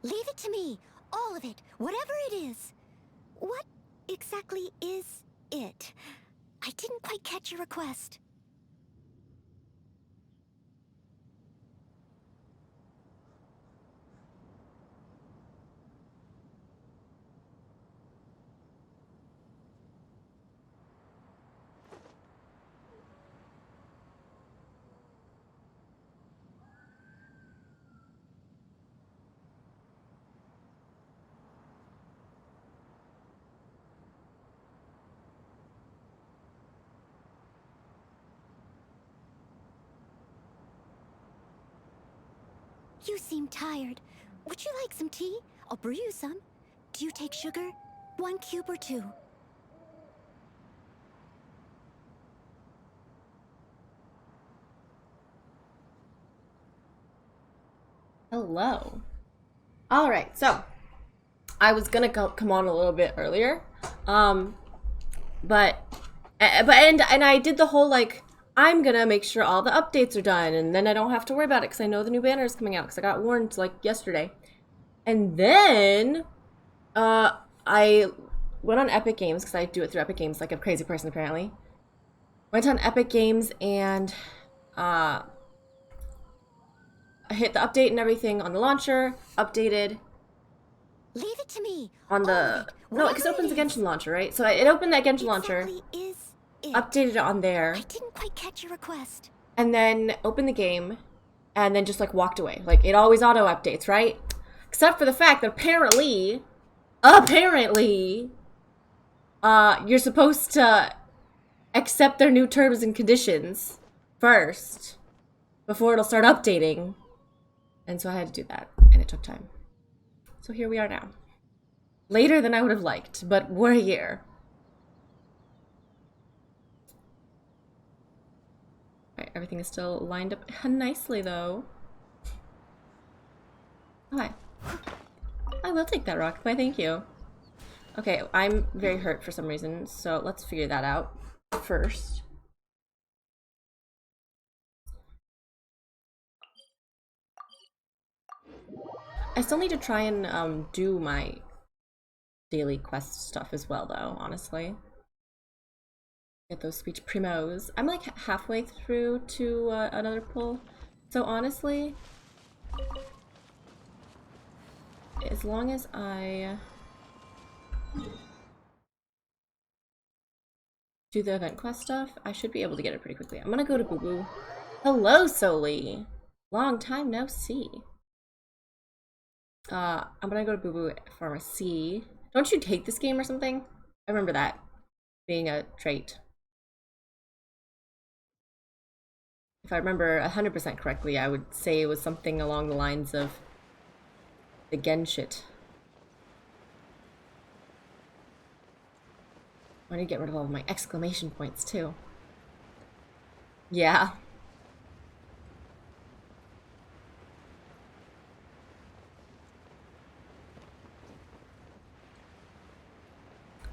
Leave it to me. All of it. Whatever it is. What exactly is it? I didn't quite catch your request. You seem tired. Would you like some tea? I'll brew you some. Do you take sugar? 1 cube or 2? Hello. All right, so I was gonna come on a little bit earlier, but and I did the whole like I'm gonna make sure all the updates are done, and then I don't have to worry about it because I know the new banner is coming out because I got warned like yesterday, and then I went on Epic Games because I do it through Epic Games like a crazy person apparently. Went on Epic Games and I hit the update and everything on the launcher, updated. Leave it to me. On the no, because it opens the Genshin launcher, right? So it opened that Genshin launcher, updated it on there. I didn't quite catch your request. And then opened the game, and then just like walked away. Like it always auto updates, right? Except for the fact that apparently, you're supposed to accept their new terms and conditions first before it'll start updating. And so I had to do that, and it took time. So here we are now. Later than I would have liked, but we're here. Alright, everything is still lined up nicely, though. Hi. I will take that rock. Why, thank you. Okay, I'm very hurt for some reason, so let's figure that out first. I still need to try and do my daily quest stuff as well, though, honestly. Get those speech primos. I'm like halfway through to another pull. So honestly, as long as I do the event quest stuff, I should be able to get it pretty quickly. I'm gonna go to Boo Boo. Hello, Soli. Long time no see. I'm gonna go to Boo Boo Pharmacy. Don't you take this game or something? I remember that being a trait. If I remember 100% correctly, I would say it was something along the lines of the Genshin. I need to get rid of all of my exclamation points too. Yeah.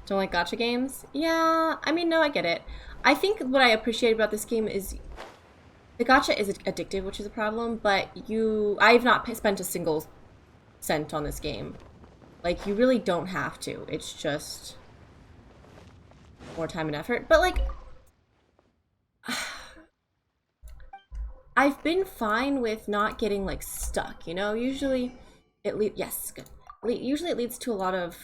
Don't like gacha games? Yeah, I mean, no, I get it. I think what I appreciate about this game is the gacha is addictive, which is a problem, but I've not spent a single cent on this game. Like, you really don't have to. It's just more time and effort. But, like, I've been fine with not getting, like, stuck, you know? Usually, yes, good. usually it leads to a lot of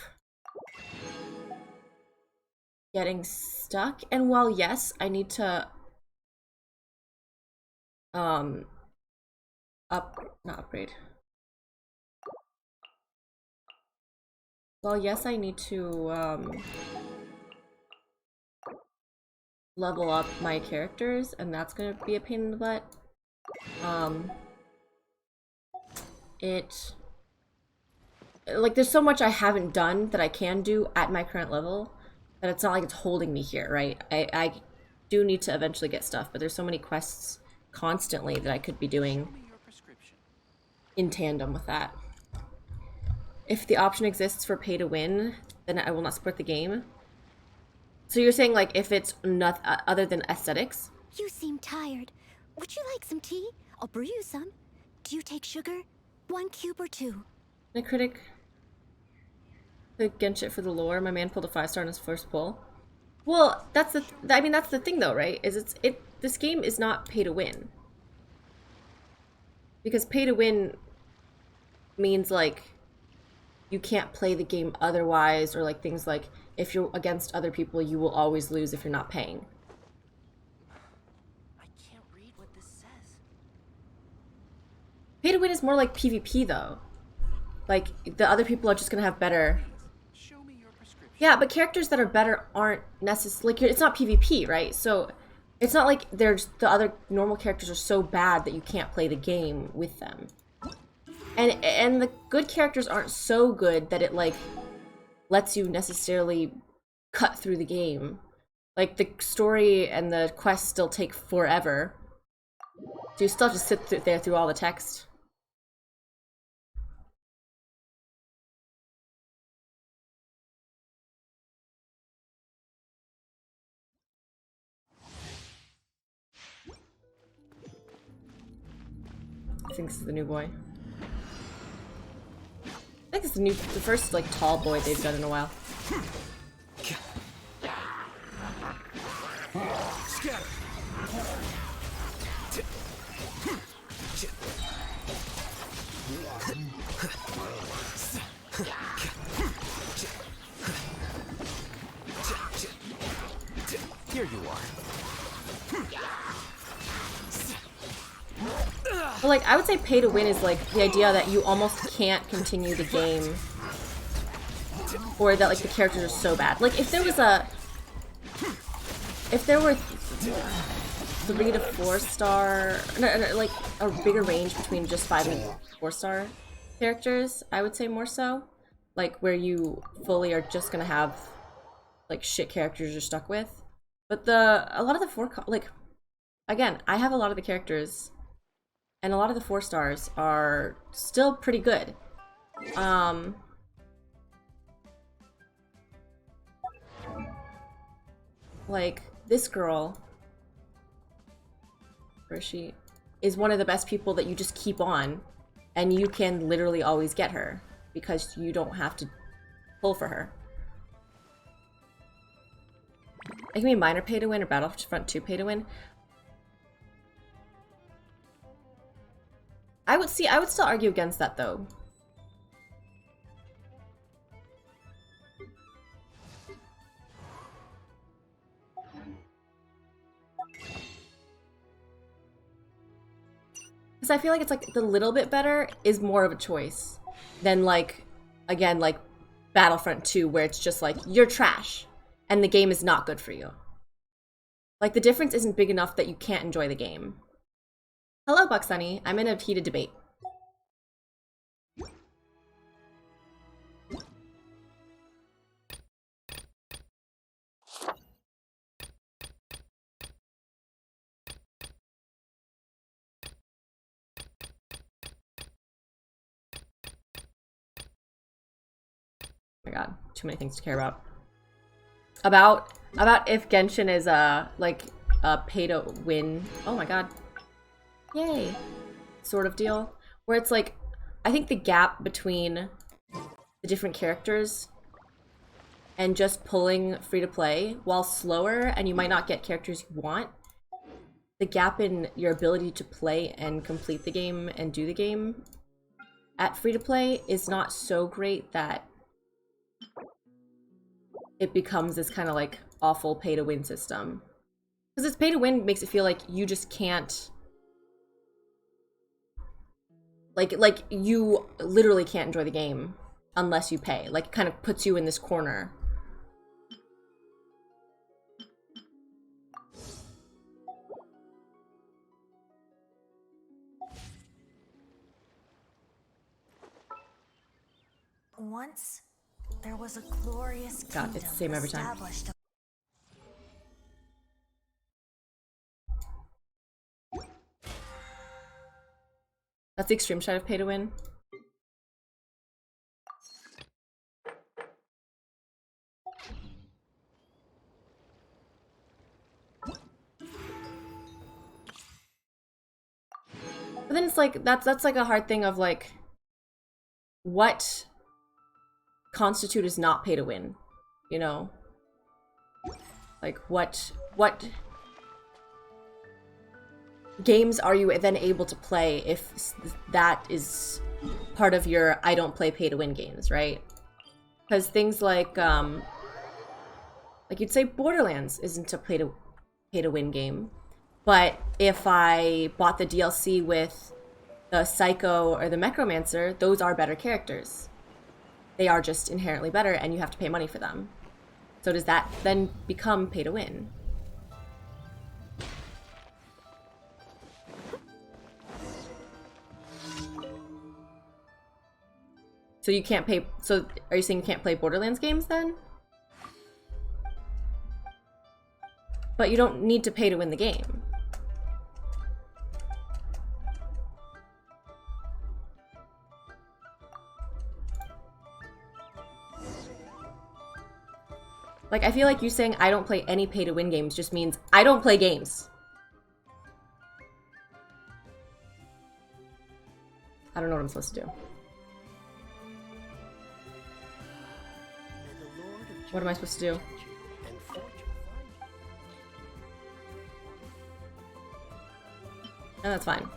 getting stuck. And while yes, I need to not upgrade. Well, yes, I need to level up my characters, and that's gonna be a pain in the butt. Like, there's so much I haven't done that I can do at my current level that it's not like it's holding me here, right? I do need to eventually get stuff, but there's so many quests constantly that I could be doing in tandem with that. If the option exists for pay to win, then I will not support the game. So you're saying, like, if it's not other than aesthetics? You seem tired. Would you like some tea? I'll brew you some. Do you take sugar? 1 cube or 2? A critic, the Genshin for the lore. My man pulled a 5-star on his first pull. Well, that's the that's the thing though, right? Is this game is not pay to win. Because pay to win means like you can't play the game otherwise, or like things like if you're against other people, you will always lose if you're not paying. I can't read what this says. Pay to win is more like PvP though. Like the other people are just gonna have better. Show me your prescription. Yeah, but characters that are better aren't necessarily like it's not PvP, right? So it's not like there's the other normal characters are so bad that you can't play the game with them. And the good characters aren't so good that it like lets you necessarily cut through the game. Like the story and the quests still take forever. So you still have to sit there through all the text. I think this is the new boy. I think it's the first like tall boy they've done in a while. Scatter. Here you are. But like I would say pay to win is like the idea that you almost can't continue the game, or that like the characters are so bad. Like if there were 3 to 4 star, no, like a bigger range between just 5 and 4-star characters, I would say more so. Like where you fully are just gonna have like shit characters you're stuck with. But a lot of the like again, I have a lot of the characters, and a lot of the 4 stars are still pretty good. Like this girl, where she is one of the best people that you just keep on, and you can literally always get her because you don't have to pull for her. It can be minor pay to win or Battlefront 2 pay to win. I would still argue against that though. Because I feel like it's like the little bit better is more of a choice than like, again, like Battlefront 2 where it's just like, you're trash and the game is not good for you. Like the difference isn't big enough that you can't enjoy the game. Hello, Bucksunny. I'm in a heated debate. Oh my god, too many things to care about. About if Genshin is like a pay to win. Oh my god. Yay. Sort of deal. Where it's like, I think the gap between the different characters and just pulling free to play, while slower and you might not get characters you want, the gap in your ability to play and complete the game and do the game at free-to-play is not so great that it becomes this kind of like awful pay-to-win system. Because this pay-to-win makes it feel like you just can't... Like you literally can't enjoy the game unless you pay. Like, it kind of puts you in this corner. Once, there was a glorious God, kingdom it's the same every time. established. That's the extreme side of pay to win. But then it's like that's like a hard thing of like what constitute is not pay to win, you know? Like what games are you then able to play if that is part of your I don't play pay to win games, right? Because things like you'd say Borderlands isn't a pay to win game, but if I bought the DLC with the Psycho or the Necromancer, those are better characters. They are just inherently better, and you have to pay money for them. So does that then become pay to win? So you can't pay. So are you saying you can't play Borderlands games then? But you don't need to pay to win the game. Like, I feel like you saying I don't play any pay to win games just means I don't play games. I don't know what I'm supposed to do. What am I supposed to do? No, that's fine.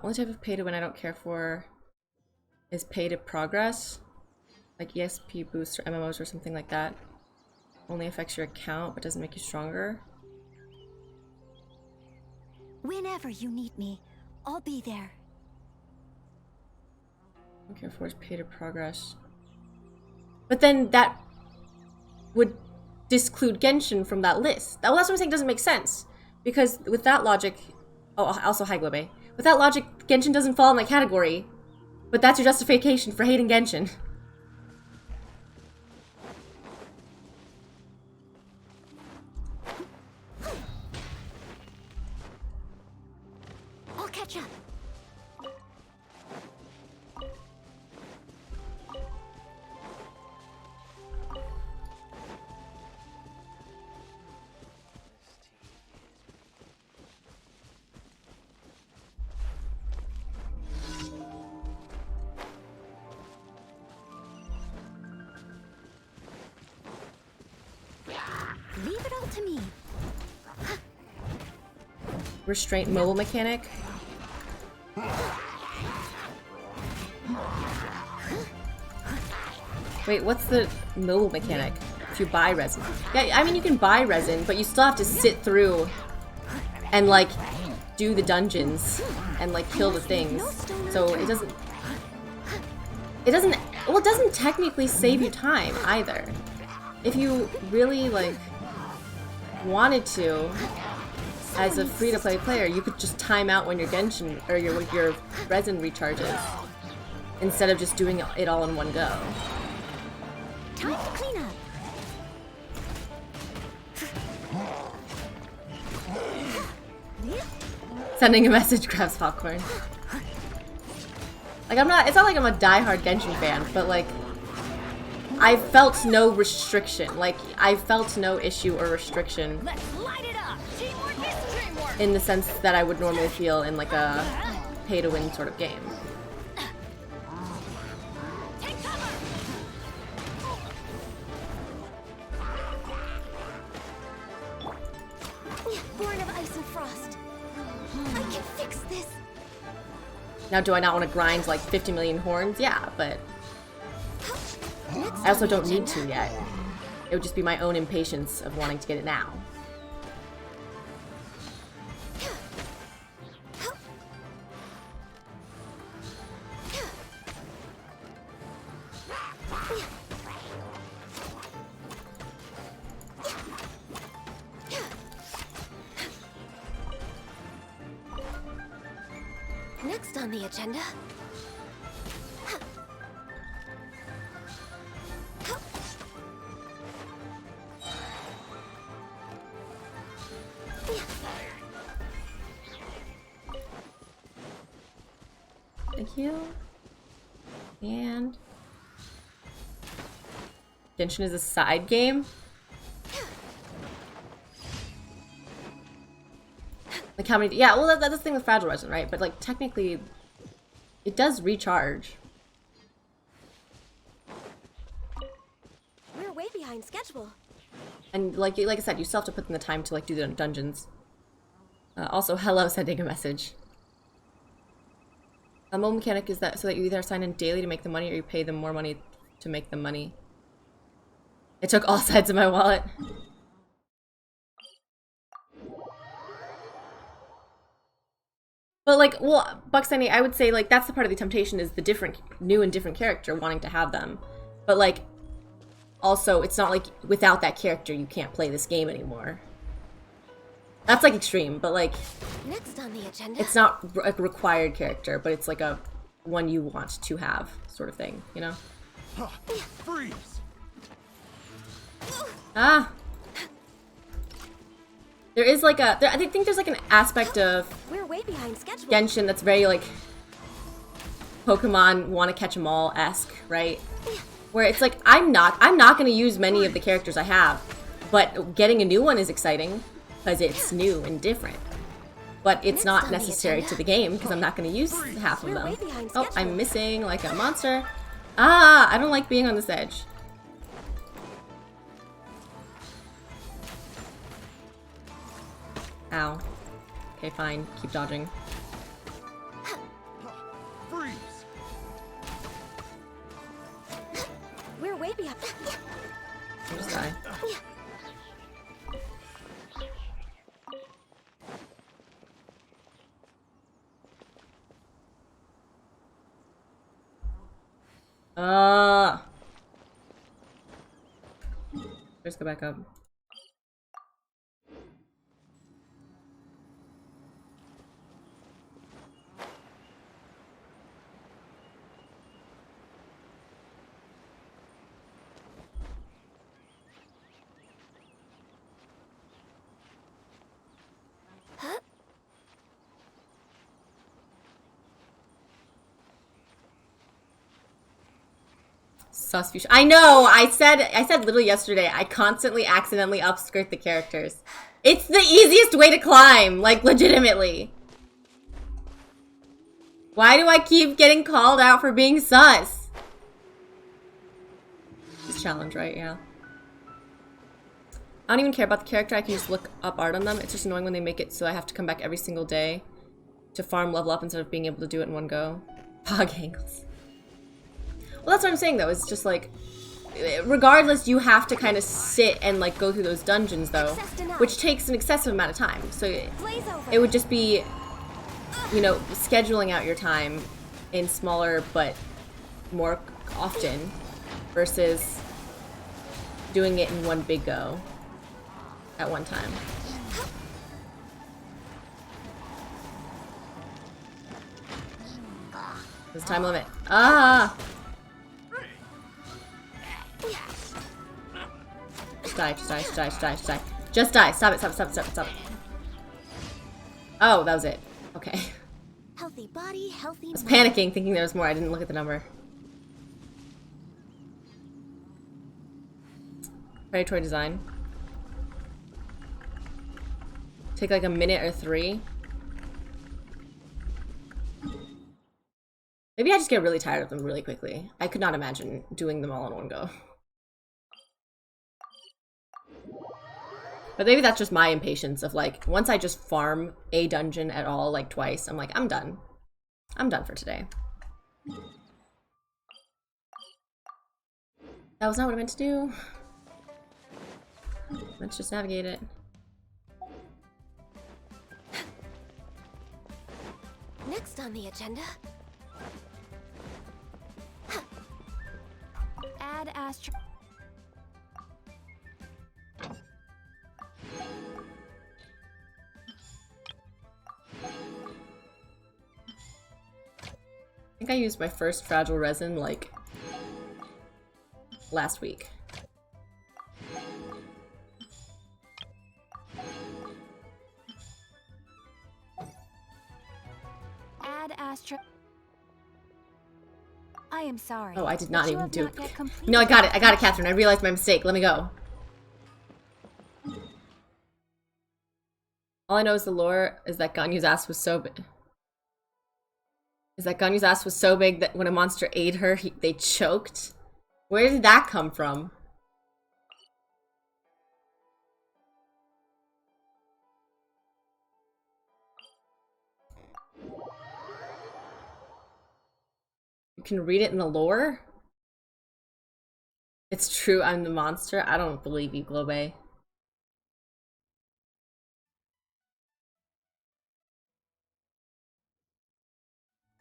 Only type of pay to win I don't care for is pay to progress, like ESP boosts or MMOs or something like that. Only affects your account but doesn't make you stronger. Whenever you need me, I'll be there. I don't care for is pay to progress. But then that would disclude Genshin from that list. Well, that's what I'm saying, doesn't make sense. Because with that logic... Oh, also hi Globe. With that logic, Genshin doesn't fall in that category. But that's your justification for hating Genshin. I'll catch up. Leave it all to me. Restraint mobile mechanic. Wait, what's the mobile mechanic? If you buy resin. Yeah, I mean you can buy resin, but you still have to sit through and like do the dungeons and like kill the things. So it doesn't well, it doesn't technically save you time either. If you really like wanted to, as a free-to-play player, you could just time out when your Genshin or your resin recharges instead of just doing it all in one go. Time to clean up. Sending a message grabs popcorn. Like it's not like I'm a diehard Genshin fan, but like I felt no restriction. Like, I felt no issue or restriction Let's light it up. Teamwork is dreamwork. in the sense that I would normally feel in like a pay-to-win sort of game. Take cover. Born of ice and frost. I can fix this. Now, do I not want to grind like 50 million horns? Yeah, but I also don't need to yet. It would just be my own impatience of wanting to get it now. Next on the agenda. Thank you. And Genshin is a side game. Like how many? Yeah, well, that's the thing with Fragile Resin, right? But like technically, it does recharge. We're way behind schedule. And like I said, you still have to put in the time to like do the dungeons. Also, hello, sending a message. A mole mechanic is that so that you either sign in daily to make the money or you pay them more money to make the money. It took all sides of my wallet. But like, well, Bucksunny, I would say like that's the part of the temptation is the different, new and different character wanting to have them. But like, also it's not like without that character you can't play this game anymore. That's like extreme, but like, Next on the agenda. it's not a required character, but it's like a one you want to have sort of thing, you know? Freeze! Ah! There is like a, I think there's like an aspect of We're way behind schedule. Genshin that's very like Pokemon wanna catch 'em all-esque, right? Where it's like, I'm not gonna use many of the characters I have, but getting a new one is exciting because it's new and different. But it's Next not on the necessary agenda. to the game because I'm not gonna use half of We're them. way behind Oh, schedule. I'm missing like a monster. Ah, I don't like being on this edge. Ow. Okay, fine. Keep dodging. Freeze! We're way behind. I'll just die. Let's go back up. Sus fusion. I know. I said literally yesterday. I constantly accidentally upskirt the characters. It's the easiest way to climb, like legitimately. Why do I keep getting called out for being sus? It's a challenge, right? Yeah. I don't even care about the character. I can just look up art on them. It's just annoying when they make it so I have to come back every single day to farm level up instead of being able to do it in one go. Pog angles. Well, that's what I'm saying, though. It's just, like, regardless, you have to kind of sit and, like, go through those dungeons, though, which takes an excessive amount of time. So Blaze over. it would just be, you know, scheduling out your time in smaller but more often versus doing it in one big go at one time. There's a time limit. Ah! Just die, just die, just die, just die, just die. Just die. Stop it, stop it, stop it, stop it, stop it. Oh, that was it. Okay. I Healthy body, healthy was mind. panicking, thinking there was more. I didn't look at the number. Predatory design. Take like a minute or 3. Maybe I just get really tired of them really quickly. I could not imagine doing them all in one go. But maybe that's just my impatience of like, once I just farm a dungeon at all like twice, I'm like, I'm done. I'm done for today. That was not what I meant to do. Let's just navigate it. Next on the agenda. Add astro. I think I used my first fragile resin like last week. Add astro. I am sorry. Oh, I did not but you even have do. not yet completed No, I got it, Catherine. I realized my mistake. Let me go. All I know is the lore is that Ganyu's ass was so big. That when a monster ate her, they choked. Where did that come from? You can read it in the lore? It's true, I'm the monster? I don't believe you, Globe.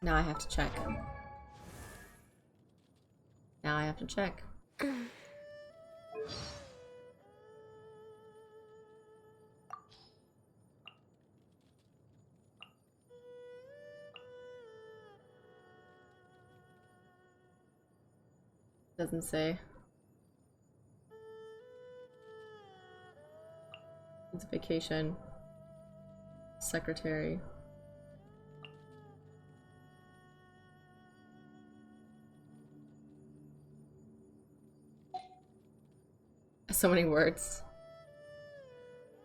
Now I have to check. Now I have to check. Doesn't say. It's vacation. Secretary. So many words.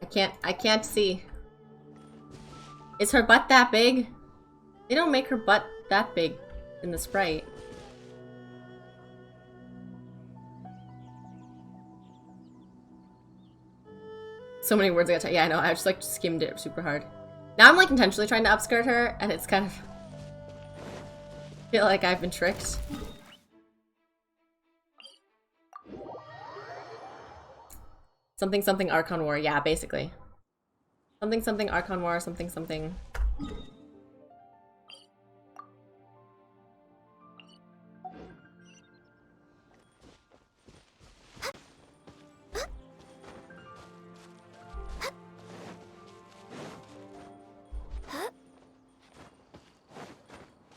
I can't see. Is her butt that big? They don't make her butt that big in the sprite. So many words I gotta yeah, I know, I just like skimmed it super hard. Now I'm like intentionally trying to upskirt her, and it's kind of feel like I've been tricked. Something something Archon War, yeah, basically. Something something Archon War, something something.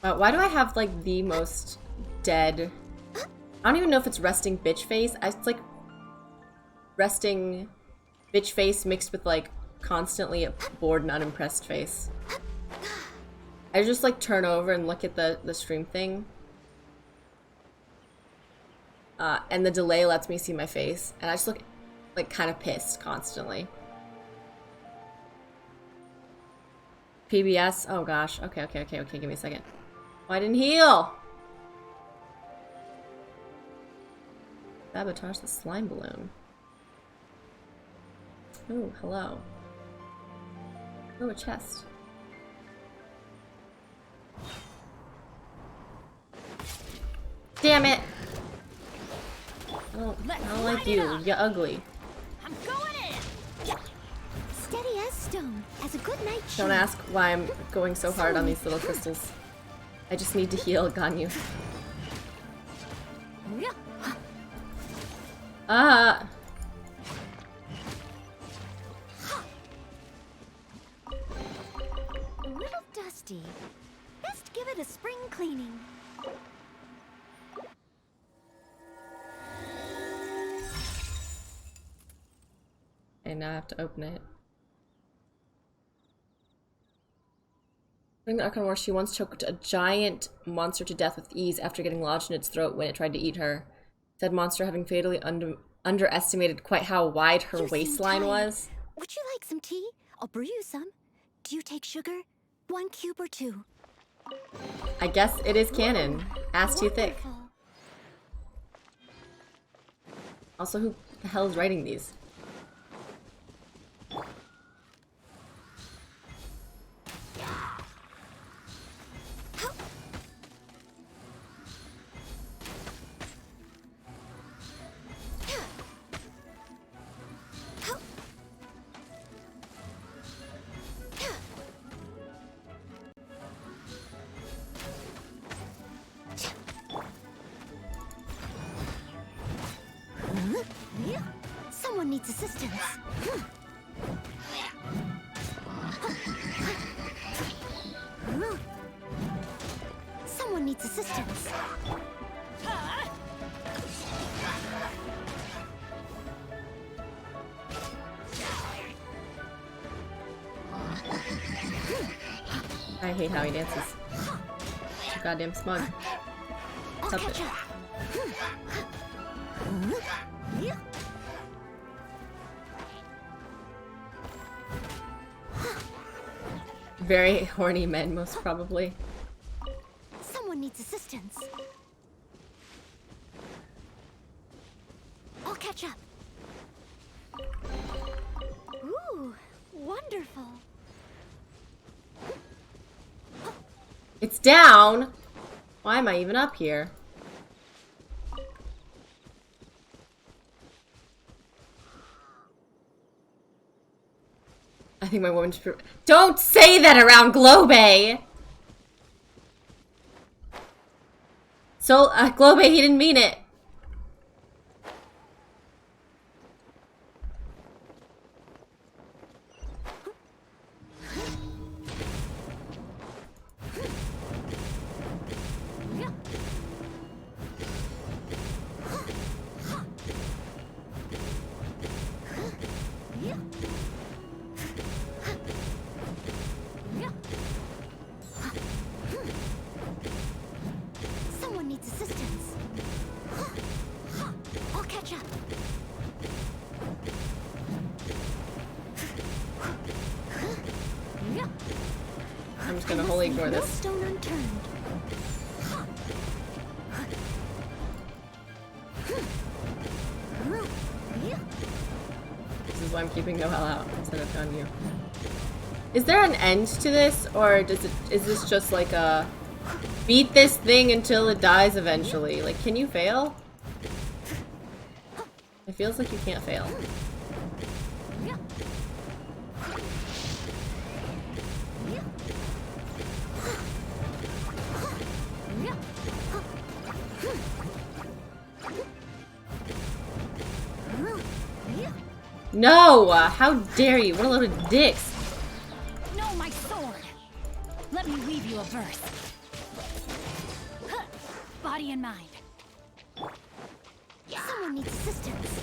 Why do I have like the most dead? I don't even know if it's resting bitch face. It's like resting bitch face mixed with like constantly a bored and unimpressed face. I just like turn over and look at the stream thing. And the delay lets me see my face. And I just look like kind of pissed constantly. PBS? Oh gosh. Okay, give me a second. Oh, I didn't heal! Sabotage the slime balloon. Ooh, hello. Oh, a chest. Damn it! I don't like you. You're ugly. I'm going in. Steady as stone, as a good night. Don't ask why I'm going so hard on these little crystals. I just need to heal Ganyu. Ah! A little dusty. Best give it a spring cleaning. And now I have to open it. During the Archon War, she once choked a giant monster to death with ease after getting lodged in its throat when it tried to eat her. Said monster having fatally underestimated quite how wide her You seem waistline tired. was. Would you like some tea? I'll brew you some. Do you take sugar? 1 cube or 2? I guess it is canon. Ass too thick. Wonderful. Also, who the hell is writing these? Someone needs assistance. Someone needs assistance. I hate how he dances. So goddamn smug. I'll Stop catch it. up. Very horny men, most probably. Someone needs assistance. I'll catch up. Ooh, wonderful. It's down! Why am I even up here? I think my woman should... Don't say that around Globe! So, Globe, he didn't mean it. Someone needs assistance. I'll catch up. I'm just gonna wholly ignore No this. stone unturned. This is why I'm keeping Noelle out instead of on you. Is there an end to this, or is this just like a beat this thing until it dies eventually? Like, can you fail? It feels like you can't fail. No! How dare you? What a load of dicks! No, my sword! Let me weave you a verse. Huh. Body and mind. Someone needs assistance.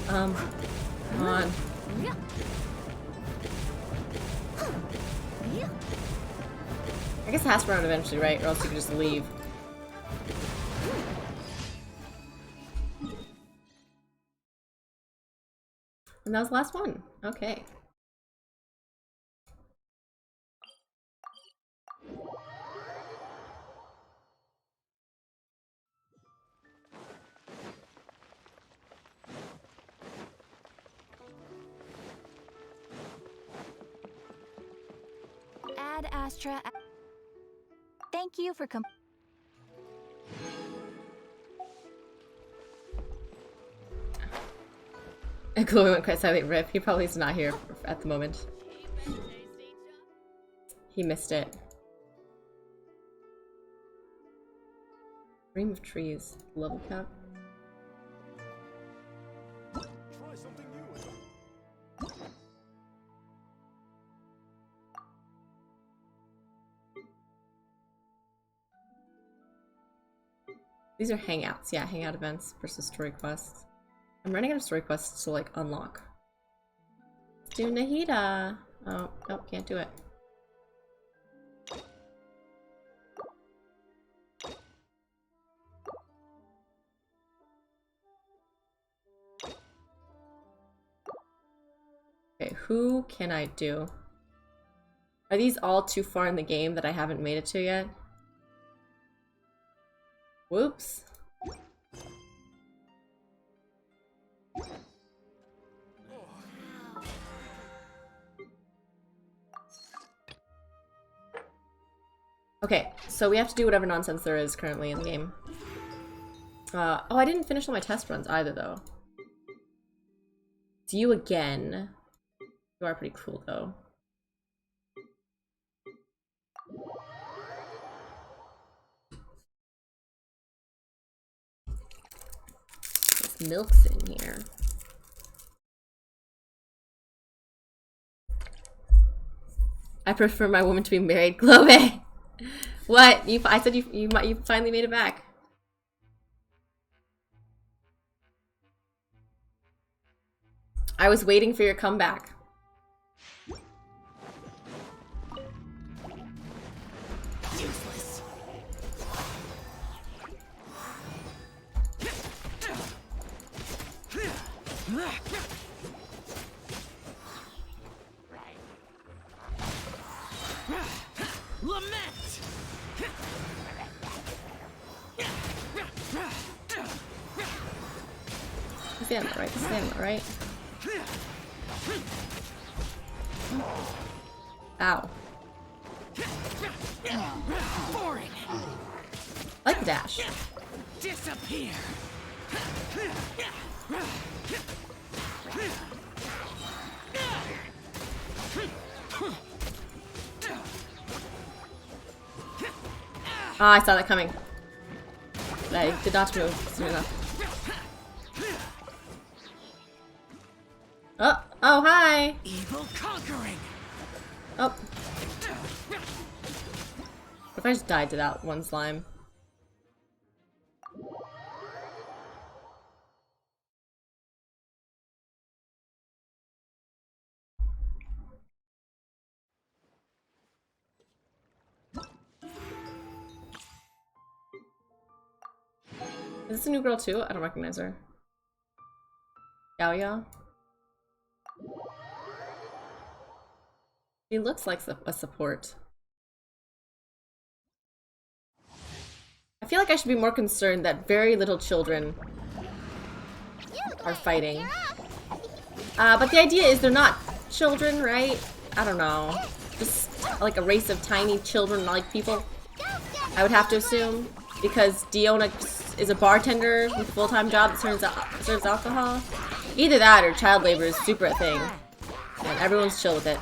Come on. I guess it has to run eventually, right? Or else you can just leave. And that was the last one. Okay. Ad Astra. Thank you for Chloe went quite silent. Rip. He probably is not here at the moment. He missed it. Dream of trees. Level cap. Try something new. These are hangouts. Yeah, hangout events versus story quests. I'm running out of story quests to like unlock. Let's do Nahida. Oh, nope, can't do it. Okay, who can I do? Are these all too far in the game that I haven't made it to yet? Whoops. Okay, so we have to do whatever nonsense there is currently in the game. Oh, I didn't finish all my test runs either, though. It's you again. You are pretty cool, though. There's milk's in here. I prefer my woman to be married. Globe! What? I said you finally made it back. I was waiting for your comeback. Useless. Lament. Stand right. Stand right. Ow. Boring. I like the dash. Disappear. Ah, I saw that coming. I did not move soon enough. Oh, oh, hi. Evil conquering. Oh. What if I just died to that one slime? Is this a new girl too? I don't recognize her. Yao Yao? She looks like a support. I feel like I should be more concerned that very little children are fighting. But the idea is they're not children, right? I don't know. Just like a race of tiny children-like people, I would have to assume. Because Diona is a bartender with a full-time job that serves alcohol. Either that or child labor is super a thing. And everyone's chill with it.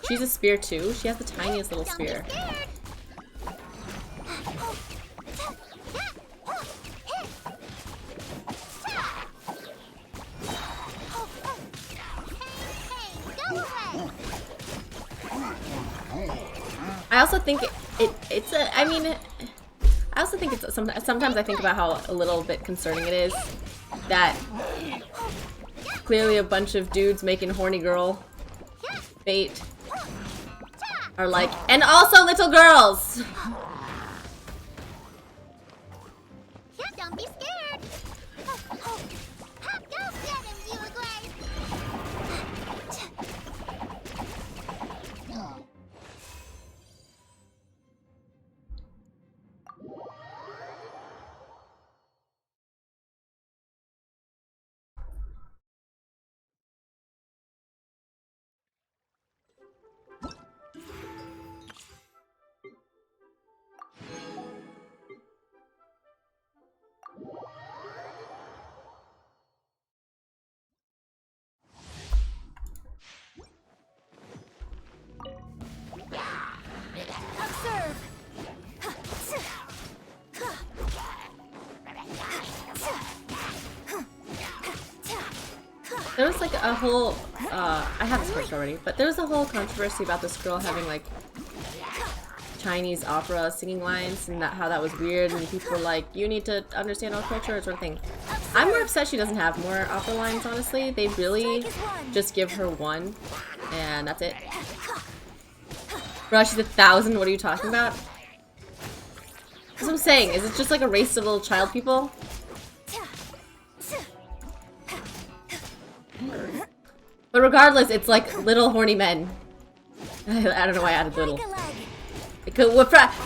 She's a spear too. She has the tiniest little spear. I also think it's a. I mean, I also think it's sometimes I think about how a little bit concerning it is that clearly a bunch of dudes making horny girl bait are like, and also little girls. Don't be scared. Go get him, you Grace. There was like a whole, I have this picture already, but there was a whole controversy about this girl having like Chinese opera singing lines and how that was weird, and people were like, you need to understand our culture sort of thing. I'm more upset she doesn't have more opera lines, honestly. They really just give her one, and that's it. Bro, she's 1,000, what are you talking about? That's what I'm saying, is it just like a race of little child people? But regardless, it's like little horny men. I don't know why I added little.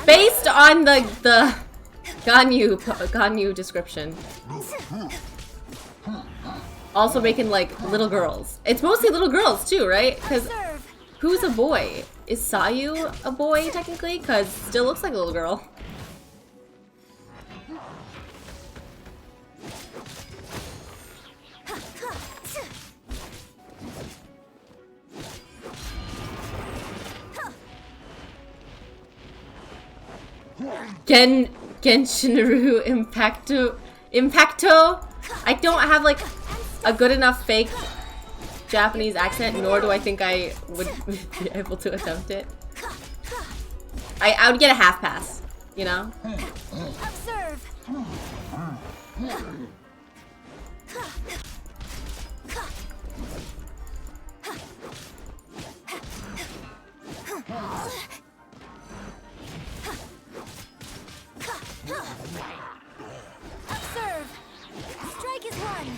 Based on the Ganyu description. Also making like little girls. It's mostly little girls too, right? Because who's a boy? Is Sayu a boy technically? Because still looks like a little girl. Genshin Impacto. I don't have like a good enough fake Japanese accent, nor do I think I would be able to attempt it. I would get a half pass, you know? Observe. Observe. Strike is one.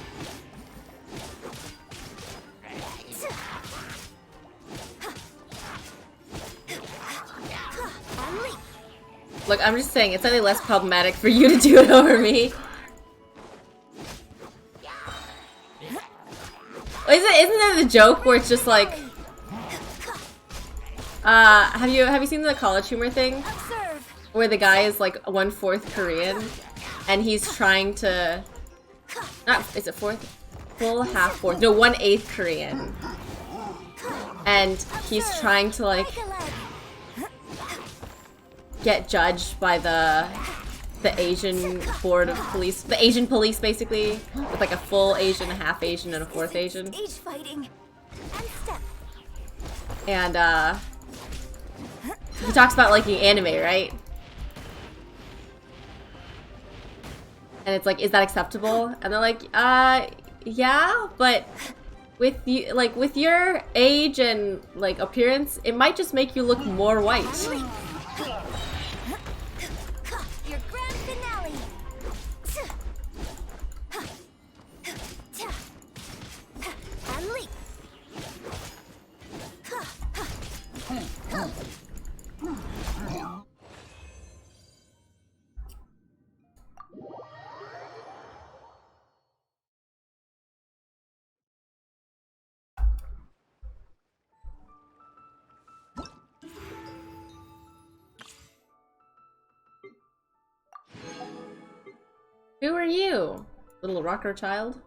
Look, I'm just saying, it's slightly less problematic for you to do it over me. Isn't that the joke where it's just like, have you seen the College Humor thing? Where the guy is like 1/4 Korean, and he's trying to, is it fourth? Full, half, fourth, no, 1/8 Korean. And he's trying to like get judged by the Asian board of police, the Asian police basically, with like a full Asian, a half Asian, and a fourth Asian. And he talks about liking anime, right? And it's like, is that acceptable? And they're like, yeah, but with you, like with your age and like appearance, it might just make you look more white. Your grand finale. Unleash. Who are you, little rocker child?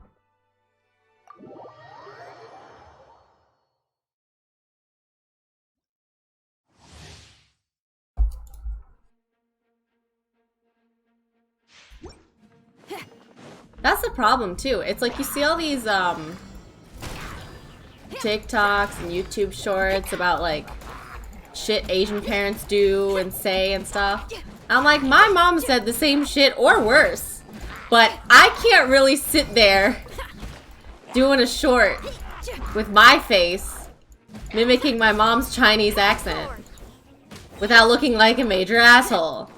That's the problem too. It's like you see all these TikToks and YouTube shorts about like shit Asian parents do and say and stuff. I'm like, my mom said the same shit or worse, but I can't really sit there doing a short with my face mimicking my mom's Chinese accent without looking like a major asshole.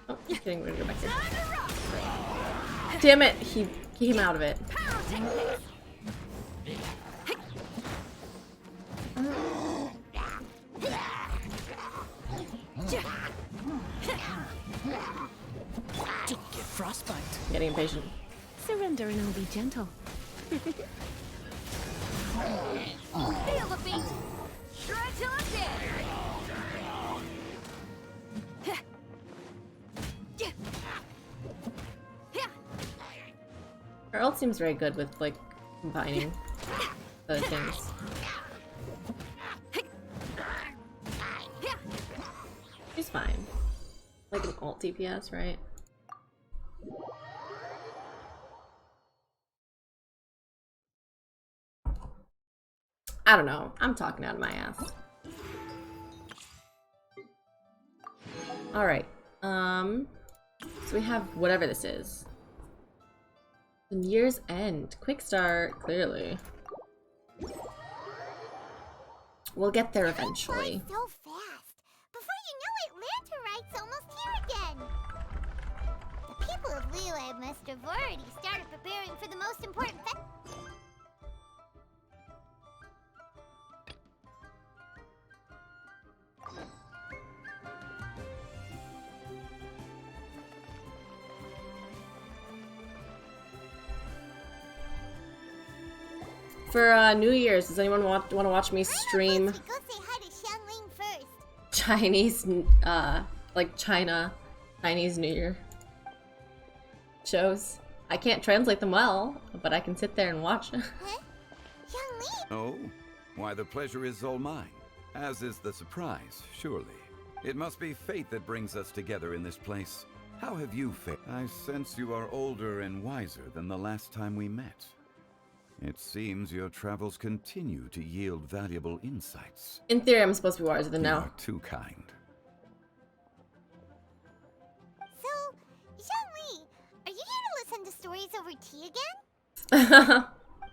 Oh, just kidding, we're gonna go back here. Damn it, he came out of it. Don't get frostbite. Getting impatient. Surrender and I'll be gentle. Feel the beat. Shred till I'm dead. Her ult seems very good with like combining other things. She's fine. Like an alt DPS, right? I don't know. I'm talking out of my ass. Alright. So we have whatever this is. The year's end. Quick start, clearly. We'll get there eventually. So fast. Before you know it, Lanterite's almost here again. The people of Liyue must have already started preparing for the most important For New Year's, does anyone want to watch me stream Go say hi to Xiangling first. Chinese, like Chinese New Year shows? I can't translate them well, but I can sit there and watch. Huh? Xiangling? Oh, why the pleasure is all mine, as is the surprise, surely. It must be fate that brings us together in this place. How have you fared? I sense you are older and wiser than the last time we met. It seems your travels continue to yield valuable insights. In theory, I'm supposed to be wiser than You now. are too kind. So, Xiangling, are you here to listen to stories over tea again?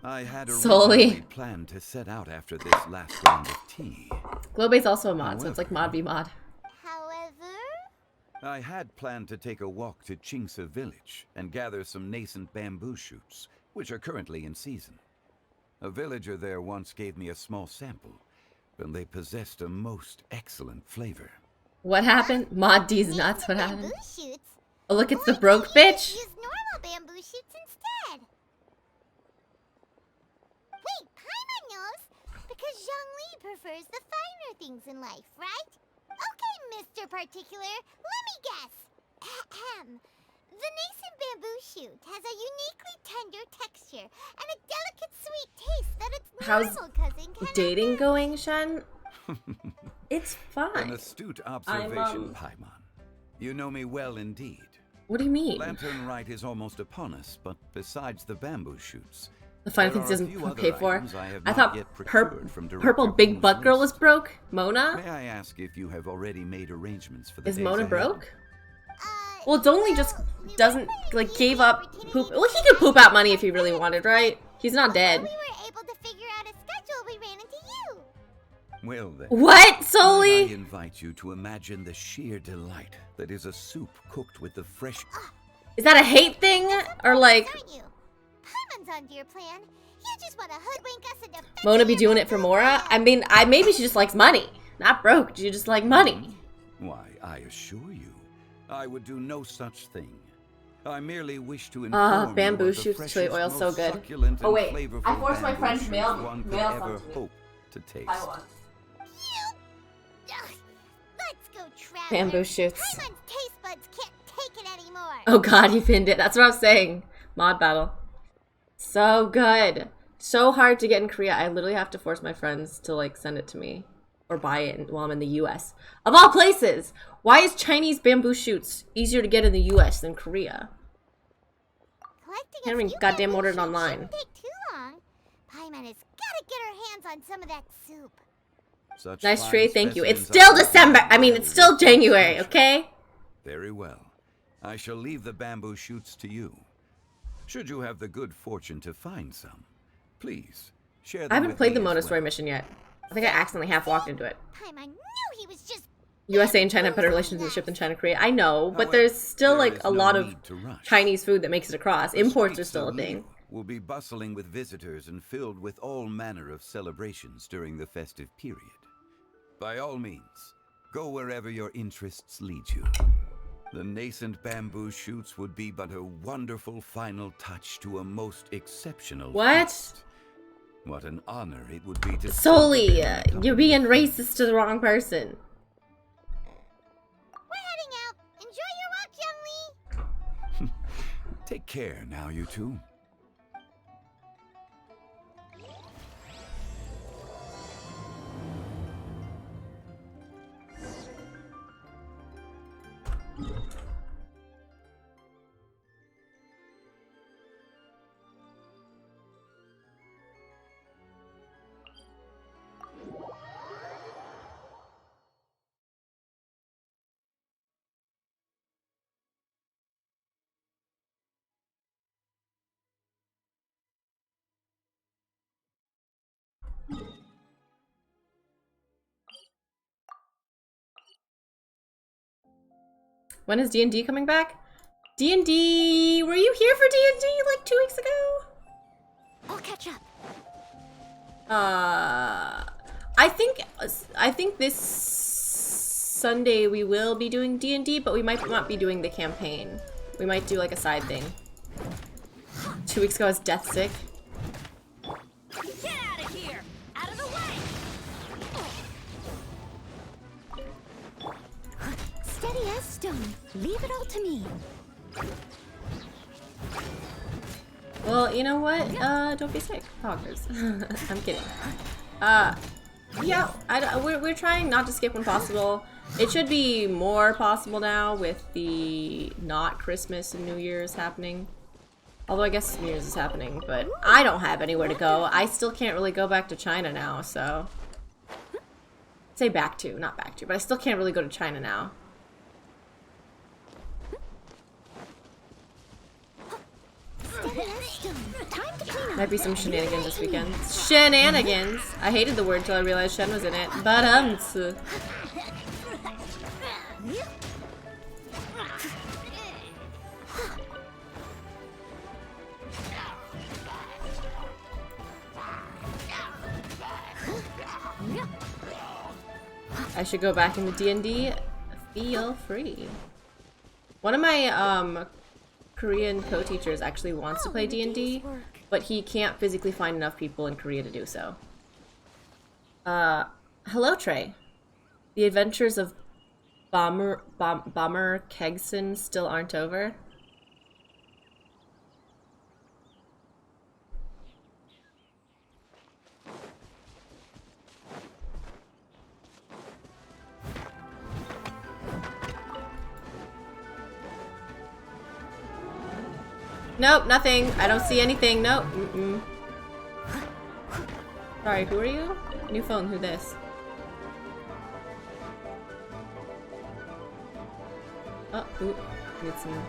I had Solely. originally planned to set out after this last round of tea. Globe's also a mod, so it's like mod v mod. However... I had planned to take a walk to Chimes village and gather some nascent bamboo shoots, which are currently in season. A villager there once gave me a small sample, and they possessed a most excellent flavor. What happened? Mod D's nuts, what happened? Bamboo shoots? Oh, look, it's the Why broke can't you bitch! use normal bamboo shoots instead? Wait, Paimon knows! Because Zhongli prefers the finer things in life, right? Okay, Mr. Particular, let me guess. Ahem. The nascent bamboo shoot has a uniquely tender texture and a delicate sweet taste that its How's normal cousin cannot dating match. going, Shen? It's An fine. astute observation, I'm, Paimon. You know me well indeed. What do you mean? Lantern Rite is almost upon us, but besides the bamboo shoots, The Final there Fantasy are a few doesn't other pay for. items I have I not thought yet procured from Purple Director Big Boom's Butt Girl was list. broke? Mona? May I ask if you have already made arrangements for the Is days Mona ahead? broke? Uh, Well, it's only no, just we doesn't, weren't like, really gave the up opportunity poop. to Well, he could poop out money if he find really friends. wanted, right? He's not dead. Before we were able to figure out a schedule, we ran into you. Well then, What, I Soli? invite you to imagine the sheer delight that is a soup cooked with the fresh... Is that a hate thing? Or like, Aren't you? Paimon's on to your plan. You just want to hoodwink us into Mona be doing it for Mora? I mean, maybe she just likes money. Not broke, she just like money. Why, I assure you, I would do no such thing. I merely wish to inform you bamboo of the shoots chili freshest, oil, so most good. succulent Oh, and wait, flavorful I forced my bamboo friend to shoots mail- one could mail ever some to me. hope to taste. You. Ugh. Let's go, Traveler. Bamboo shoots. Paimon's taste buds can't take it anymore. Oh god, you pinned it. That's what I was saying. Mod battle. So good. So hard to get in Korea. I literally have to force my friends to like send it to me or buy it while I'm in the US. Of all places! Why is Chinese bamboo shoots easier to get in the US than Korea? Collecting Can't a even few goddamn bamboo order it shoots online. shouldn't take too long. Paimon has gotta get her hands on some of that soup. Such Nice fine trade, thank you. It's specimens still are December. I mean, very it's still rare. January, okay? Very well. I shall leave the bamboo shoots to you. Should you have the good fortune to find some, please share them I haven't with played me the Mona as story well. mission yet. I think I accidentally half walked into it. Paimon knew he was just... USA and China have better relationship than China and Korea. I know, but However, there's still there like is a no lot of need to rush. Chinese food that makes it across. The Imports are streets still a of thing. Lille will be bustling with visitors and filled with all manner of celebrations during the festive period. By all means, go wherever your interests lead you. The nascent bamboo shoots would be but a wonderful final touch to a most exceptional What? feast. What an honor it would be to Solely, celebrate you're being racist to the wrong person. We're heading out. Enjoy your walk, young Lee. Take care now, you two. When is D&D coming back? D&D, were you here for D&D like 2 weeks ago? I'll catch up. I think this Sunday we will be doing D&D, but we might not be doing the campaign. We might do like a side thing. 2 weeks ago I was death sick. Get out of here! Out of the way! Steady as stone. Leave it all to me. Well, you know what? Don't be sick, poggers. I'm kidding. Yeah, we're trying not to skip when possible. It should be more possible now with the not Christmas and New Year's happening. Although I guess New Year's is happening, but I don't have anywhere to go. I still can't really go back to China now, so... Say back to, not back to, but I still can't really go to China now. Steady as stone. Time to clean up. Might be some shenanigans this weekend. Shenanigans! I hated the word till I realized Shen was in it. But I should go back into D&D. Feel free. One of my Korean co-teachers actually wants to play D&D, but he can't physically find enough people in Korea to do so. Hello, Trey. The adventures of Bomber Kegson still aren't over. Nope, nothing. I don't see anything. Nope. Sorry, who are you? New phone, who this? Oh, ooh. Need some...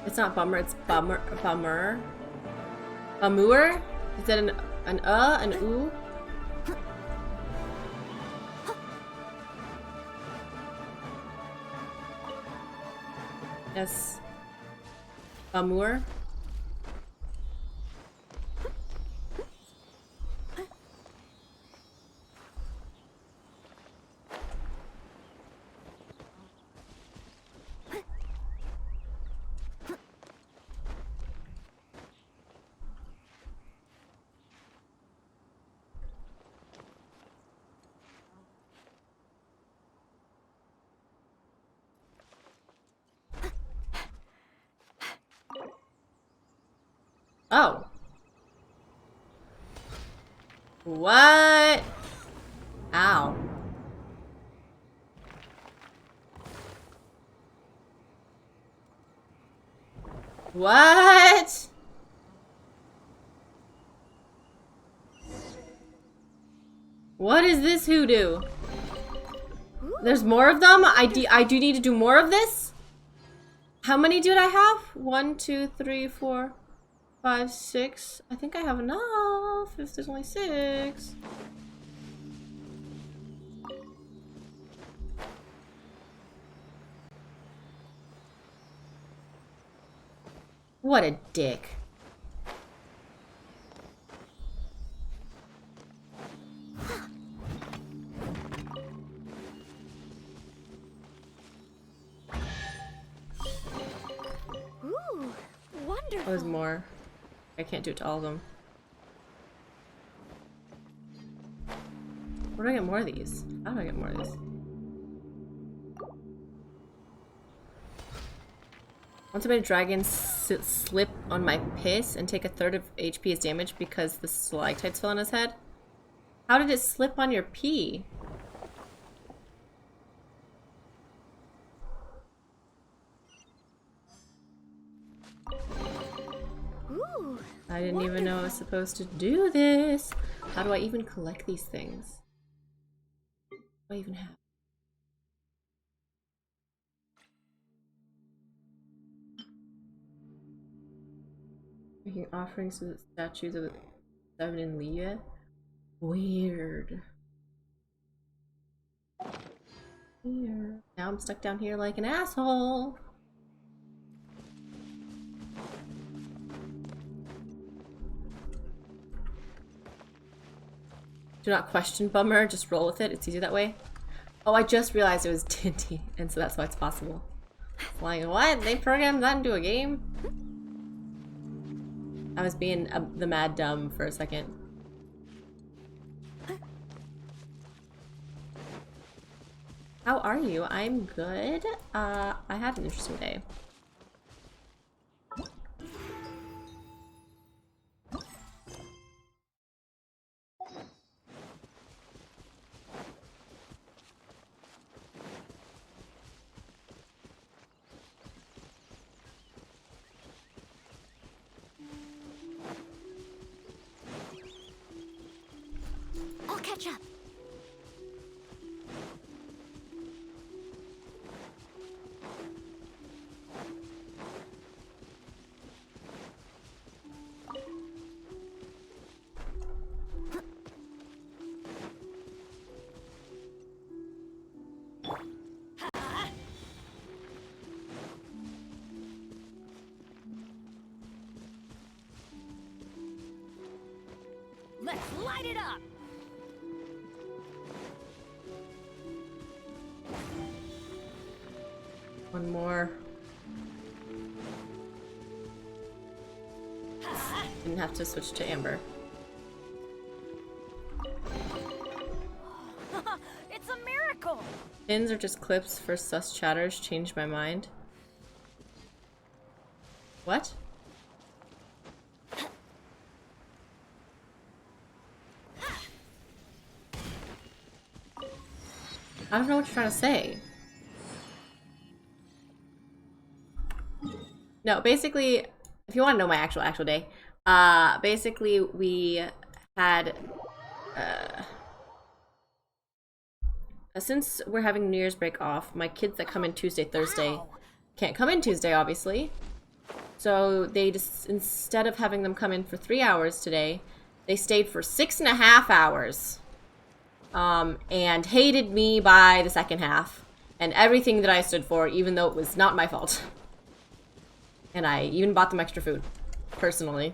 It's not bummer, it's bummer. Bummer? Is that an ooh? Yes. Bummer. Oh. What? Ow. What? What is this hoodoo? There's more of them? I do need to do more of this? How many did I have? 1, 2, 3, 4, 5, 6. I think I have enough if there's only 6. What a dick. Oh, there's more. I can't do it to all of them. Where do I get more of these? How do I get more of these? Once a bit of dragon slip on my piss and take a third of HP as damage because the stalactites fell on his head. How did it slip on your pee? Ooh. I didn't even know I was supposed to do this. How do I even collect these things? What do I even have? Making offerings to the statues of the seven in Leah? Weird. Weird. Now I'm stuck down here like an asshole. Do not question, bummer. Just roll with it. It's easier that way. Oh, I just realized it was Tinty, and so that's why it's possible. Like, what? They programmed that into a game? I was being the mad dumb for a second. How are you? I'm good. I had an interesting day. I'll catch up. Let's light it up! One more. Didn't have to switch to Amber. It's a miracle! Pins are just clips for sus chatters. Changed my mind. What? I don't know what you're trying to say. No, basically, if you want to know my actual day, basically we had, since we're having New Year's break off, my kids that come in Tuesday, Thursday can't come in Tuesday, obviously. So they just, instead of having them come in for 3 hours today, they stayed for 6.5 hours. And hated me by the second half. And everything that I stood for, even though it was not my fault. And I even bought them extra food, personally.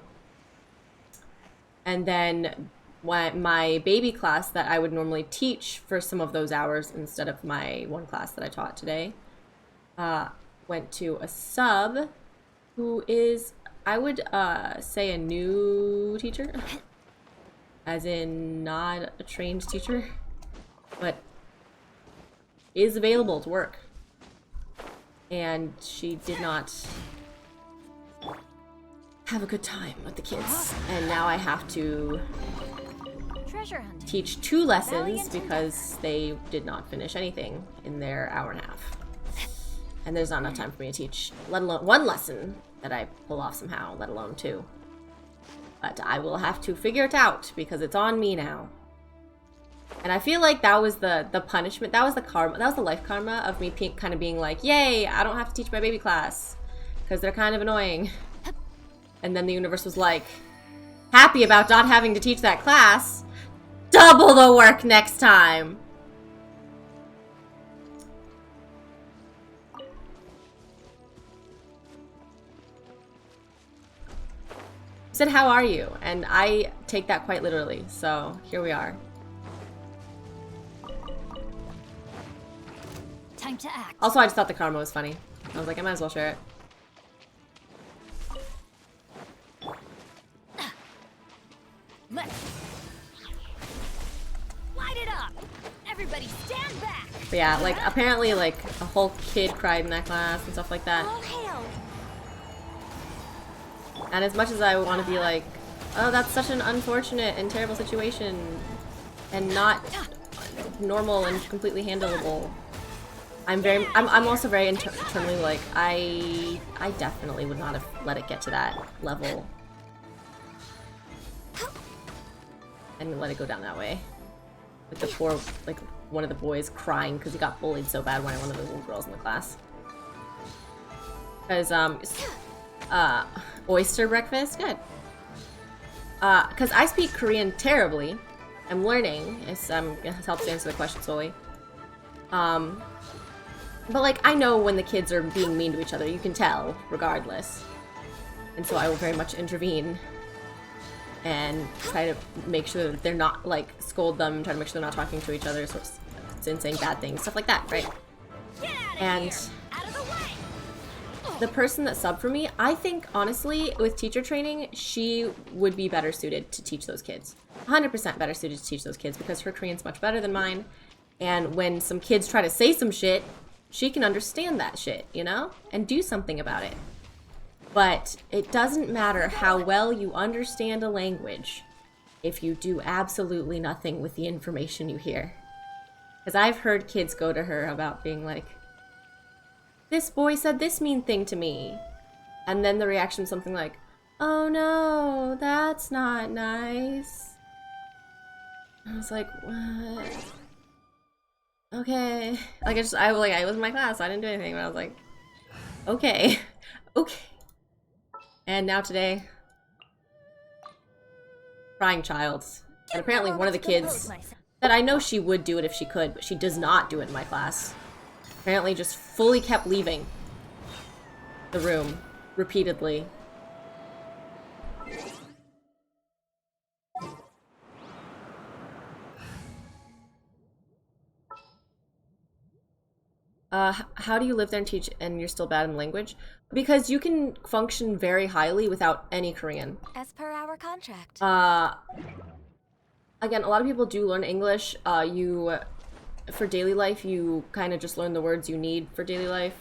And then when my baby class that I would normally teach for some of those hours instead of my one class that I taught today, went to a sub who is, I would say, a new teacher. As in not a trained teacher, but is available to work. And she did not have a good time with the kids. And now I have to Treasure hunting. teach 2 lessons because they did not finish anything in their hour and a half. And there's not enough time for me to teach, let alone 1 lesson that I pull off somehow, let alone 2. But I will have to figure it out because it's on me now. And I feel like that was the punishment, that was the karma, that was the life karma of me kind of being like, yay, I don't have to teach my baby class because they're kind of annoying. And then the universe was like, happy about not having to teach that class, double the work next time. Said, how are you? And I take that quite literally, so here we are. Time to act. Also, I just thought the karma was funny. I was like, I might as well share it. But yeah, like apparently like a whole kid cried in that class and stuff like that. All hail. And as much as I want to be like, oh, that's such an unfortunate and terrible situation and not normal and completely handleable, I'm also very internally like, I definitely would not have let it get to that level and let it go down that way. Like the poor, like one of the boys crying because he got bullied so bad by one of the little girls in the class. Because, oyster breakfast? Good. Because I speak Korean terribly. I'm learning. It helps to answer the question slowly. But, like, I know when the kids are being mean to each other. You can tell, regardless. And so I will very much intervene. And try to make sure that they're not, like, scold them. Try to make sure they're not talking to each other. So it's saying bad things. Stuff like that, right? And the person that subbed for me, I think, honestly, with teacher training, she would be better suited to teach those kids. 100% better suited to teach those kids because her Korean's much better than mine. And when some kids try to say some shit, she can understand that shit, you know? And do something about it. But it doesn't matter how well you understand a language if you do absolutely nothing with the information you hear. Because I've heard kids go to her about being like, this boy said this mean thing to me. And then the reaction is something like, oh no, that's not nice. I was like, what? Okay. Like, I was in my class, I didn't do anything, but I was like, okay. Okay. And now today, crying child. And apparently one of the kids that I know she would do it if she could, but she does not do it in my class. Apparently just fully kept leaving the room repeatedly. How do you live there and teach and you're still bad in language? Because you can function very highly without any Korean. As per our contract. Again, a lot of people do learn English. For daily life, you kind of just learn the words you need for daily life.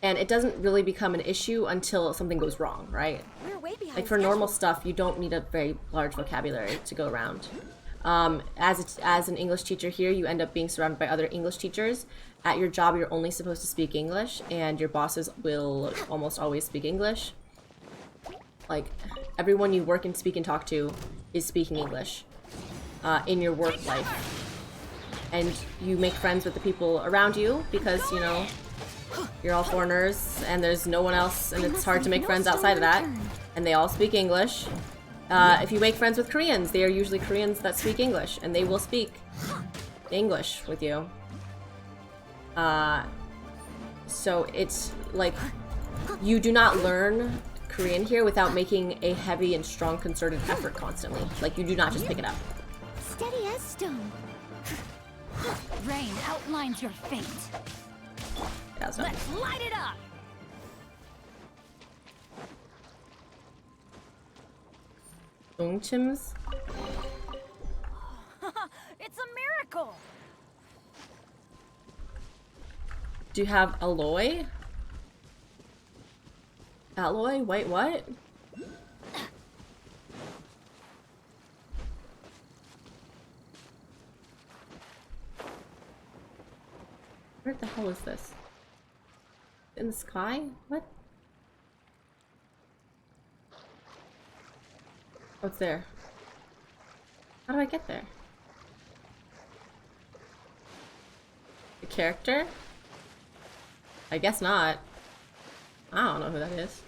And it doesn't really become an issue until something goes wrong, right? We're way behind Like for normal stuff, you don't need a very large vocabulary to go around. As an English teacher here, you end up being surrounded by other English teachers. At your job, you're only supposed to speak English, and your bosses will almost always speak English. Like, everyone you work and speak and talk to is speaking English in your work life. And you make friends with the people around you because, you know, you're all foreigners and there's no one else, and it's hard to make friends outside of that. And they all speak English. If you make friends with Koreans, they are usually Koreans that speak English, and they will speak English with you. So it's like, you do not learn Korean here without making a heavy and strong concerted effort constantly. Like, you do not just pick it up. Steady as stone. Rain outlines your fate. Yeah, so. Let's light it up! Chimes? It's a miracle! Do you have alloy? Alloy? Wait, what? Where the hell is this? In the sky? What? What's there? How do I get there? The character? I guess not. I don't know who that is.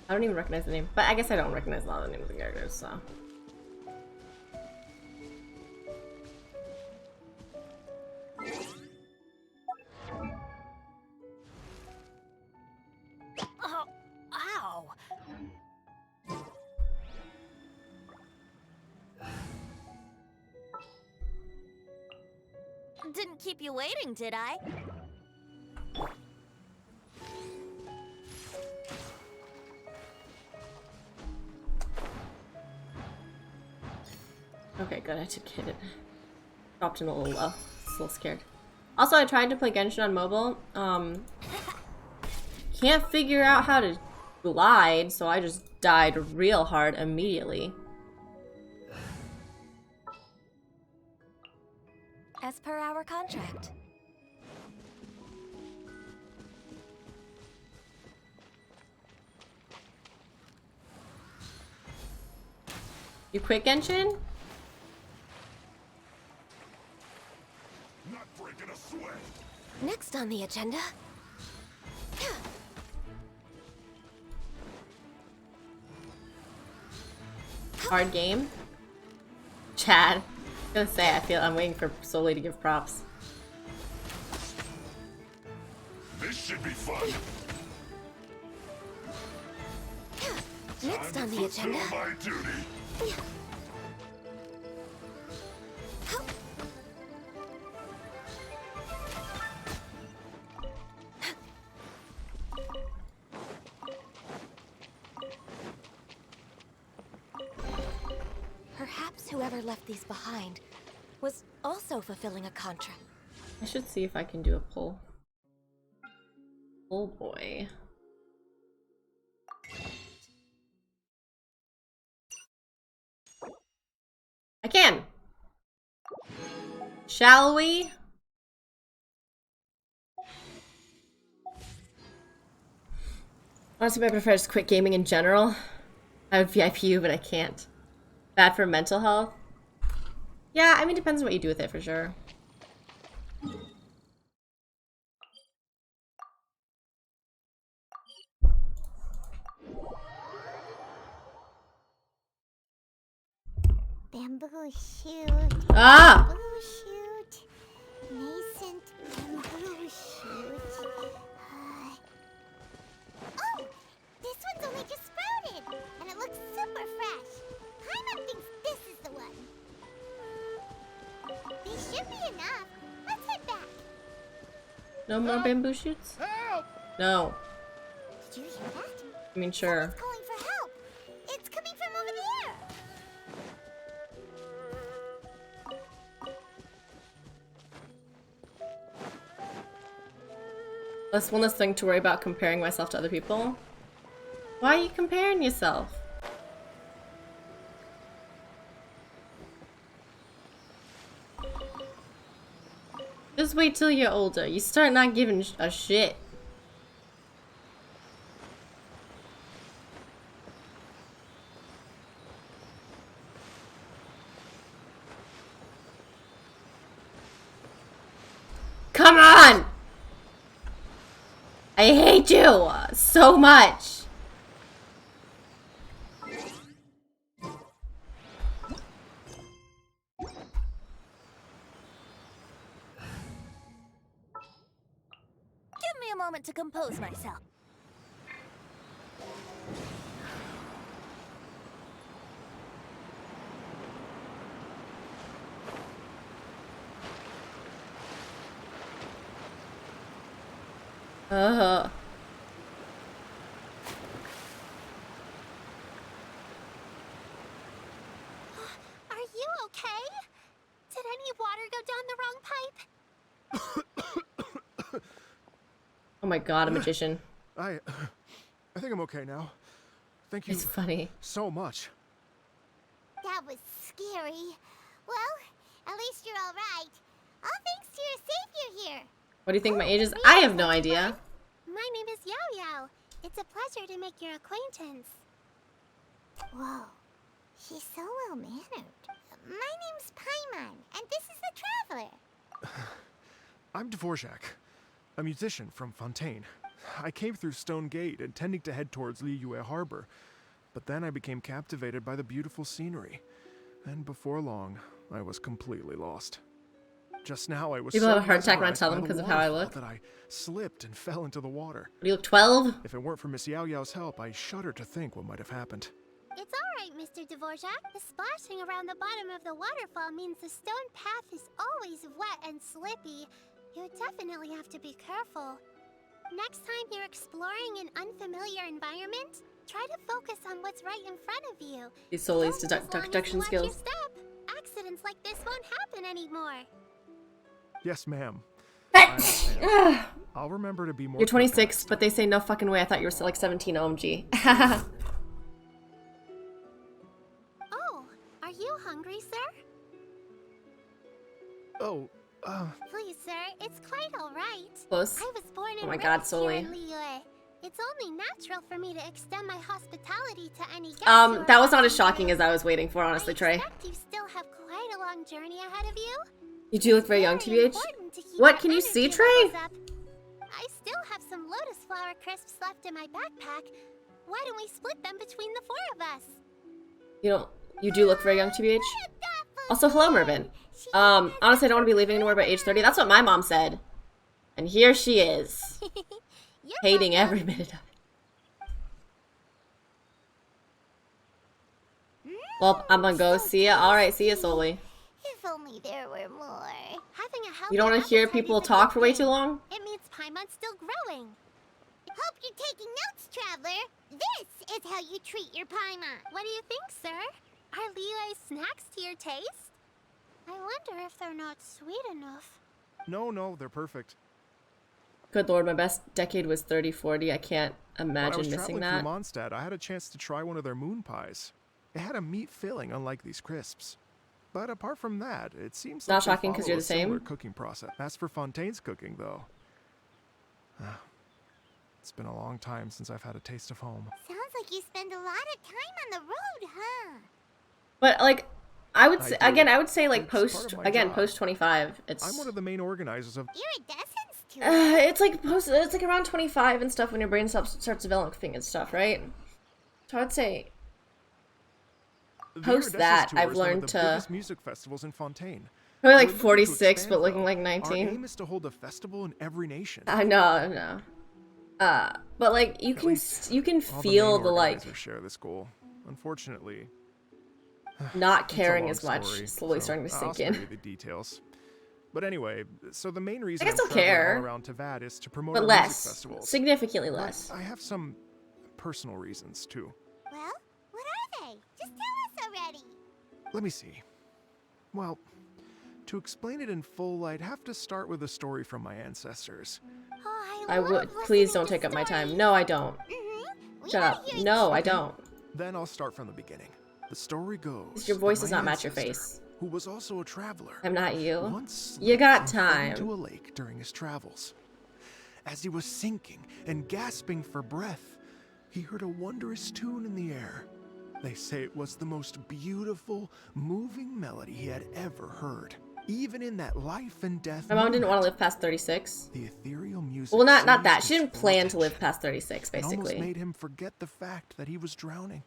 I don't even recognize the name, but I guess I don't recognize a lot of the names of the characters, so. Oh, ow! Didn't keep you waiting, did I? Okay, good. I did get it. Dropped in a little low. Just a little scared. Also, I tried to play Genshin on mobile. Can't figure out how to glide, so I just died real hard immediately. As per our contract. You quit Genshin? Not breaking a sweat. Next on the agenda. Hard game? Chad. I was gonna say, I'm waiting for Soli to give props. This should be fun. Next on the agenda. My duty. Perhaps whoever left these behind was also fulfilling a contract. I should see if I can do a pull. Oh boy. I can! Shall we? Honestly, I prefer just quit gaming in general. I would VIP you, but I can't. Bad for mental health? Yeah, I mean, depends on what you do with it for sure. Bamboo shoot. Ah! Bamboo shoot. Nascent bamboo shoot. Oh! This one's only just sprouted, and it looks super fresh. Paimon thinks this is the one. These should be enough. Let's head back. No more bamboo shoots? No. Did you hear that? I mean, sure. Someone's calling for help. It's coming from over there. That's one less thing to worry about comparing myself to other people. Why are you comparing yourself? Just wait till you're older. You start not giving a shit. Come on! I hate you so much. Give me a moment to compose myself. Uh-huh. Are you okay? Did any water go down the wrong pipe? Oh my god, a magician. I think I'm okay now. Thank you It's funny. so much. That was scary. Well, at least you're all right. All thanks to your savior here. What do you think my age is? I have no idea. My name is Yao Yao. It's a pleasure to make your acquaintance. Whoa, she's so well-mannered. My name's Paimon, and this is the Traveler. I'm Dvorak, a musician from Fontaine. I came through Stone Gate, intending to head towards Liyue Harbor, but then I became captivated by the beautiful scenery. And before long, I was completely lost. Just now I was People so have a heart attack when I mesmerized tell by them the because of how I waterfall look. that I slipped and fell into the water. Do you look 12? If it weren't for Miss Yao Yao's help, I shudder to think what might have happened. It's alright, Mr. Dvorak. The splashing around the bottom of the waterfall means the stone path is always wet and slippy. You definitely have to be careful. Next time you're exploring an unfamiliar environment, try to focus on what's right in front of you. These Soli's Don't as long as you deduction watch your skills. step. Accidents like this won't happen anymore. Yes, ma'am. Ugh. I'll remember to be more. You're careful 26, next but they say no fucking way. I thought you were like 17. OMG. Oh, are you hungry, sir? Oh, Please, sir, it's quite alright. Close. I was born Oh and my God, raised here in Soli. Liyue. It's only natural for me to extend my hospitality to any guests who are That was not as passing shocking through. as I was waiting for, honestly, I Trey. expect you still have quite a long journey ahead of you. You do look very young, Very TBH. important to keep What, our can you see, energy Trey? levels up. I still have some lotus flower crisps left in my backpack. Why don't we split them between the four of us? You do look very young, TBH. Also, hello, Mervin. Honestly, I don't want to be leaving anywhere by age 30. That's what my mom said. And here she is, You're hating welcome. every minute of it. Well, I'm gonna go see ya. Alright, see ya, Soli. If only there were more. Having a healthy You don't want to hear appetite people is a talk good for way thing. too long? It means Paimon's still growing. Hope you're taking notes, traveler. This is how you treat your Paimon. What do you think, sir? Are Liyue snacks to your taste? I wonder if they're not sweet enough. no, they're perfect. Good lord, my best decade was 30, 40. I can't When I imagine was missing traveling that. through Mondstadt, I had a chance to try one of their moon pies. It had a meat filling, unlike these crisps. But apart from that, it seems Not like they shocking 'cause follow you're a the same. similar cooking process. As for Fontaine's cooking, though, it's been a long time since I've had a taste of home. Sounds like you spend a lot of time on the road, huh? But like, I would I say, do. again, I would say like It's part post, of my again, job. post 25. It's I'm one of the main organizers of. Iridescence to it. it's like post, it's like around 25 and stuff when your brain starts developing and stuff, right? So I'd say The post Iridescence that, Tour I've is one of learned the to- biggest music festivals in Fontaine. probably We're like looking to 46, expand, but looking though. like Our 19. aim is to hold a festival in every nation. I know. But like you At can least you can All feel the the main like organizers share this goal. Unfortunately, not it's a caring long as much story, slowly so starting to I'll sink spare in. you the details. But anyway, so the main reason I I'm still traveling care, all around Tavad is to promote But our music less, festivals. significantly But less. I have some personal reasons too. Well, what are they? Just tell us already. Let me see. Well, to explain it in full, I'd have to start with a story from my ancestors. Oh, I love would. Please listening don't to take up my time. stories. No, I don't. We Shut wanna up. hear it No, I Okay. don't. Then I'll start from the beginning. The story goes. Your voice that does my not match your ancestor, face. Who was also a traveler. I'm not you. Once You got slipped and fell time. into a lake during his travels. As he was sinking and gasping for breath, he heard a wondrous tune in the air. They say it was the most beautiful, moving melody he had ever heard. Even in that life and death My mom didn't want to moment, live past 36. the ethereal music. Well, not seized that. his She didn't full plan to live attention past 36, and almost basically. made him forget the fact that he was drowning.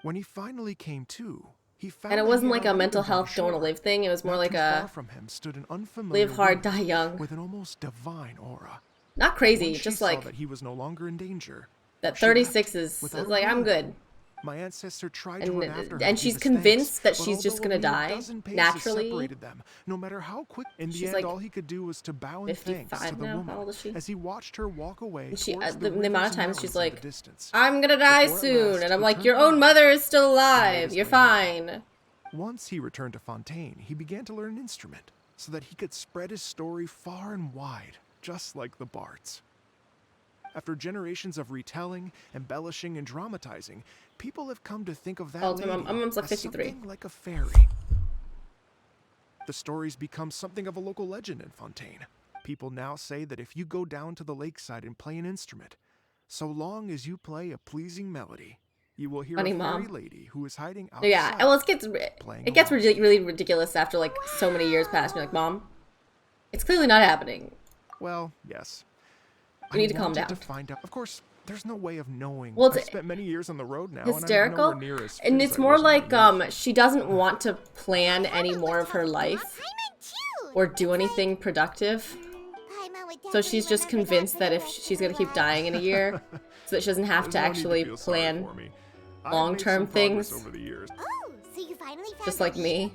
When he finally came to, he found And it that he wasn't had like a already mental been brought health don't want to ashore. live thing. It was more Not like too far a from him stood an unfamiliar live hard, woman die young. with an almost divine aura. Not crazy, Once she just saw like that he was no longer in danger, that she 36 left is without a like, I'm word. good. My ancestor tried to And, run after her and to she's give us convinced thanks, that but she's just although gonna only a die dozen paces naturally. separated them, no matter how quick. In She's the end, like all he could do was to bow in thanks to 55 the now? woman How old is she? as he watched her walk away And she, towards the amount rivers of and times she's mountains in like, the distance. I'm gonna die Before at soon. last And I'm he like, turned your own around mother is still and laid alive. his You're lane out. fine. Once he returned to Fontaine, he began to learn an instrument so that he could spread his story far and wide, just like the bards. After generations of retelling, embellishing, and dramatizing, people have come to think of that Oh, lady my mom's like as 53. something like a fairy. The story's become something of a local legend in Fontaine. People now say that if you go down to the lakeside and play an instrument, so long as you play a pleasing melody, you will hear Funny a fairy many lady who is hiding outside. Yeah, well, playing it gets along. really ridiculous after like so many years pass. You're like, Mom, it's clearly not happening. Well, yes. You need to calm wanted down. To find out. Of course, there's no way of knowing. Well, it's I've spent many years on the road now, Hysterical, and I'm nowhere near as fit and as it's I more was when like I was. she doesn't want to plan any Paimon more would of her totally life want Paimon too. or do It's anything productive. like, Paimon would So she's definitely just remember convinced for that the if rest she's of gonna her keep life. dying in a year, so that she doesn't have There's to no need actually feel sorry plan. for me. I've long-term made some progress things. over the years. Oh, so you finally found Just that like me.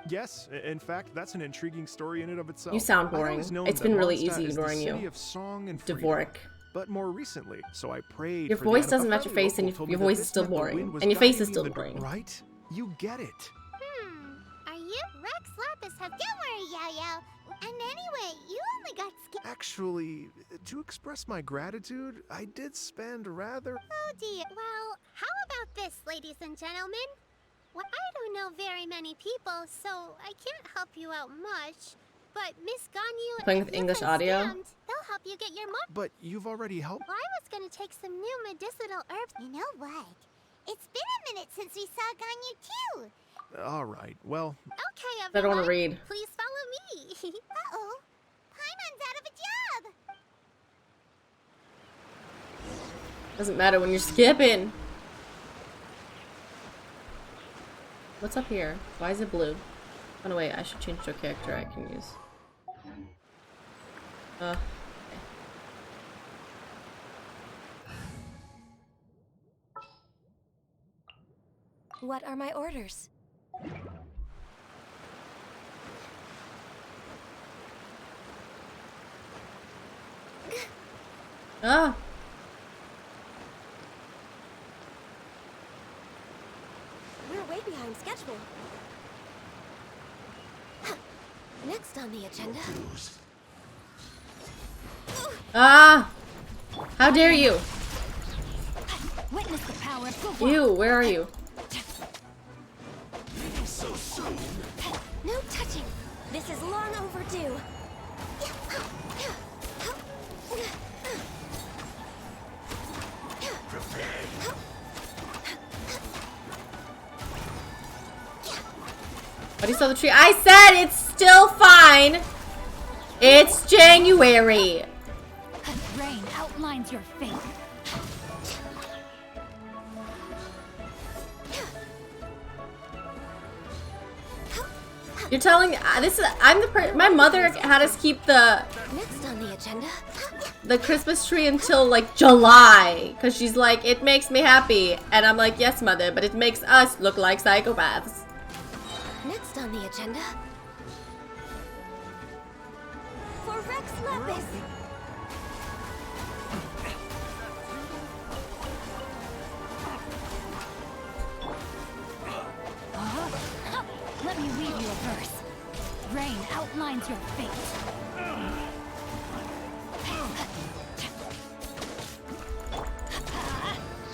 Yes, in fact, that's an intriguing story in and of itself. You sound I'd boring. always known It's that been really Mondstadt easy is the ignoring city you. of song and freedom. Dvorak. But more recently, so I prayed. Your for voice the doesn't match your face, and local told your me that voice this is still meant the boring. wind was And your face guiding is me still in the boring. Right? You get it. Are you? Rex Lapis have... Don't worry, Yao Yao. And anyway, you only got scared. Actually, to express my gratitude, I did spend rather. Oh dear. Well, how about this, ladies and gentlemen? Well, I don't know very many people, so I can't help you out much. But Miss Ganyu Playing and with English Yufan audio? Stammed, they'll help you get your mark. But you've already helped. Well, I was gonna take some new medicinal herbs. You know what? It's been a minute since we saw Ganyu too. All right. Well, Okay, everyone. I don't want to read. Please follow me. Uh-oh. Paimon's out of a job. Doesn't matter when you're skipping. What's up here? Why is it blue? Oh no, wait, I should change to a character I can use. Okay. What are my orders? Ah! We're way behind schedule. Next on the agenda. Ah! How dare you! Witness the power of Guvok. Ew, where are you? No touching. This is long overdue. What do you saw the tree? I said it's still fine! It's January! Rain outlines your fate. You're telling this is my mother had us keep the Next on the agenda. Christmas tree until like July because she's like it makes me happy and I'm like yes mother but it makes us look like psychopaths. Next on the agenda. For Rex Lapis. Let me read you a verse. Rain outlines your fate.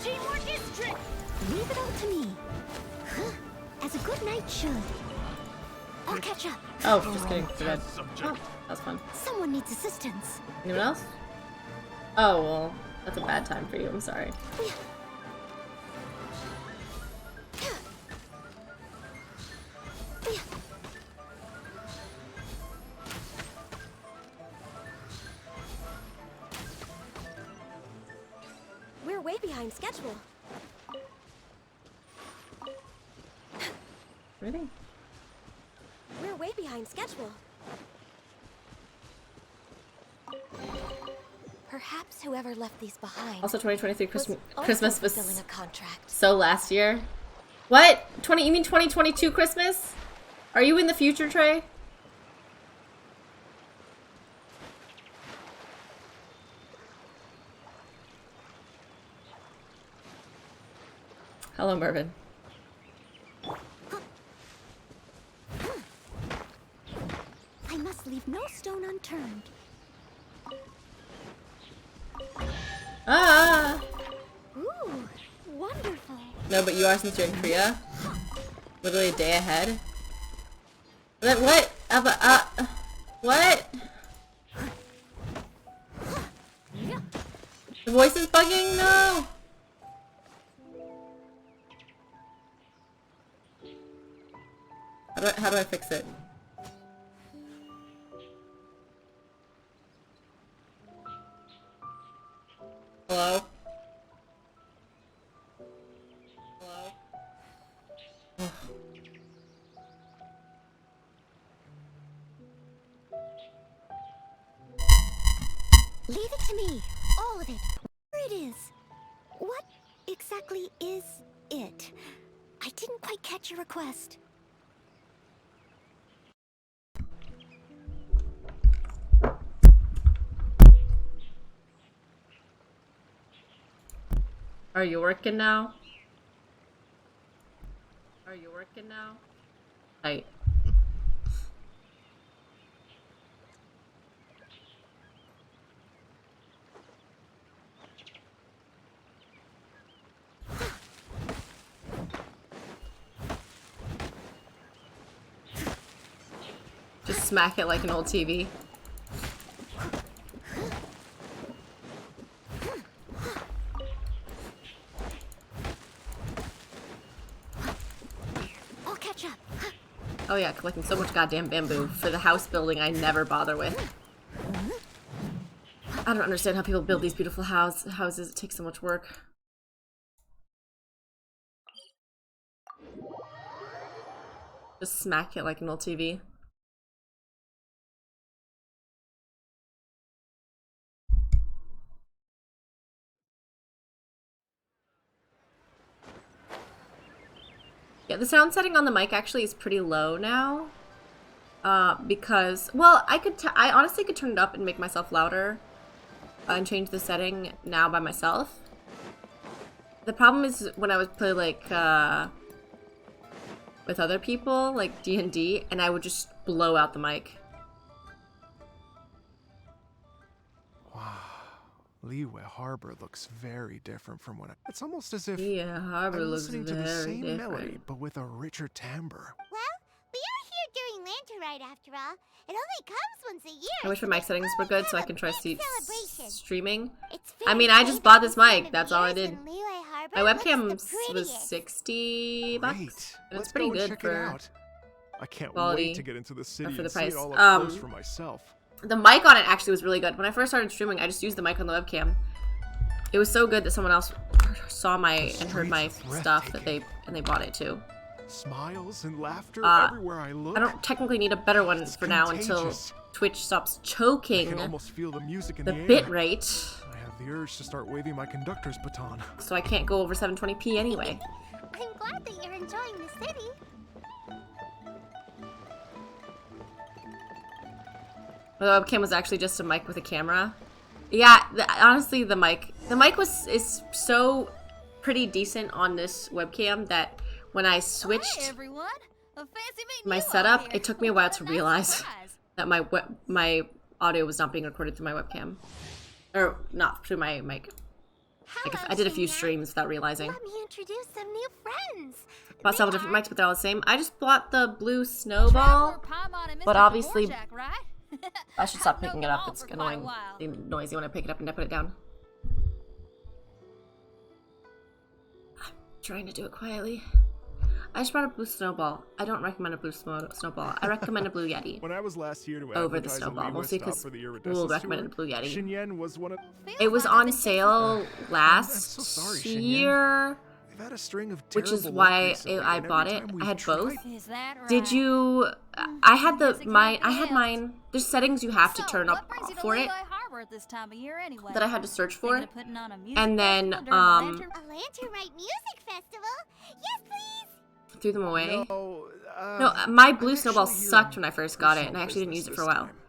Teamwork is strength. Leave it all to me. As a good knight should. I'll catch up. Oh, just kidding. Too bad. Oh, that was fun. Someone needs assistance. Anyone else? Oh well, that's a bad time for you. I'm sorry. We're way behind schedule. Really? We're way behind schedule. Perhaps whoever left these behind Also, 2023 was Christmas also was fulfilling a contract. so last year. What? You mean 2022 Christmas? Are you in the future, Trey? Hello, Mervin. I must leave no stone unturned. Ah! Ooh, wonderful. No, but you are since you're in Korea. Literally a day ahead. What? What? The voice is bugging? No! How do I fix it? Hello? Hello? Leave it to me. All of it. Where it is. What exactly is it. I didn't quite catch your request. Are you working now? Are you working now? Right. Just smack it like an old TV. I'll catch up. Oh yeah, collecting so much goddamn bamboo for the house building I never bother with. I don't understand how people build these beautiful houses. It takes so much work. Just smack it like an old TV. Yeah, the sound setting on the mic actually is pretty low now. Because, well, I honestly could turn it up and make myself louder and change the setting now by myself. The problem is when I would play like with other people, like D&D, and I would just blow out the mic. Wow. Liyue Harbor looks very different from what it's almost as if Yeah, Harbor I'm looks listening to the very same different. melody, but with a richer timbre. Well, we are here during Lanterite after all. It only comes once a year. I wish so my mic we settings were always good so I have a can try big celebration. streaming. It's I mean, fair I to just say bought that this this time mic. of That's all I year did. is when Liyue Harbor My looks webcam the was prettiest. $60 Great. and it's Let's pretty go and good check for it out. I can't quality wait to get into the city for the and see price. it all up close for myself. The mic on it actually was really good. When I first started streaming, I just used the mic on the webcam. It was so good that someone else saw my and heard my stuff that they bought it too. Smiles and laughter Uh, everywhere I look. I don't technically need a better one It's for now until contagious. Twitch stops I choking can almost feel the music in the the air. bit rate, I have the urge to start waving my conductor's baton. so I can't go over 720p anyway. I'm glad that you're enjoying the city. The webcam was actually just a mic with a camera. Yeah, honestly, the mic is so pretty decent on this webcam that when I switched everyone. A fancy meeting my you all setup, here. it took me a while to Nice realize surprise. that my audio was not being recorded through my webcam, or not through my mic. Like Hello, I did a few Shinyan. streams without realizing. Let me introduce some new friends. Bought several different mics, but they're all the same. I just bought the blue snowball. Traveler Paimon and but Mr. obviously- Dvorak, right? I should stop I've known picking it them up. all It's for quite a annoying. while. It's noisy when I pick it up and I put it down. I'm trying to do it quietly. I just brought a blue snowball. I don't recommend a blue snowball. I recommend a blue Yeti. When I was last here to Over the advertise a snowball, Liyue mostly stop 'cause for the Rule Iridescence recommended tour, Blue Yeti. Xinyan was one of. It was on sale last so sorry, Shinyan. year, We've had a string of which is terrible why luck recently, I and every bought it. time I we've had both. tried- Is that right? Did you? I had mine. There's settings you have to So, turn what up brings you to for it Liyue Harbor at this time of year anyway? that I had to search for. Thinking of putting on a music And then, festival during the lantern- A Lanterite music festival? Yes, please. Threw them away. No, No, my I'm blue snowball actually here sucked on when I first got it, and I personal actually didn't use it business for a while. this time.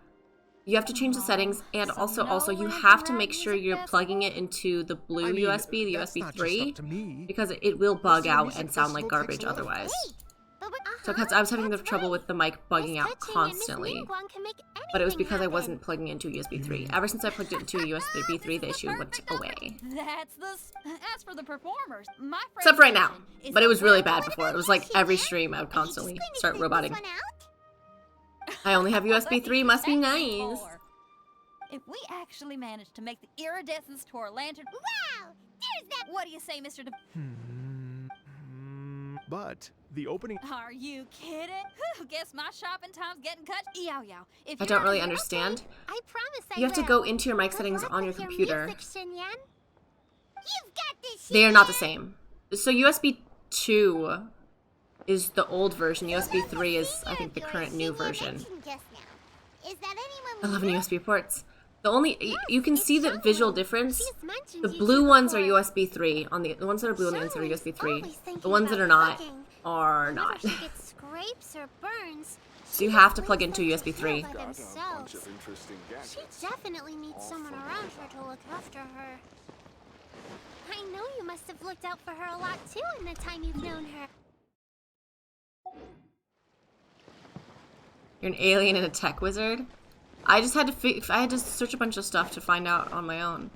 You have to change the settings, and So also no you Lantern have to Ride make sure Music you're plugging Festival? it into the blue I mean, USB, the that's USB not just 3, up to me. because it will bug Most of the out music and sound like festival garbage takes a lot of otherwise. But we're, So 'cause I was having the that's trouble right. with the mic bugging Miss out Touching and Miss constantly, Ningguang can make but it was anything because I happen. wasn't plugging it into a USB 3. Ever since I plugged it into a USB 3, the issue went away. That's as for the performers, my Except for right now, friend is but it was really well- bad before. It was like every stream I would constantly start roboting. I only have USB 3, must be nice. If we actually manage to make the iridescence to our lantern, wow, there's that. what do you say, Mr. But the opening. Are you kidding? Whew, guess my shopping time's getting cut. Yow yow. If I you're don't really in- understand. I promise I You have to will. go into your mic Good settings luck on your with computer. music, Xinyan. You've got this. They are not the same. So USB 2 is the old version. USB 3 is, I think, the current new version. Is that anyone 11 USB ports. The only you can it's see the visual Xiangling. difference. She's mentioned The you blue two ones are before. USB 3 on the ones that are blue on the inside are Xiangling's USB 3. always thinking The ones that about are not cooking. are Whenever not. she gets scrapes or burns, So you she have just to plug leaves into them to USB 3. heal by themselves. She definitely needs someone around her to look after her. I know you must have looked out for her a lot too in the time you've known her. You're an alien and a tech wizard. I just had to I had to search a bunch of stuff to find out on my own.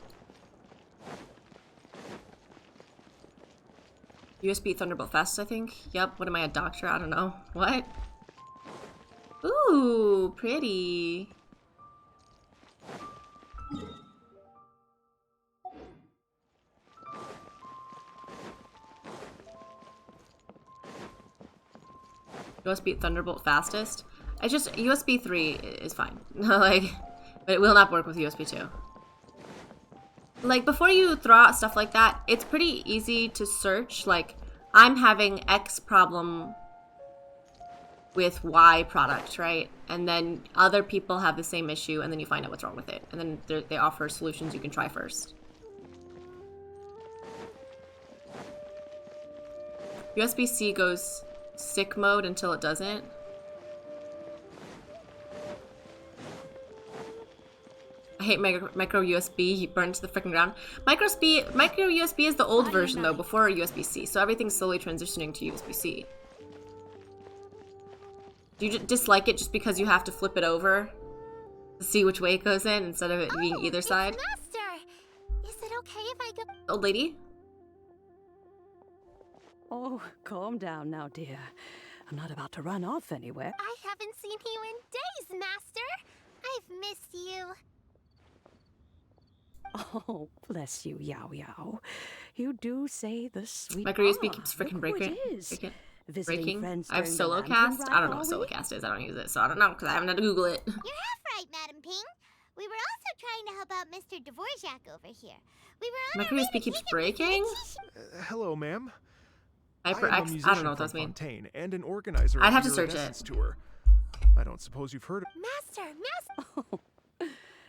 USB Thunderbolt Fast, I think. Yep. What am I, a doctor? I don't know. What? Ooh, pretty. USB Thunderbolt fastest. It's just USB 3 is fine. Like, but it will not work with USB 2. Like, before you throw out stuff like that, it's pretty easy to search. Like, I'm having X problem with Y product, right? And then other people have the same issue, and then you find out what's wrong with it. And then they offer solutions you can try first. USB-C goes stick mode until it doesn't. I hate micro USB. He burned to the freaking ground. Micro USB is the old version though, before USB-C. So everything's slowly transitioning to USB-C. Do you dislike it just because you have to flip it over to see which way it goes in instead of it being either side? Master! Is it okay if I go? Old lady? Oh, calm down now, dear. I'm not about to run off anywhere. I haven't seen you in days, Master. I've missed you. Oh, bless you, Yao Yao. You do say the sweet. Micro USB keeps freaking look who breaking. it is. Visiting Breaking. friends I have during the solo lantern cast. ride, I don't know are what we? solo cast is. I don't use it, so I don't know because I haven't had to Google it. You're half right, Madam Ping. We were also trying to help out Mr. Dvorak over here. We were on Micro our way USB to keeps take him to breaking? Hello, ma'am. HyperX. I am a I don't musician know what from those mean. Fontaine and an organizer I'd of have the to search it. Iridescence tour. I don't suppose you've heard of. Master! Oh,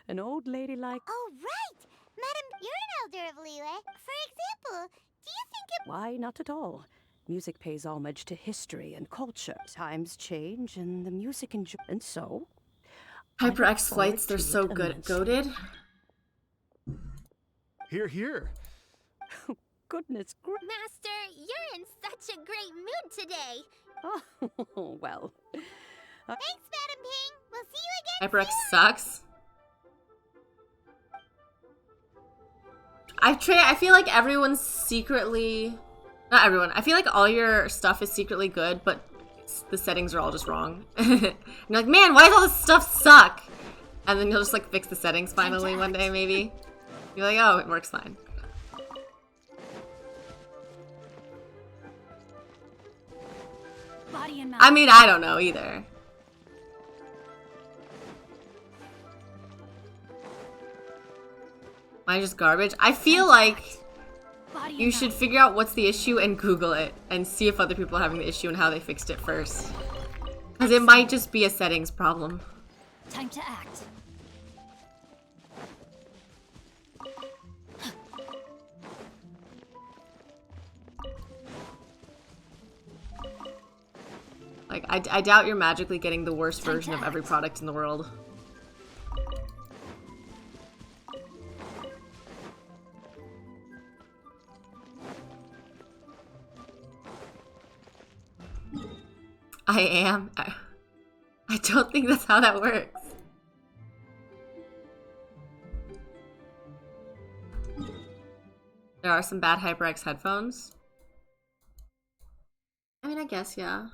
an old lady like. Oh, right! Madam, you're an elder of Lille. For example, do you think it... Why, not at all. Music pays homage to history and culture. Times change and the music and so. I look HyperX forward flights, they're to so it good. immensely. Goated? Here, here. Goodness gracious. Master, you're in such a great mood today. Oh, well. Thanks, Madam Ping. We'll see you again HyperX soon. sucks. I feel like everyone's secretly... Not everyone. I feel like all your stuff is secretly good, but the settings are all just wrong. You're like, man, why does all this stuff suck? And then you'll just like fix the settings finally one day, maybe. You're like, oh, it works fine. Body and mouth. I mean, I don't know either. Mine just garbage. I feel like Body you and should mouth. figure out what's the issue and Google it and see if other people are having the issue and how they fixed it first. Because it might just be a settings problem. Time to act. Like, I doubt you're magically getting the worst Time version to of every act. product in the world. I am. I don't think that's how that works. There are some bad HyperX headphones. I mean, I guess, yeah.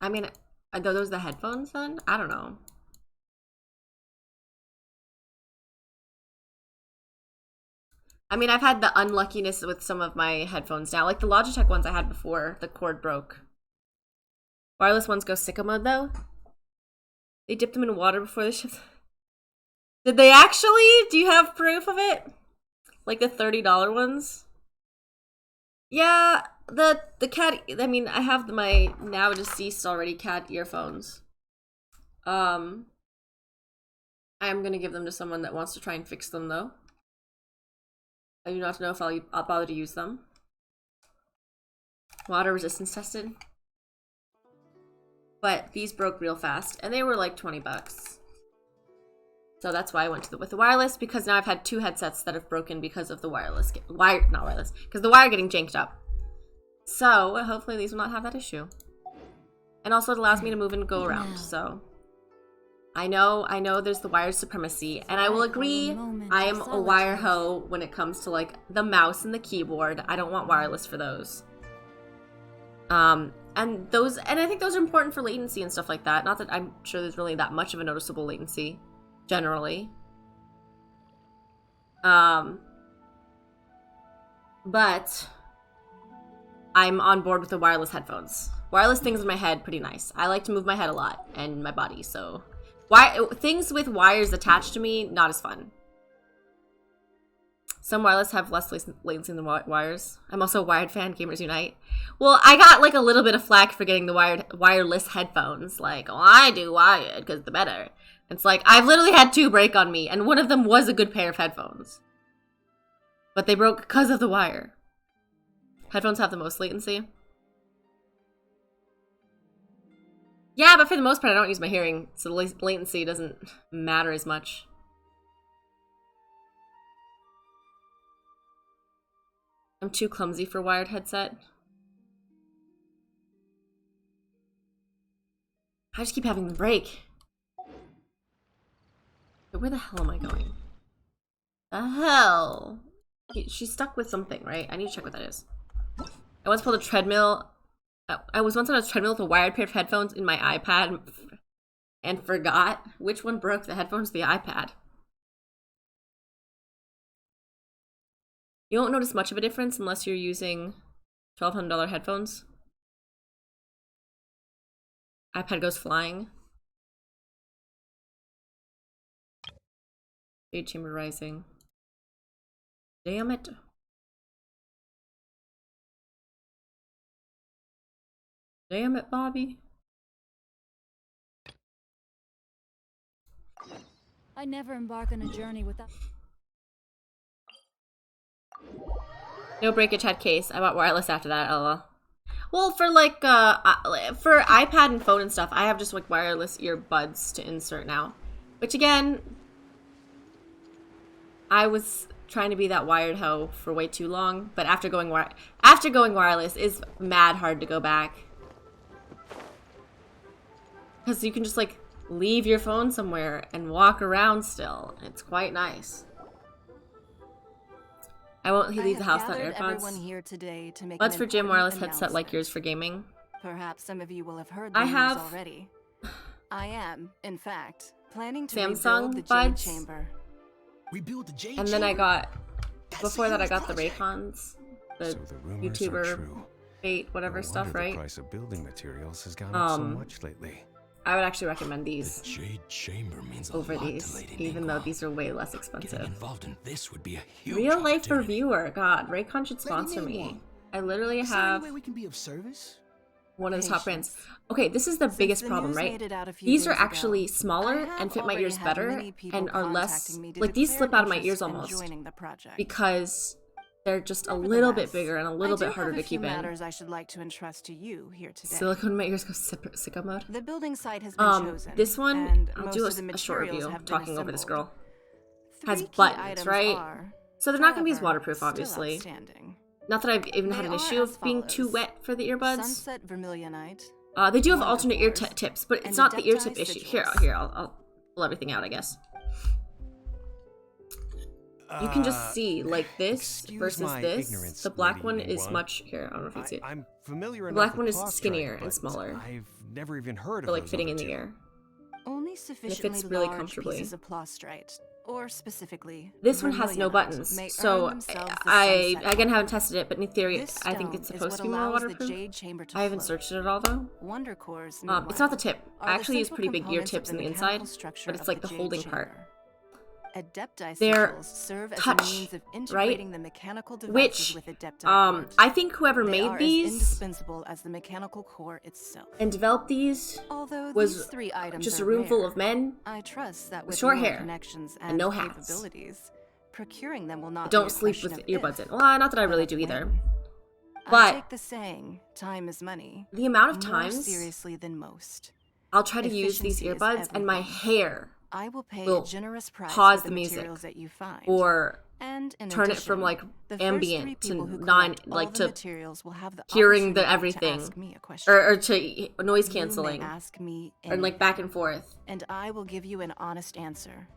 I mean, are those the headphones then? I don't know. I mean, I've had the unluckiness with some of my headphones now. Like the Logitech ones I had before, the cord broke. Wireless ones go sicko mode though. They dipped them in water before they shipped. Did they actually? Do you have proof of it? Like the $30 ones? Yeah, the cat. I mean, I have my now deceased already cat earphones. I'm gonna give them to someone that wants to try and fix them, though. I do not know if I'll bother to use them. Water resistance tested. But these broke real fast, and they were like 20 bucks. So that's why I went with the wireless, because now I've had 2 headsets that have broken because of the wireless, because the wire getting janked up. So hopefully these will not have that issue. And also it allows me to move and go around, so. I know there's the wire supremacy, and I will agree, I am a wire hoe when it comes to like the mouse and the keyboard. I don't want wireless for those. And I think those are important for latency and stuff like that. Not that I'm sure there's really that much of a noticeable latency, generally. But I'm on board with the wireless headphones. Wireless things in my head, pretty nice. I like to move my head a lot and my body, so things with wires attached to me, not as fun. Some wireless have less latency than wires. I'm also a wired fan, Gamers Unite. Well, I got like a little bit of flack for getting the wireless headphones. Like, oh, I do wired because the better. It's like, I've literally had 2 break on me, and one of them was a good pair of headphones. But they broke because of the wire. Headphones have the most latency. Yeah, but for the most part, I don't use my hearing, so the latency doesn't matter as much. I'm too clumsy for wired headset. I just keep having them break. But where the hell am I going? The hell? She's stuck with something, right? I need to check what that is. I once pulled a treadmill. I was once on a treadmill with a wired pair of headphones in my iPad and forgot which one broke, the headphones or the iPad. You won't notice much of a difference unless you're using $1,200 headphones. iPad goes flying. Jade Chamber Rising. Damn it. Damn it, Bobby. I never embark on a journey without... No breakage had case. I bought wireless after that, lol. Well, for like, for iPad and phone and stuff, I have just like wireless earbuds to insert now. Which again, I was trying to be that wired hoe for way too long, but after going wireless, it's mad hard to go back. Because you can just like leave your phone somewhere and walk around still. It's quite nice. I won't leave the house without AirPods. Here today to make Buds for gym, wireless headset like yours for gaming. Perhaps some of you will have heard I the have news already. I am, in fact, planning to Samsung rebuild the buds. Jade Chamber. Rebuild the Jade And then I Chamber? got, That's before a that I huge got the project. Raycons, the So the rumors are YouTuber true. bait, whatever No stuff, wonder right? The price of building materials has gone up so much lately. I would actually recommend these The Jade Chamber means a over lot to these, Lady even though Ningguang. these are way less Getting expensive. involved in this would be a huge Real life opportunity. reviewer, God, Raycon should sponsor Lady me. Ningguang, I literally Is there any have way we can be of service? one of the top brands. Patience. Okay, this is the Since biggest the problem, news right? made it out a few These are days ago, actually smaller I have and fit my already ears had better many people and are less, contacting me to like these declare slip out of my interest ears in almost joining the project. because they're just a little bit Nevertheless, bigger and a little I do bit harder have a to few keep in. matters I should like to entrust to you here today. Silicone in my ears goes sicko mode. The building site has been chosen. This one, and I'll most do of the a short materials review have been talking over this assembled. girl. Has 3 key buttons, items right? are, So they're not going to be as however, waterproof, still obviously. outstanding. Not that I've even had They an are issue as of being too follows. wet for the earbuds. Sunset Vermilionite. They do have Wonder alternate ear cores, tips, but it's and not the ear adepti tip issue. sigils. Here, I'll pull everything out, I guess. You can just see, like this excuse versus my this. ignorance, The black Lady one is Ningguang. much, here, I don't know if you can see it. I'm familiar The enough black with one is claw skinnier strike, and but smaller. I've never even heard For of like those fitting in other the two. ear. Only sufficiently really large comfortably. pieces of plastrite, or specifically, This one has no vermilionite, buttons, may so earn themselves the I sunset again mark. haven't tested it, but in theory, This I think stone it's is supposed what to be more allows the waterproof. Jade Chamber to I haven't float. searched it all though. Wonder cores, It's not the meanwhile, tip. are I the actually use central pretty big ear components of tips the on the mechanical inside, structure but it's of like the Jade holding part. Chamber. Adepti their sigils serve as a touch, means of right? integrating the mechanical devices Which, with Adepti cores. I think whoever They made are as these indispensable as the mechanical core itself. and developed these Although was these 3 items just are a room rare, full of men I trust that with with short your hair connections and and no hats. capabilities, procuring them will not that be a don't sleep question with of earbuds if, in. Well, not that I but really of do either. when. I But take the saying, time is money, the amount of more times seriously than most. I'll try to use these Efficiency is earbuds and my everything. hair I will pay will a generous price pause for the the music materials that you find. or And in turn it from addition, like the ambient first 3 to people who non collect all like the to materials will have the hearing the opportunity to everything ask me a question. or to noise You canceling may ask me and like back and forth. and I will give you an honest answer.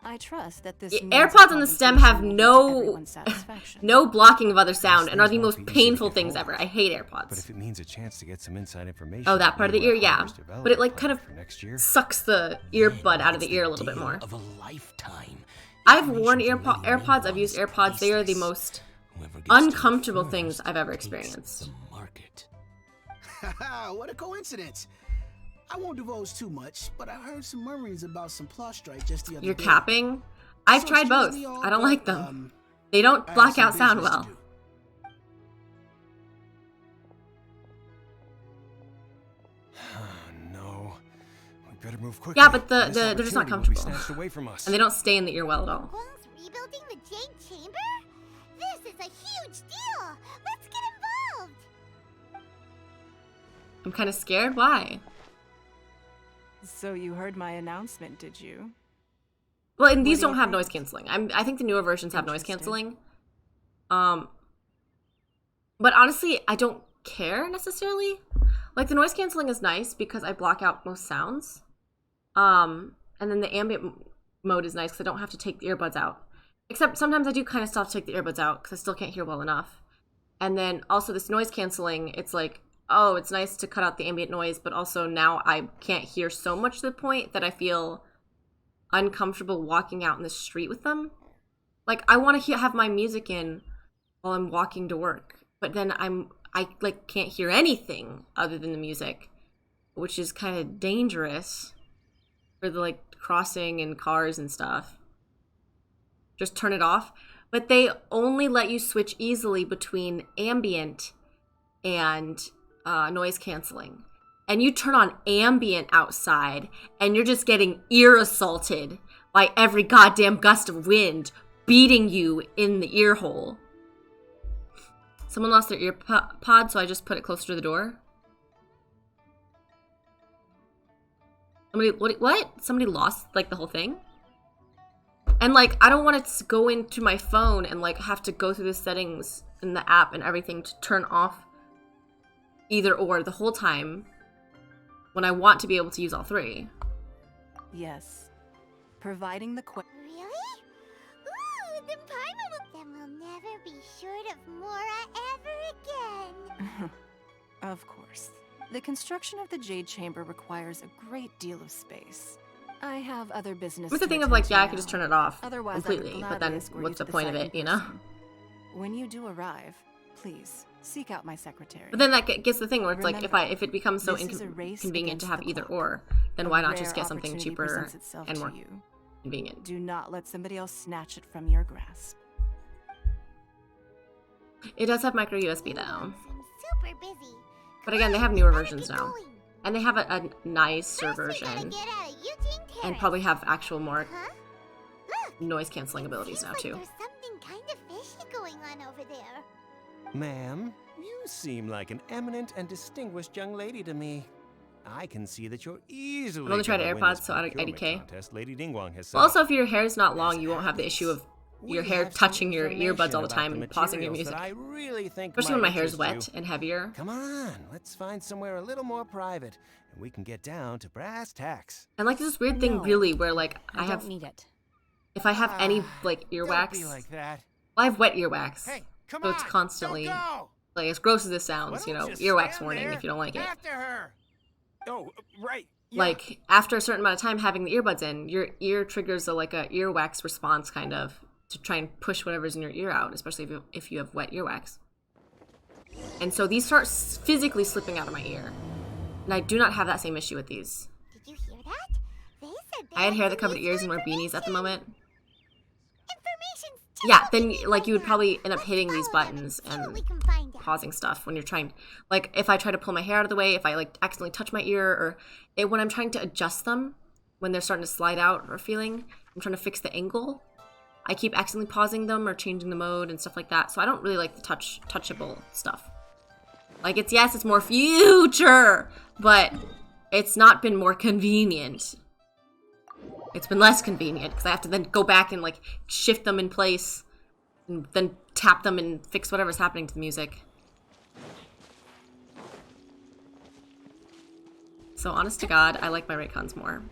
I trust that this The means of AirPods on the stem have conversation will be to no everyone's satisfaction. no blocking of other sound and are the things won't most be easy to painful get things hold ever. of. I hate But AirPods. if it means a chance to get some inside information, Oh, that part of the ear, yeah. But it like kind of for next year. sucks the earbud out of It's the ear a little bit deal more. Of a lifetime. I've worn Information from Lady AirPods. I've Ningguang used is AirPods. They are the priceless. most Whoever gets to it uncomfortable things first I've ever takes experienced. the market. Haha, what a coincidence. I won't divulge too much, but I heard some murmurings about some plot strike just the other You're day. capping? I've So tried excuse both. me all, I don't but, like them. They don't I have block some out sound business to well. Oh, no. We better move quickly. Yeah, but This they're just not opportunity will be comfortable. snatched away from us. And they don't stay in the ear well at all. Guang's rebuilding the Jade Chamber? This is a huge deal! Let's get involved! I'm kind of scared. Why? So you heard my announcement, did you? Well, and these do you don't have think? noise canceling. I think the newer versions have noise Interesting. canceling. But honestly, I don't care necessarily. Like the noise canceling is nice because I block out most sounds. And then the ambient mode is nice because I don't have to take the earbuds out. Except sometimes I do kind of still have to take the earbuds out because I still can't hear well enough. And then also this noise canceling, it's like, oh, it's nice to cut out the ambient noise, but also now I can't hear so much to the point that I feel uncomfortable walking out in the street with them. Like I want to have my music in while I'm walking to work, but then I like can't hear anything other than the music, which is kind of dangerous for the like crossing and cars and stuff. Just turn it off. But they only let you switch easily between ambient and noise canceling. And you turn on ambient outside and you're just getting ear assaulted by every goddamn gust of wind beating you in the ear hole. Someone lost their ear pod, so I just put it closer to the door. Somebody, what? Somebody lost like the whole thing? And like, I don't want it to go into my phone and like have to go through the settings in the app and everything to turn off either or the whole time when I want to be able to use all 3. Yes. Providing the Really? Ooh, then Paimon will... Then we'll never be short of Mora ever again. Of course. The construction of the Jade Chamber requires a great deal of space. I have other business. With the to thing of attend like, to yeah, I now. could just turn it off Otherwise, completely, I would but then gladly escort what's you the to point of site it, in you know? person. When you do arrive, please seek out my secretary. But then that gets the thing where it's like, Remember, if it becomes so this is a race inconvenient to against have the either clock. or, then A why not rare just get something opportunity cheaper presents itself and to more you. convenient? Do not let somebody else snatch it from your grasp. It does have micro USB though. Guang seems super busy. But again, they have Come on, newer we gotta versions get now. going. And they have a nicer First, we gotta version. get out of Eugene And Terrace. probably have actual more Huh? Look, noise canceling abilities seems now like too. there's something kind of fishy going on over there. Ma'am, you seem like an eminent and distinguished young lady to me. I can see that you're easily. I've only tried gonna win AirPods, this so I procurement IDK. contest Lady Dingguang has set Well, also, up. if your hair is not long, As you won't have the issue of we your hair have some touching your earbuds all the information time about and pausing your materials music. that I really think Especially when might my hair's interest wet you. and heavier. Come on, let's find somewhere a little more private, and we can get down to brass tacks. And like this weird thing No, really where like I I have, don't need it. if I have any like Don't earwax, be like that. well, I have wet earwax. Hey, come So on! it's constantly, Don't go! like as gross as this Why sounds, you don't know, you earwax stand warning there if you don't like it. After her. Oh, right. Yeah. Like after a certain amount of time having the earbuds in, your ear triggers a earwax response kind of to try and push whatever's in your ear out, especially if you have wet earwax. And so these start physically slipping out of my ear. And I do not have that same issue with these. Did you hear that? They said I had hair that covered ears and wear beanies at the moment. Information's Yeah, then terribly like you would right probably now. end up Let's hitting these follow them buttons see what and we can find out. pausing stuff when you're trying. Like if I try to pull my hair out of the way, if I like accidentally touch my ear, or when I'm trying to adjust them, when they're starting to slide out or feeling, I'm trying to fix the angle. I keep accidentally pausing them or changing the mode and stuff like that. So I don't really like the touchable stuff. Like it's more future, but it's not been more convenient. It's been less convenient because I have to then go back and like shift them in place and then tap them and fix whatever's happening to the music. So honest to God, I like my Raycons more.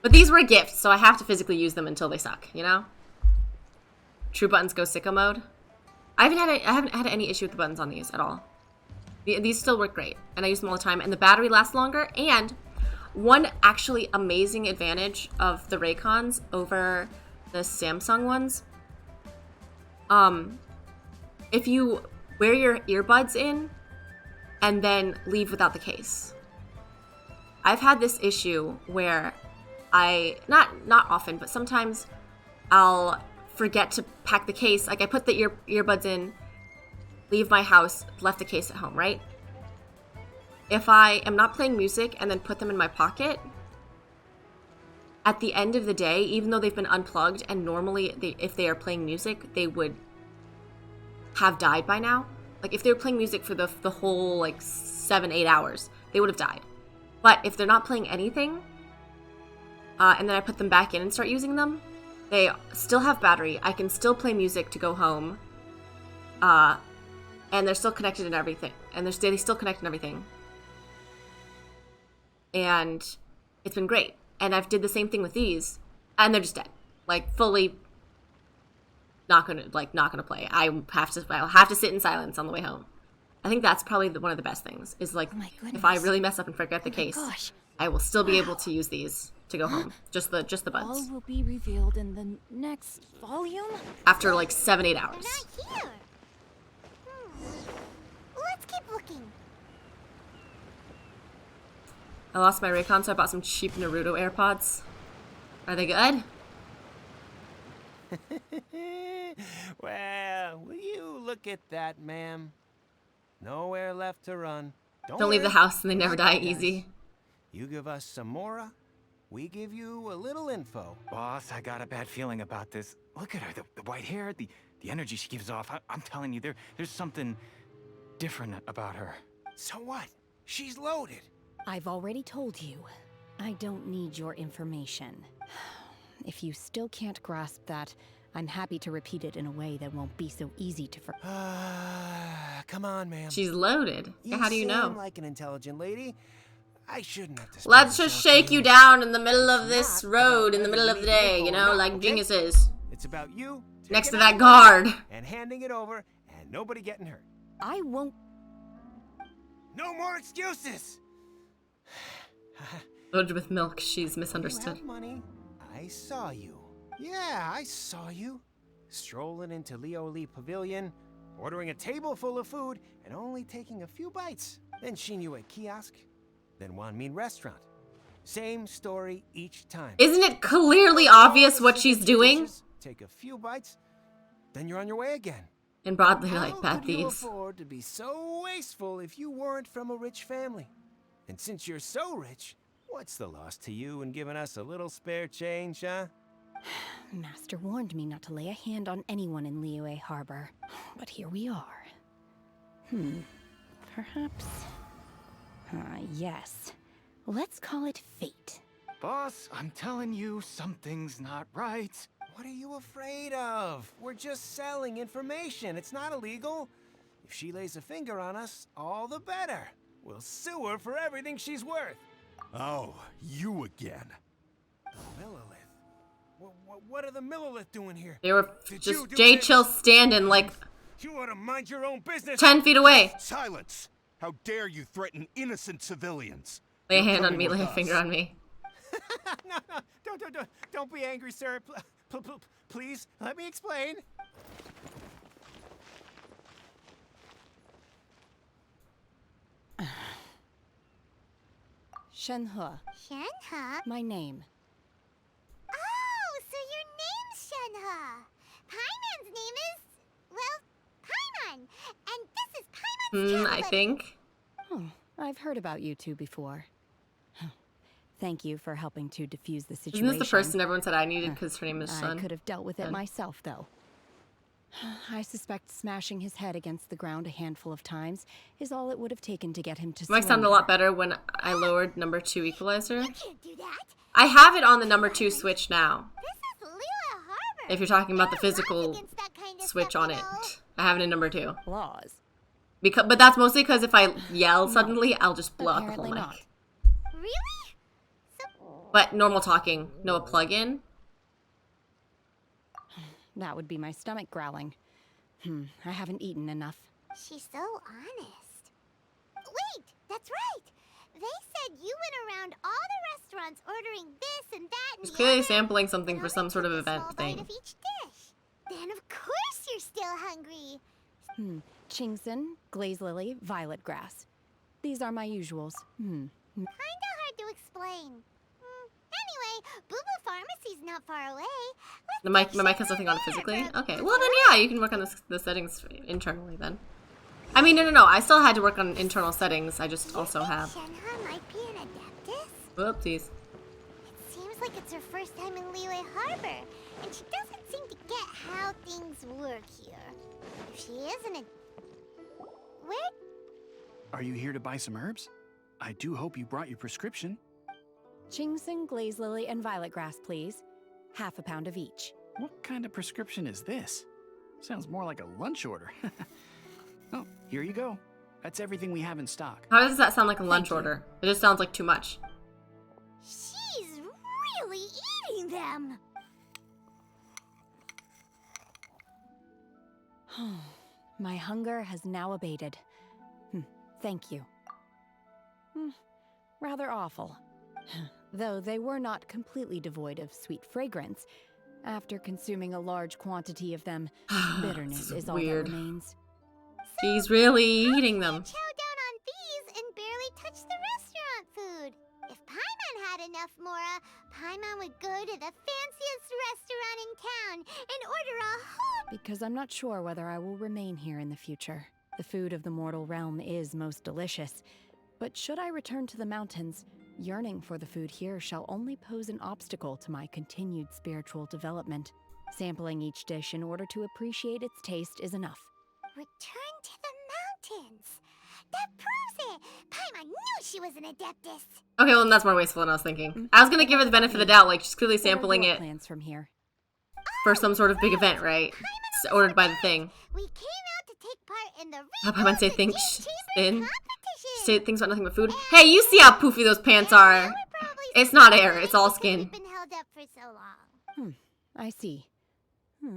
But these were a gift, so I have to physically use them until they suck, you know? True buttons go sicko mode. I haven't had any issue with the buttons on these at all. These still work great, and I use them all the time, and the battery lasts longer. And one actually amazing advantage of the Raycons over the Samsung ones, if you wear your earbuds in and then leave without the case. I've had this issue where not often, but sometimes I'll forget to pack the case. Like I put the earbuds in, leave my house, left the case at home, right? If I am not playing music and then put them in my pocket, at the end of the day, even though they've been unplugged and normally if they are playing music, they would have died by now. Like if they were playing music for the whole like 7-8 hours, they would have died. But if they're not playing anything, and then I put them back in and start using them, they still have battery. I can still play music to go home. And they're still connected and everything. And they still connect and everything. And it's been great. And I've did the same thing with these, and they're just dead. Like fully not gonna play. I'll have to sit in silence on the way home. I think that's probably one of the best things. Is like if I really mess up and forget the case, I will still be able to use these to go home. Just the buds. All will be revealed in the next volume? After like 7-8 hours. They're not here. Let's keep looking. I lost my Raycon, so I bought some cheap Naruto AirPods. Are they good? Well, will you look at that, ma'am? Nowhere left to run. Don't leave the house and they never die easy. You give us some Mora, we give you a little info. Boss, I got a bad feeling about this. Look at her, the white hair, the energy she gives off. I'm telling you, there's something different about her. So what? She's loaded. I've already told you. I don't need your information. If you still can't grasp that, I'm happy to repeat it in a way that won't be so easy to forget. Come on, ma'am. She's loaded. How do you know? Seem like an intelligent lady. I shouldn't have to. Let's just shake you down in the middle of this road in the middle of the day, you know, like geniuses. It's about you next to that guard and handing it over and nobody getting hurt. I won't. No more excuses. Loaded with milk, she's misunderstood. You have money. I saw you. Yeah, I saw you. Strolling into Leo Lee Pavilion, ordering a table full of food, and only taking a few bites. Then seen you at kiosk, then Wan Min restaurant. Same story each time. Isn't it clearly obvious what she's doing? Take a few bites, then you're on your way again. In broad daylight, bad How could you thieves. afford to be so wasteful if you weren't from a rich family? And since you're so rich, what's the loss to you in giving us a little spare change, huh? Master warned me not to lay a hand on anyone in Liyue Harbor. But here we are. Perhaps... yes. Let's call it fate. Boss, I'm telling you, something's not right. What are you afraid of? We're just selling information. It's not illegal. If she lays a finger on us, all the better. We'll sue her for everything she's worth. Oh, you again. The Millilith. What are the Millilith doing here? They were Did just you do Jay this? Chill standing like You ought to mind your own business. 10 feet away. Silence! How dare you threaten innocent civilians? Lay a You're hand on coming me, with lay a us. finger on me. No, don't be angry, sir. Please, let me explain. Shenhe, Shenhe? my name. Shenhe. Paimon's name is, well, Paimon. And this is Paimon's I think. Oh, I've heard about you two before. Thank you for helping to defuse the situation. Isn't this the person everyone said I needed because her name is I Sun? could have dealt with it Sun. myself, though. I suspect smashing his head against the ground a handful of times is all it would have taken to get him to Might sound a surrender. lot better when I lowered number 2 equalizer. You can't do that. I have it on the number 2 switch now. This is Lila Harbor. If you're talking about the There are laws physical against that kind of switch stuff, on you it. know. I have it in number 2. Laws. But that's mostly because if I yell suddenly, I'll just blow out the whole Apparently mic. not. Really? But normal talking, no plug-in. That would be my stomach growling. I haven't eaten enough. She's so honest. Wait, that's right. They said you went around all the restaurants ordering this and that and It's the clearly other, sampling something and for only some sort of took a event small bite thing. of each dish. Then of course you're still hungry. Chingson, glaze lily, violet grass. These are my usuals. Kinda hard to explain. Anyway, Booba Pharmacy's not far away. My mic has nothing on it physically? Okay, well then yeah, you can work on the settings internally then. I mean, no, I still had to work on internal settings, I just also have. Shenhe might be an adeptus. Whoopsies. It seems like it's her first time in Liyue Harbor, and she doesn't seem to get how things work here. If she isn't a... Where? Are you here to buy some herbs? I do hope you brought your prescription. Chingson, glaze lily, and violet grass, please. Half a pound of each. What kind of prescription is this? Sounds more like a lunch order. Oh, here you go. That's everything we have in stock. How does that sound like a lunch order? It just sounds like too much. She's really eating them. My hunger has now abated. Thank you. Rather awful. Though they were not completely devoid of sweet fragrance. After consuming a large quantity of them, bitterness is all weird. that remains. She's really eating them. Chow down on these and barely touch the restaurant food. If Paimon had enough Mora, Paimon would go to the fanciest restaurant in town and order a whole... Because I'm not sure whether I will remain here in the future. The food of the mortal realm is most delicious. But should I return to the mountains, yearning for the food here shall only pose an obstacle to my continued spiritual development. Sampling each dish in order to appreciate its taste is enough. Return to the mountains. That proves it. Paimon knew she was an adeptus. Okay, well then that's more wasteful than I was thinking. I was gonna give her the benefit of the doubt, like she's clearly What are sampling your it plans from here? for some sort of big event, right? It's ordered by the thing. We came out to take part in the How about I say Rebirth things Gate Chamber thin? competition. Say things about nothing but food. Hey, you see how poofy those pants are? It's not air, it's all skin. We've been held up for so long. I see.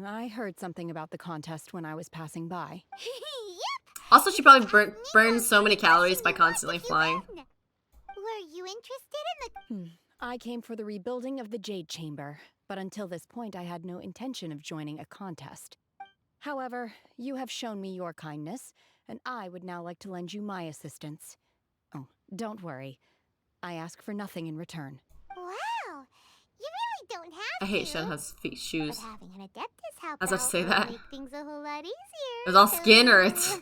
I heard something about the contest when I was passing by. Yep. Also, she probably burns so many calories by constantly flying. Were you interested in the... I came for the rebuilding of the Jade Chamber, but until this point I had no intention of joining a contest. However, you have shown me your kindness, and I would now like to lend you my assistance. Oh, don't worry. I ask for nothing in return. Wow. You really don't have I hate to. Shenhe's feet shoes. But having an adeptus help I was about to out say will that. make things a whole lot easier. It's all skin or it's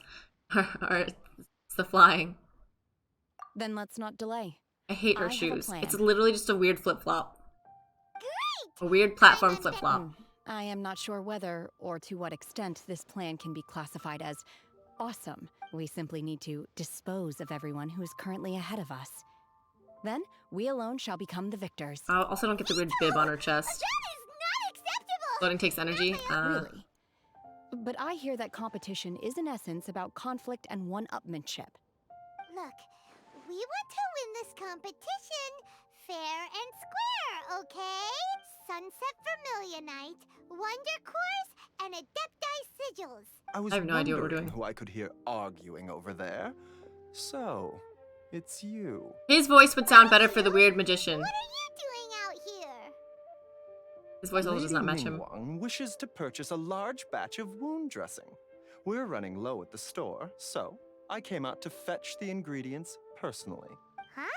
or it's the flying. Then let's not delay. I hate I her have a shoes. plan. It's literally just a weird flip-flop. Great. A weird platform flip-flop. I am not sure whether or to what extent this plan can be classified as awesome. We simply need to dispose of everyone who is currently ahead of us. Then, we alone shall become the victors. I also don't get the weird bib on her chest. That is not acceptable. Loading takes energy. Really? But I hear that competition is in essence about conflict and one-upmanship. Look, we want to win this competition fair and square, okay? Sunset Vermilionite, Wonder Course, and Adepti Sigils. I was I have no idea what we're wondering doing. who I could hear arguing over there. So, it's you. His voice would sound better for the weird magician. What are you doing out here? His voice also does not match him. Mingwang wishes to purchase a large batch of wound dressing. We're running low at the store, so I came out to fetch the ingredients personally. Huh?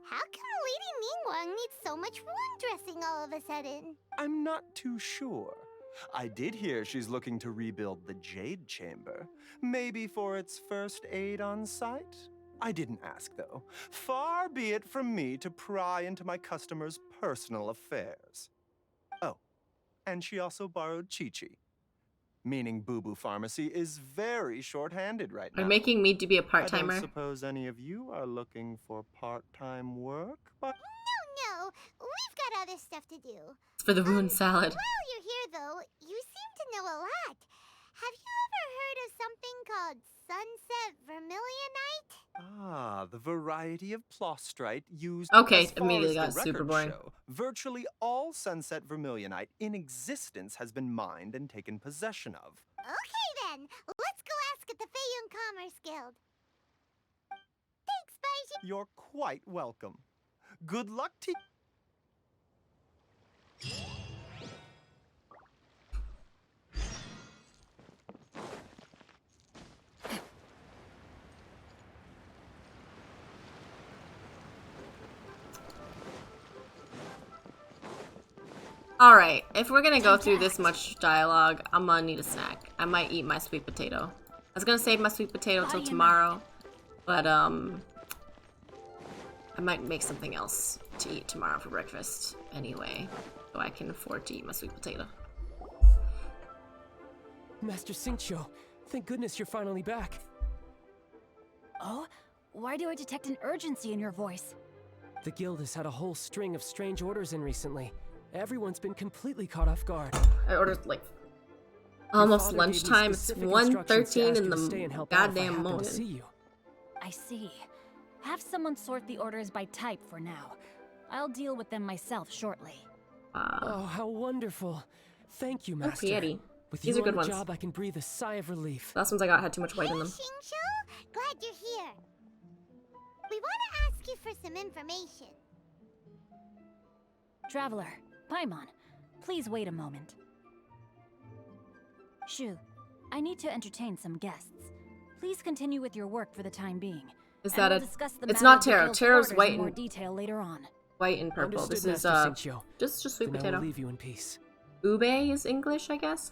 How come Lady Mingwang needs so much wound dressing all of a sudden? I'm not too sure. I did hear she's looking to rebuild the Jade Chamber. Maybe for its first aid on site? I didn't ask, though. Far be it from me to pry into my customers' personal affairs. Oh, and she also borrowed Chi-Chi. Meaning Boo Boo Pharmacy is very short-handed right Are now. you making me to be a I part-timer? don't suppose any of you are looking for part-time work, but... No, we've got other stuff to do. It's for the wound salad. While you're here, though, you seem to know a lot. Have you ever heard of something called Sunset Vermilionite? Ah, the variety of plostrite used Okay, as far immediately as got the super records boring. show, virtually all Sunset Vermilionite in existence has been mined and taken possession of. Okay, then. Let's go ask at the Feiyun Commerce Guild. Thanks, Baiji. You're quite welcome. Good luck to Alright, if we're gonna go through this much dialogue, I'm gonna need a snack. I might eat my sweet potato. I was gonna save my sweet potato till tomorrow, but I might make something else to eat tomorrow for breakfast anyway, so I can afford to eat my sweet potato. Master Xingqiu, thank goodness you're finally back. Oh? Why do I detect an urgency in your voice? The guild has had a whole string of strange orders in recently. Everyone's been completely caught off guard. I ordered like almost lunchtime. It's 1:13 in the goddamn morning. I see. Have someone sort the orders by type for now. I'll deal with them myself shortly. Oh, how wonderful. Thank you, Master. Piety. With These you are good on the ones. job, I can breathe a sigh of relief. The last ones I got had too much white in them. Xingqiu, glad you're here. We want to ask you for some information. Traveler, Paimon, please wait a moment. Shu, I need to entertain some guests. Please continue with your work for the time being. Is and that we'll a? discuss the It's matter not of the taro. guild's Taro's orders white in more and detail later on. white and purple. Understood, This is Master Xingqiu. just a sweet Then I potato. will leave you in peace. Ube is English, I guess.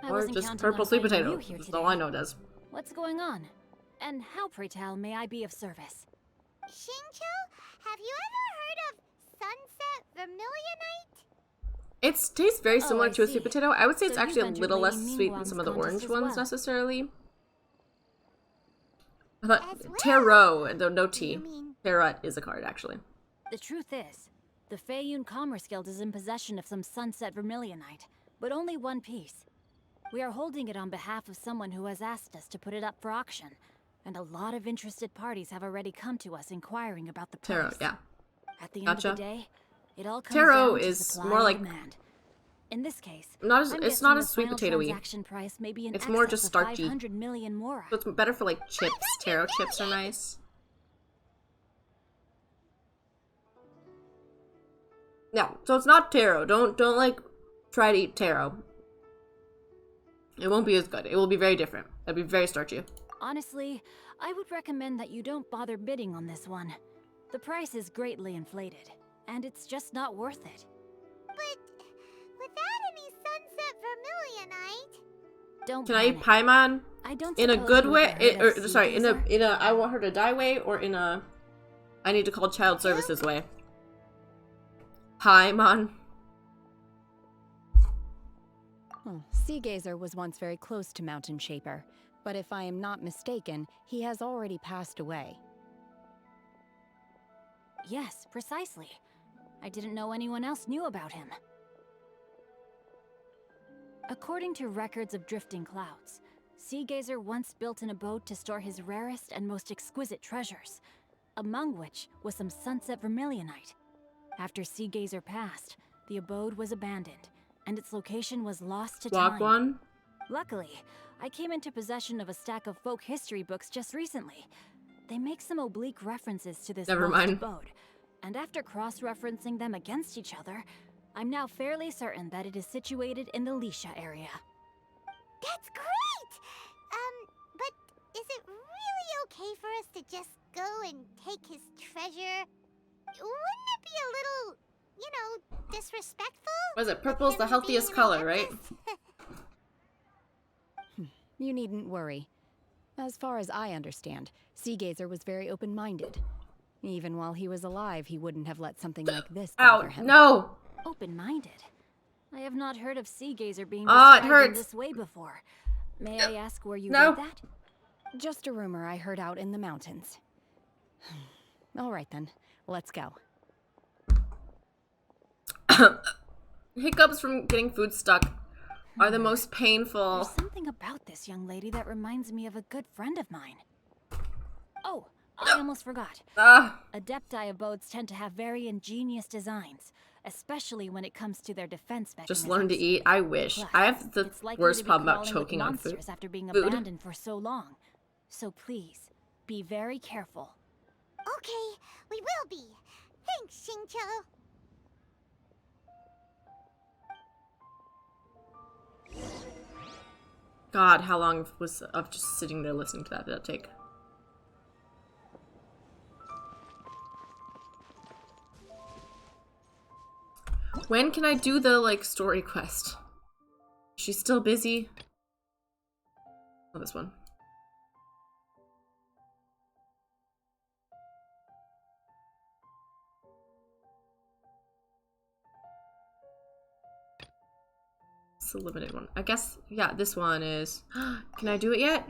I Or wasn't just counting purple on sweet finding potato. you here That's today. all I know it as. What's going on? And how, pray tell, may I be of service? Xingqiu, have you ever heard of Sunset Vermilionite? It tastes very Oh, similar I to a see. sweet potato. I would say So it's you've actually a entered little less Lady sweet than Ningguang's some of the contest orange as ones well. necessarily. I thought tarot, though no T. Tarot is a card, actually. The truth is, the Feiyun Commerce Guild is in possession of some Sunset Vermilionite, but only one piece. We are holding it on behalf of someone who has asked us to put it up for auction, and a lot of interested parties have already come to us inquiring about the price. Tarot, yeah. At the end Gotcha. of the day, it all comes Tarot down to is supply more and like- demand. In this case, Not as I'm it's guessing not the as sweet final potato-y. transaction price may be in It's more excess just of starchy. 500 million more. So it's better for like chips. Taro chips are nice. No, so it's not taro. Don't like try to eat taro. It won't be as good. It will be very different. It'll be very starchy. Honestly, I would recommend that you don't bother bidding on this one. The price is greatly inflated, and it's just not worth it. But without any Sunset Vermilionite... Don't Can I eat panic. Paimon I don't in a suppose good you way? ever heard of Sorry, in a Seagazer? I want her to die way, or in a I need to call child services way. Paimon. Seagazer was once very close to Mountain Shaper, but if I am not mistaken, he has already passed away. Yes, precisely. I didn't know anyone else knew about him. According to records of drifting clouds, Seagazer once built an abode to store his rarest and most exquisite treasures, among which was some Sunset Vermilionite. After Seagazer passed, the abode was abandoned, and its location was lost to time. One. Luckily, I came into possession of a stack of folk history books just recently. They make some oblique references to this Never lost mind. abode, and after cross-referencing them against each other, I'm now fairly certain that it is situated in the Lisha area. That's great! But is it really okay for us to just go and take his treasure? Wouldn't it be a little you know, disrespectful. Was it purple's the healthiest color, right? You needn't worry. As far as I understand, Seagazer was very open-minded. Even while he was alive, he wouldn't have let something like this bother him. No! Open-minded? I have not heard of Seagazer being Oh, it described in hurts. this way before. May I ask where you No. read that? Just a rumor I heard out in the mountains. All right then, let's go. Hiccups from getting food stuck are the most painful. There's something about this young lady that reminds me of a good friend of mine. Oh, I almost forgot. Adepti abodes tend to have very ingenious designs, especially when it comes to their defense mechanisms. Just learn to eat. I wish. Plus, I have the it's likely worst to be problem about crawling with choking on food. monsters after being abandoned for so long. So please, be very careful. Okay, we will be. Thanks, Xingqiu. God, how long was of just sitting there listening to that did that take? When can I do the, like, story quest? She's still busy. Oh, this one. It's a limited one. I guess, yeah, this one is... Can I do it yet?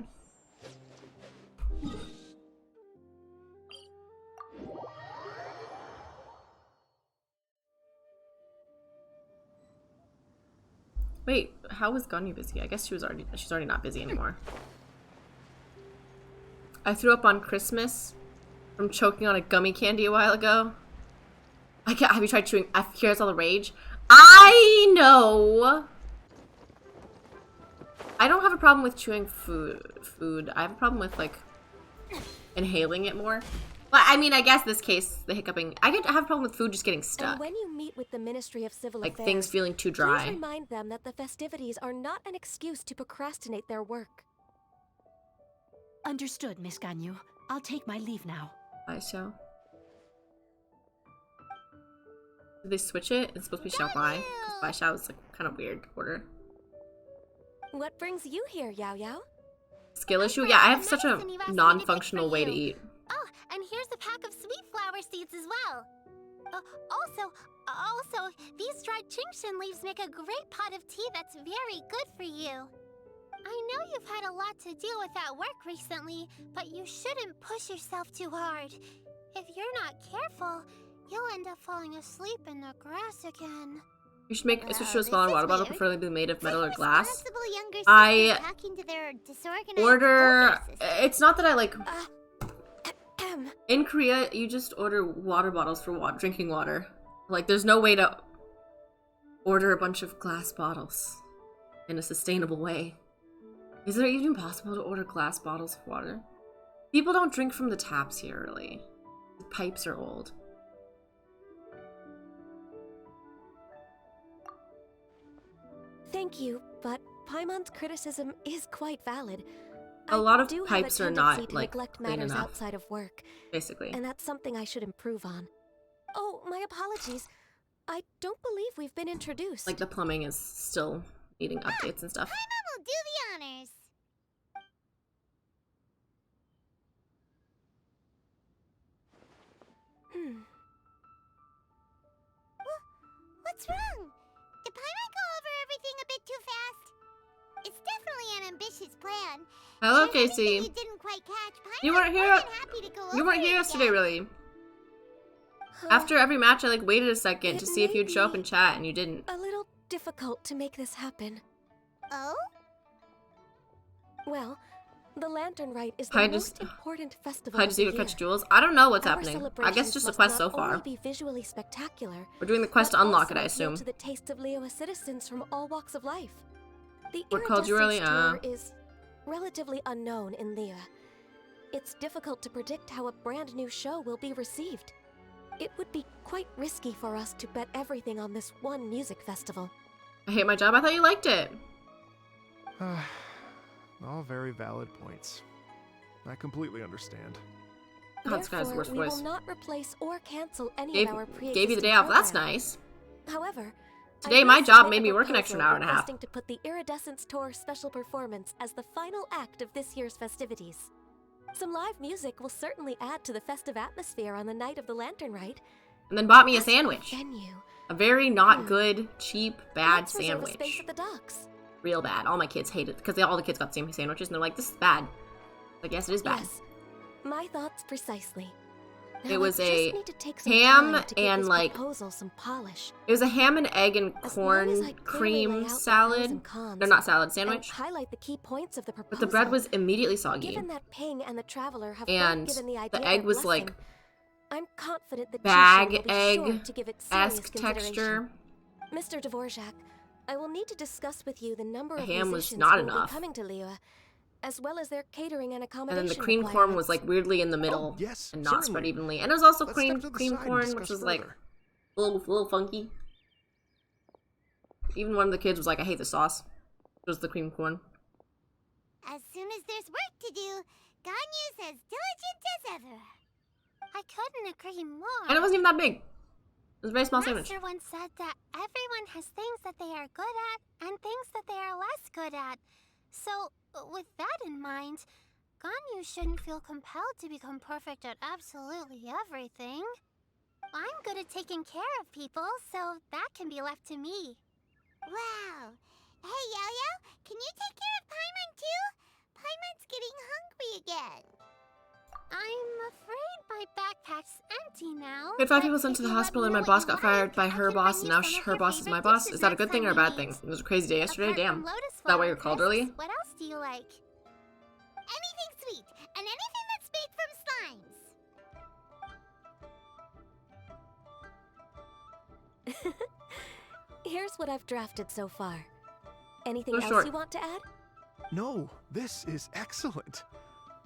Wait, how was Ganyu busy? I guess she's already not busy anymore. I threw up on Christmas from choking on a gummy candy a while ago. Have you tried chewing? Here's all the rage. I know. I don't have a problem with chewing food. I have a problem with, like, inhaling it more. But I mean, I guess this case, the hiccuping, I have a problem with food just getting stuck. And when you meet with the Ministry of Civil Like Affairs, things feeling too dry. please remind them that the festivities are not an excuse to procrastinate their work. Understood, Miss Ganyu. I'll take my leave now. Bye, Xiao. Did they switch it? It's supposed to be Xiao Bai. Because Bai Xiao is, like, kind of weird order. What brings you here, Yao Yao? Skill issue? Yeah, I have such a non-functional way to eat. Oh, and here's a pack of sweet flower seeds as well. Also, these dried Chingshin leaves make a great pot of tea that's very good for you. I know you've had a lot to deal with at work recently, but you shouldn't push yourself too hard. If you're not careful, you'll end up falling asleep in the grass again. You should switch to a smaller water bottle, preferably made of metal or glass. Younger I sisters hack into their disorganized order... older sisters. It's not that I, like... In Korea, you just order water bottles for drinking water. Like, there's no way to order a bunch of glass bottles in a sustainable way. Is it even possible to order glass bottles of water? People don't drink from the taps here, really. The pipes are old. Thank you, but Paimon's criticism is quite valid. A lot of I do pipes have a are not, tendency to like, neglect clean matters enough. outside of work. Basically. And that's something I should improve on. Oh, my apologies. I don't believe we've been introduced. Like, the plumbing is still needing updates and stuff. Paimon will do the honors. What's wrong? Did Paimon go over everything a bit too fast? It's definitely an ambitious plan. Hello, If there's Casey. anything you didn't quite catch, You Paimon's weren't here. more than happy to go You over weren't it here yesterday, again. really. After every match, I like waited a second to see if you'd show up and chat, and you didn't. A little difficult to make this happen. Oh? Well, the Lantern Rite is the Hi, most just- important festival Hi, of just the you year. catch jewels. I don't know what's Our happening. I guess celebrations just a must quest so not far. only be visually spectacular, We're doing the quest but to unlock it, also I appeal assume. to the taste of Liyue citizens from all walks of life. The What called you early? Iridescence tour is relatively unknown in Liyue. It's difficult to predict how a brand new show will be received. It would be quite risky for us to bet everything on this one music festival. I hate my job. I thought you liked it. All very valid points. I completely understand. God, this guy's the Therefore, worst we voice. will not replace or cancel any of our pre-existing Gave you the day off. That's programs. nice. However, Today my job made me work an extra hour and a half. requesting to put the Iridescence Tour special performance as the final act of this year's festivities. Some live music will certainly add to the festive atmosphere on the night of the Lantern Rite. And then bought me a sandwich. Venue. A very not good, cheap, bad Let's reserve a sandwich. space at the docks. Real bad. All my kids hate it because all the kids got the same sandwiches and they're like, this is bad. Like, yes, it is bad. Yes, my thoughts precisely. Now It was I a just need to take some ham time to give and this like proposal some polish. it was a ham and egg and As long as corn I clearly lay cream out the pros salad. and cons They're not salad, and sandwich. highlight the key points of the proposal. But the bread was immediately soggy. Given that Ping and the Traveler have And both given the idea the egg their was blessing, like I'm confident that bag Genshin will be sure to give it serious egg-esque consideration. texture. Mr. Dvorak, I will need to discuss with you the number The of ham was musicians not who will enough. be coming to Liyue, as well as their catering and And accommodation then the cream corn requirements. was like weirdly in the middle yes, and not spread certainly. evenly. And it was also Let's cream step to the cream side and corn, which discuss was like further. a little funky. Even one of the kids was like, I hate the sauce. It was the cream corn. As soon as there's work to do, Ganyu's as diligent as ever. I couldn't agree more. And it wasn't even that big. It was a very small sandwich. Master once said that everyone has things that they are good at and things that they are less good at. So, with that in mind, Ganyu shouldn't feel compelled to become perfect at absolutely everything. I'm good at taking care of people, so that can be left to me. Wow. Hey, Yo-Yo, can you take care of Paimon too? Paimon's getting hungry again. I'm afraid my backpack's empty now. We had 5 but people sent if to the you let hospital me and know my what boss you got fired like, by I her can boss bring and you now some of her your boss is my favorite boss. dishes Is that a next good thing or a time we bad thing? meet. It was a crazy day yesterday, Apart damn. from Lotus Is that why Flower you're called crisps, early? What else do you like? Anything sweet, and anything that's made from slimes. Here's what I've drafted so far. Anything So else short. you want to add? No, this is excellent.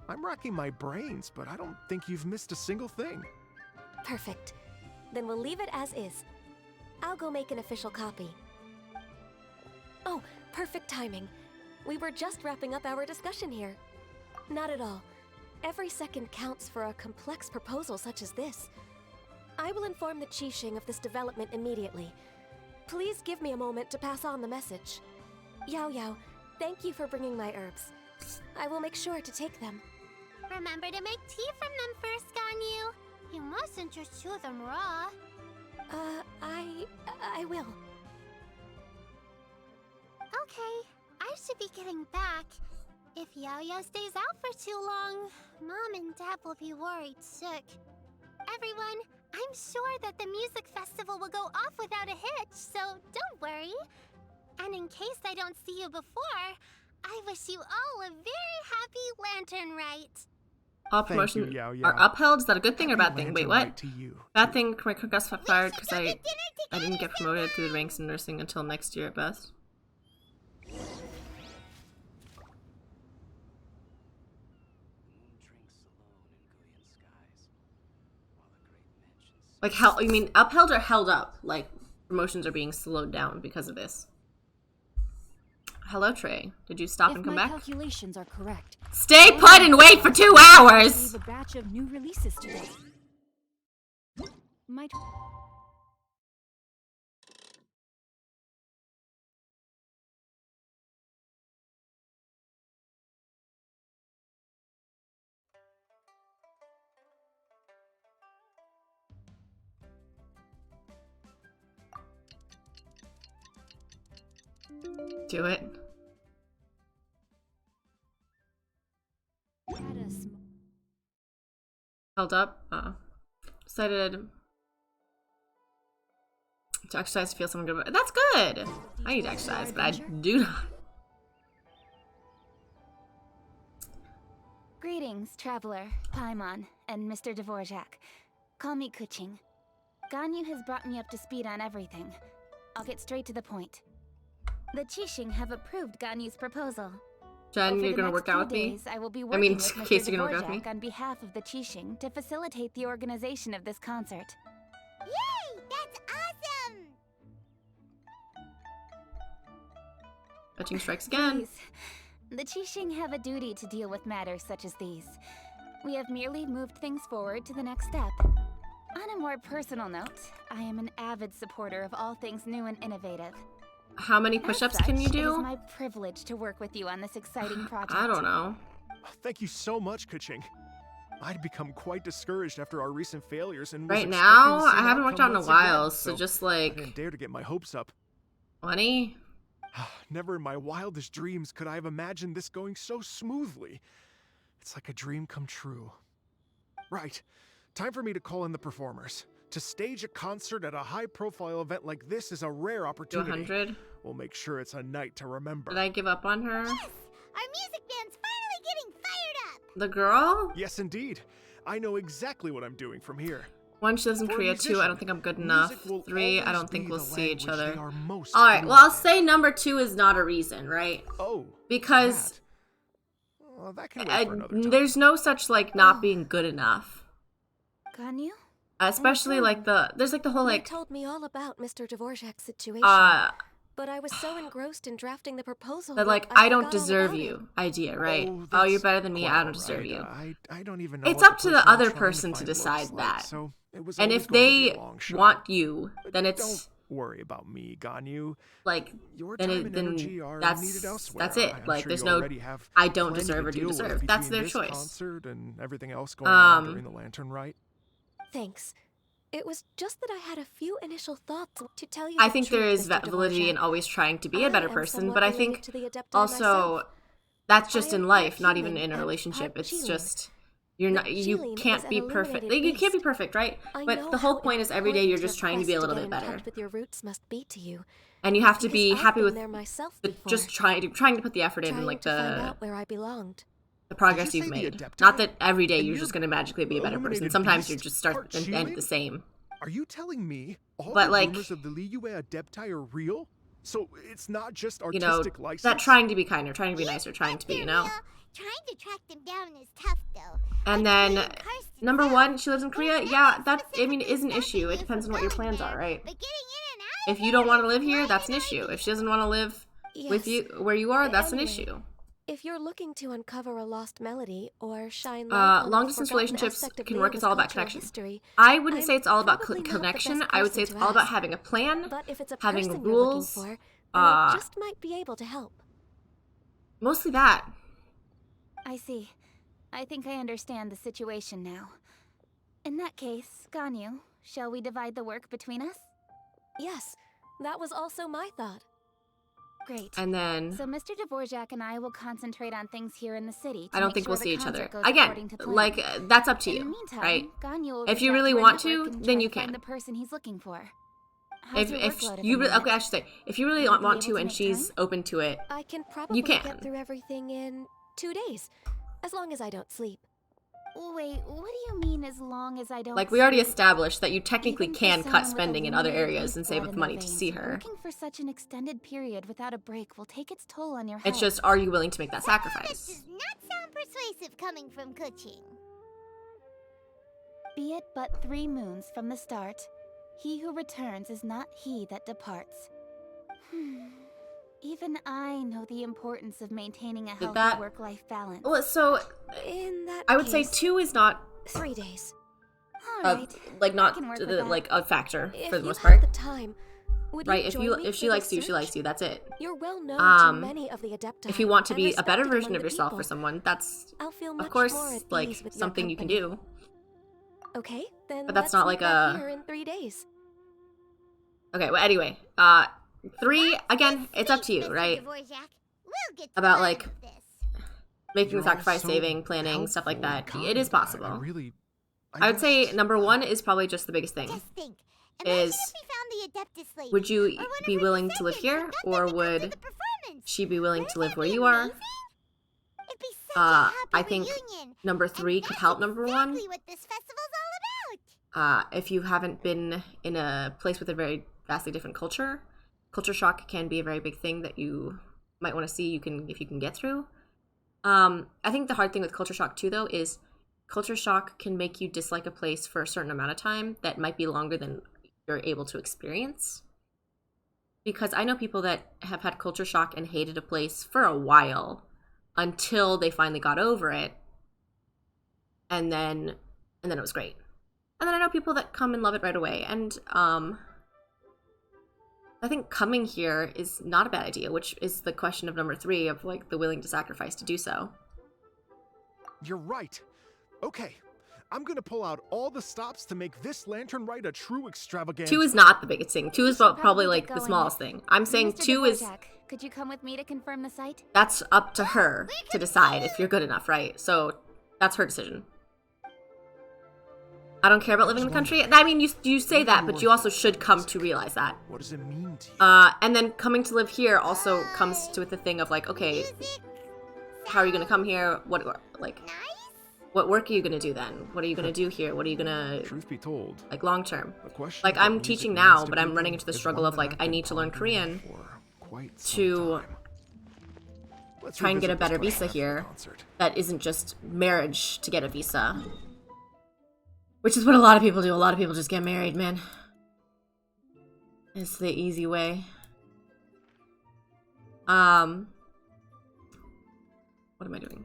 I'm racking my brains, but I don't think you've missed a single thing. Perfect. Then we'll leave it as is. I'll go make an official copy. Oh, perfect timing. We were just wrapping up our discussion here. Not at all. Every second counts for a complex proposal such as this. I will inform the Qixing of this development immediately. Please give me a moment to pass on the message. Yao Yao, thank you for bringing my herbs. I will make sure to take them. Remember to make tea from them first, Ganyu. You mustn't just chew them raw. I will. Okay, I should be getting back. If Yao-Yao stays out for too long, Mom and Dad will be worried sick. Everyone, I'm sure that the music festival will go off without a hitch, so don't worry. And in case I don't see you before, I wish you all a very happy Lantern Rite. All Thank you, promotions Yao Yao. are upheld. Is that a good thing or bad Happy thing? Wait, Lantern what? Rite to you. Bad thing, my cook got fired because I didn't get promoted through the ranks in nursing until next year at best. Like, how, you mean upheld or held up? Like, promotions are being slowed down because of this. Hello, Trey. Did you stop and come If my back? calculations are correct, Stay put and wait for 2 hours! I a batch of new releases today. Might Do it. had a sm- Held up. Decided to exercise to feel something good. That's good. I need to exercise, but I do not. Greetings, traveler, Paimon, and Mr. Dvorak. Call me Kuching. Ganyu has brought me up to speed on everything. I'll get straight to the point. The Qixing have approved Ganyu's proposal. Jen, Over you're the gonna next work few out with me? days, I will be I working mean, with in Mr. case you're gonna work out with me. Dvorak on behalf of the Qixing to facilitate the organization of this concert. Yay! That's awesome! Fetching strikes again. Please. The Qixing have a duty to deal with matters such as these. We have merely moved things forward to the next step. On a more personal note, I am an avid supporter of all things new and innovative. How many As push-ups such, can you It is do? my privilege to work with you on this exciting project. I don't know. Thank you so much, Kuching. I'd become quite discouraged after our recent failures and was Right expecting now, the same I haven't worked outcome on in a once again, while, so just I like didn't dare to get my hopes up. 20. Never in my wildest dreams could I have imagined this going so smoothly. It's like a dream come true. Right. Time for me to call in the performers. To stage a concert at a high-profile event like this is a rare opportunity. 100. We'll make sure it's a night to remember. Did I give up on her? Yes! Our music band's finally getting fired up! The girl? Yes, indeed. I know exactly what I'm doing from here. 1, she lives in For a Korea. 2, I don't think I'm good enough. music will 3, I always don't think be we'll the see each language other. they are most Alright, well, fluent I'll say number 2 is not a reason, right? Oh. Because Well, that can wait for another time. there's no such, like, not being good enough. Ganyu? Especially, like, there's, like, the whole, They like, told me all about Mr. Dvorak's situation. But I was so engrossed in drafting the proposal that, like, I I don't forgot all deserve about you idea, right? Oh, Oh, you're that's better than me, quite I don't all deserve right. you. I don't even know It's what up to person the I'm other trying to person to find decide looks like, that. so it was And always if going to be they a long shot. want you, then it's Don't worry about me, Ganyu. like Your then time and then energy are that's needed elsewhere. that's it. I'm Like sure there's you no already have I don't plenty deserve to or do deal with deserve. That's between their this choice. concert and everything else going on during the Lantern Rite. Thanks. It was just that I had a few initial thoughts to tell you. I the think there truth, is Mr. validity Dvorak. in always trying to be a I better am person, somewhat but I related think to the Adepti also myself. that's just I am in part life, not even human in a and relationship. part It's Qilin. just you're The not you Qilin is can't an be perfect. illuminated Like, you can't be beast. perfect, right? I But know the whole how point is every day you're important just trying to be a your little quest bit get in better. touch with your roots must be to you. And you have to Because be I've happy been with there myself the, before, just trying to put the effort in, trying like to find the out where I belonged. progress Did you you've say the made. Adepti? Not that every day And you're you're just going to magically be a better person. illuminated Sometimes you beast, just start part and end Qilin? the same. Are you telling me all But, the like, rumors of the Liyue Adepti are real? So it's not just You know, artistic license? that trying to be kinder, trying to be nicer, trying to be, you know? Trying to track them down is tough, though. And then, number 1, she lives in Korea. Yeah, that, I mean, is an issue. It depends on what your plans are, right? If you don't want to live here, that's an issue. If she doesn't want to live with you where you are, that's an Anyway, issue. If you're looking to uncover a lost melody or shine light on a Long-distance forgotten relationships aspect of can work. Leo's It's all about cultural connection. history, I wouldn't I'm say it's all about probably not the connection. best I would say person it's to all about ask. having a plan, But if it's a having person you're looking rules. for, then I just might be able to help. Mostly that. I see. I think I understand the situation now. In that case, Ganyu, shall we divide the work between us? Yes, that was also my thought. Great. And then So Mr. Dvorak and I will concentrate on things here in the city. To I don't make think sure we'll the see each other. concert goes Again, according to plan. like, that's up to In you, the meantime, right? Ganyu will If you reach out really to our want to, network and then try you to find can. the person he's looking for. How's If your workload at you the really, moment? okay, I should say, if you really Will you be want able to and make she's time? open to it, I can probably you can. get through everything in 2 days, as long as I don't sleep. Wait, what do you mean as long as I don't Like, we already sleep? established that you technically Even for can someone cut with spending in other illuminated areas and beast save blood up in money their to veins, see her. Working for such an extended period without a break will take its toll on your health. It's just, are you willing to make that sacrifice? Does not sound persuasive coming from Kuching. Be it but 3 moons from the start, he who returns is not he that departs. Even I know the importance of maintaining a healthy that- work-life balance. Well, so In that I would say case, 2 is not 3 days. Alright, like not can work the, with that. like a factor If for the you most have part. the time, would Right? you If join you me if for she this likes you, she search? likes you. That's it. You're well known to Um, many of the Adepti. If you want to and be a better respected version among of the yourself for people. someone, that's I'll feel of much course more at like ease with your something you can company. do. Okay, then But that's let's not meet like back a- here in 3 days. Okay. Well, anyway, 3 again. It's up to you, right? We'll get to About the like bottom of this. making You're the sacrifice, all so saving, planning, stuff like helpful that. and It is kind. possible. I would say just- number 1 is probably just the biggest thing. Just think. Imagine Is if we found the Adeptus lady, would you or one of be her willing to live descendants here, and got or them to come to would the performance? she be willing to live where That'd you be are? amazing. It'd be such a I happy think reunion. number 3 could help number 1. Exactly what this festival's all about. If you haven't been in a place with a very vastly different culture, culture shock can be a very big thing that you might want to see. If you can get through. I think the hard thing with culture shock too, though, is culture shock can make you dislike a place for a certain amount of time that might be longer than you're able to experience. Because I know people that have had culture shock and hated a place for a while until they finally got over it. and then it was great. And then I know people that come and love it right away. And I think coming here is not a bad idea, which is the question of number 3 of like the willing to sacrifice to do so. You're right. Okay, I'm gonna pull out all the stops to make this lantern ride a true extravaganza. 2 is not the biggest thing. 2 is probably like the smallest thing. I'm saying Mr. 2 is... Dvorak, could you come with me to confirm the site? That's up to her to decide if you're good enough, right? So that's her decision. I don't care about living in the country. I mean, you say that, but you also should come to realize that. What does it mean to you? And then coming to live here also comes to the thing of like, okay, how are you gonna come here? What work are you gonna do then? What are you gonna do here? What are you gonna... Truth be told, like long term. question Like of I'm what teaching music now, means to but I'm people running into the is struggle one of that like I've I been need to learn pondering Korean for quite some to time. Let's try and get a revisit better this visa question after the here. concert. That isn't just marriage to get a visa. Which is what a lot of people do. A lot of people just get married, man. It's the easy way. What am I doing?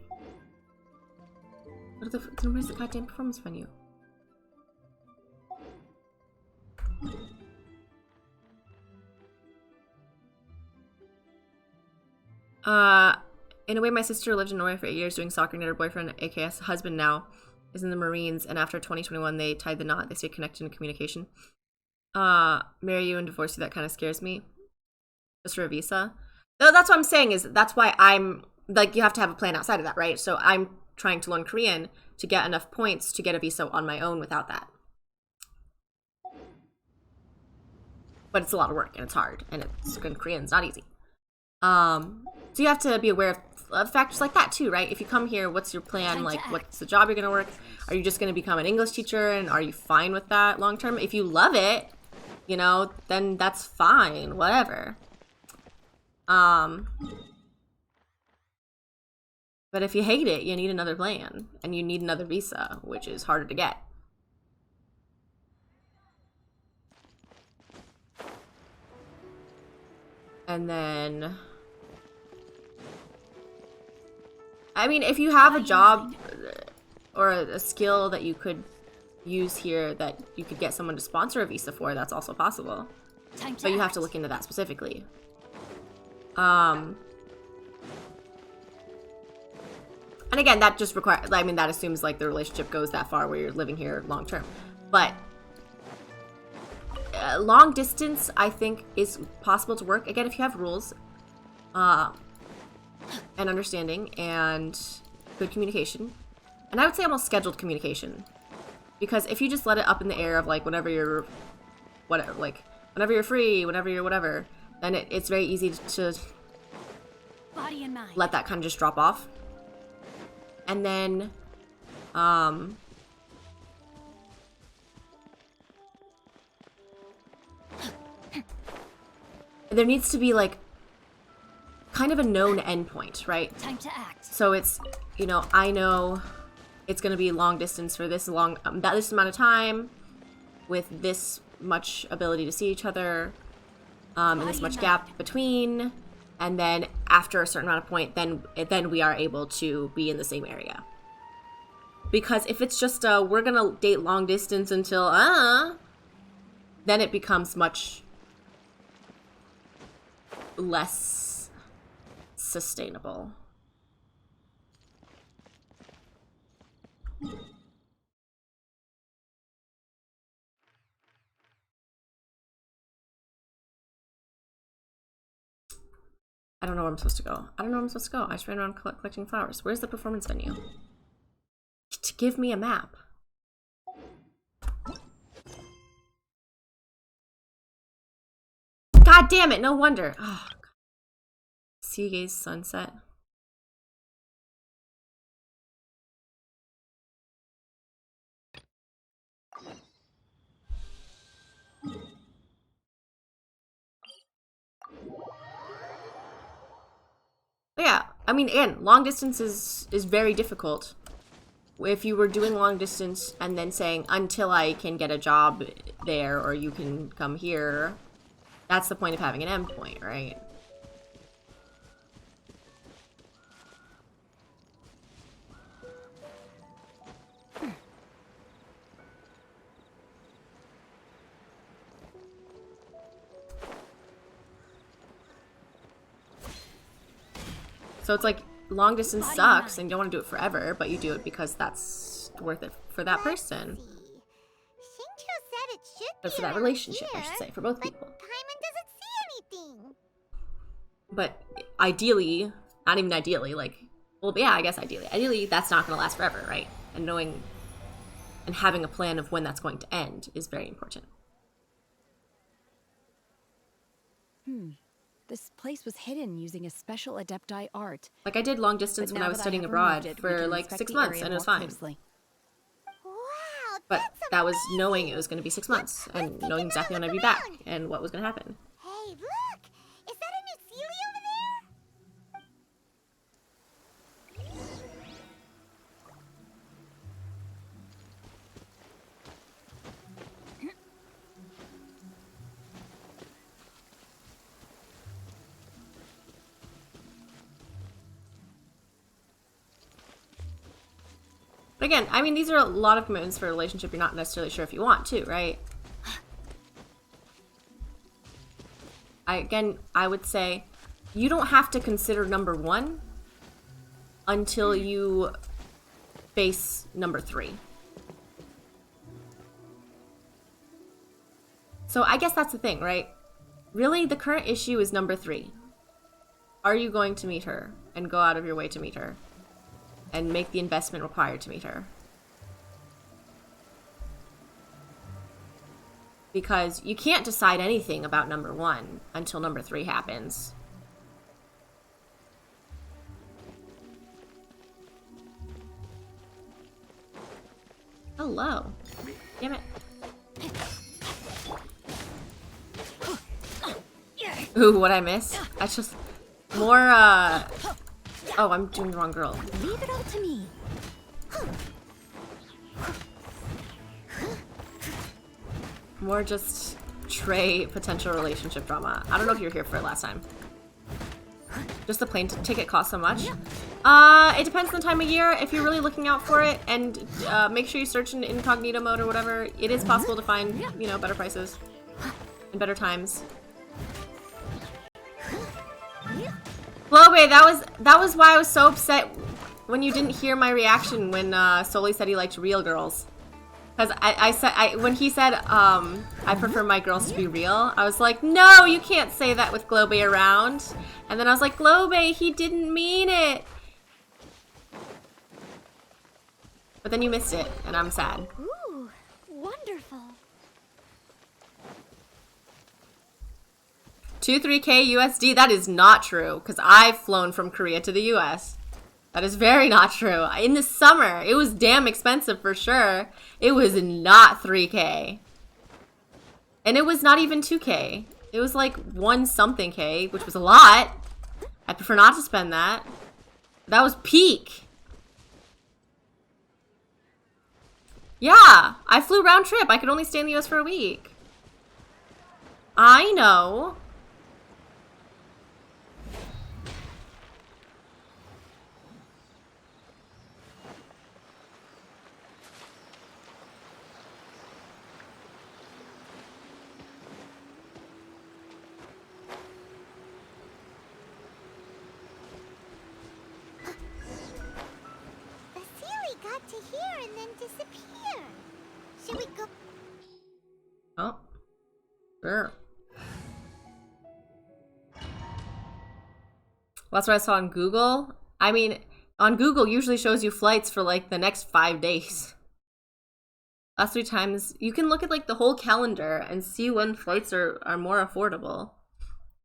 Where's the goddamn performance venue? In a way, my sister lived in Norway for 8 years doing soccer, and her boyfriend, AKS husband now, is in the Marines, and after 2021, they tied the knot. They stayed connected in communication. Marry you and divorce you, that kind of scares me. Just for a visa. No, that's what I'm saying, is that's why I'm, like, you have to have a plan outside of that, right? So I'm trying to learn Korean to get enough points to get a visa on my own without that. But it's a lot of work, and it's hard, and Korean's not easy. So you have to be aware of factors like that too, right? If you come here, what's your plan? Like, what's the job you're gonna work? Are you just gonna become an English teacher, and are you fine with that long term? If you love it, you know, then that's fine, whatever. But if you hate it, you need another plan, and you need another visa, which is harder to get. And then, I mean, if you have a job or a skill that you could use here that you could get someone to sponsor a visa for, that's also possible. But you have to look into that specifically. And again, that just requires, I mean, that assumes like the relationship goes that far where you're living here long term. But long distance, I think, is possible to work. Again, if you have rules and understanding and good communication. And I would say almost scheduled communication. Because if you just let it up in the air of like whenever you're whenever you're free, whenever you're whatever, then it's very easy to Body and mind. let that kind of just drop off. And then there needs to be like kind of a known endpoint, right? Time to act. So it's, you know, I know it's going to be long distance for this long, this amount of time, with this much ability to see each other, and this much gap between, and then after a certain amount of point, then we are able to be in the same area. Because if it's just we're gonna date long distance until then it becomes much less sustainable. I don't know where I'm supposed to go. I don't know where I'm supposed to go. I just ran around collecting flowers. Where's the performance venue? To give me a map. God damn it, no wonder. Oh, God. Sea gaze sunset. But yeah, I mean, again, long distance is very difficult. If you were doing long distance and then saying, until I can get a job there, or you can come here, that's the point of having an endpoint, right? So it's like long distance sucks and you don't want to do it forever, but you do it because that's worth it for that person. Xingqiu said it should But be for that around relationship, I here, should say, for both but people. Paimon doesn't see anything. But ideally, not even ideally, like, well, yeah, I guess ideally that's not going to last forever, right? And knowing and having a plan of when that's going to end is very important. This place was hidden using a special Adepti art. Like I did long distance But when now I was that studying have abroad removed it, we for can like inspect 6 the months area and it was more fine. closely. Wow, But that was knowing it was going to be 6 months and knowing exactly when I'd be back and what was going to happen. Hey, look! Is that a new Sealy over there? But again, I mean, these are a lot of commitments for a relationship you're not necessarily sure if you want to, right? I would say you don't have to consider number 1 until you face number 3. So I guess that's the thing, right? Really, the current issue is number 3. Are you going to meet her and go out of your way to meet her and make the investment required to meet her? Because you can't decide anything about number 1 until number 3 happens. Hello. Damn it. Ooh, what I miss? That's just more, oh, I'm doing the wrong girl. Leave it all to me. More just Trey potential relationship drama. I don't know if you were here for it last time. Just the plane ticket costs so much. It depends on the time of year. If you're really looking out for it, and make sure you search in incognito mode or whatever, it is possible to find, you know, better prices and better times. Globe, that was why I was so upset when you didn't hear my reaction when Soli said he liked real girls. Because when he said, I prefer my girls to be real, I was like, no, you can't say that with Globe around. And then I was like, Globe, he didn't mean it. But then you missed it, and I'm sad. Ooh, wonderful. 23K USD, that is not true, because I've flown from Korea to the US. That is very not true. In the summer, it was damn expensive for sure. It was not 3K. And it was not even 2K. It was like 1 something K, which was a lot. I prefer not to spend that. That was peak. Yeah, I flew round trip. I could only stay in the US for a week. I know. Got to here and then disappear. Should we go? Oh, sure. Well, that's what I saw on Google. I mean, on Google usually shows you flights for like the next 5 days. Last 3 times, you can look at like the whole calendar and see when flights are more affordable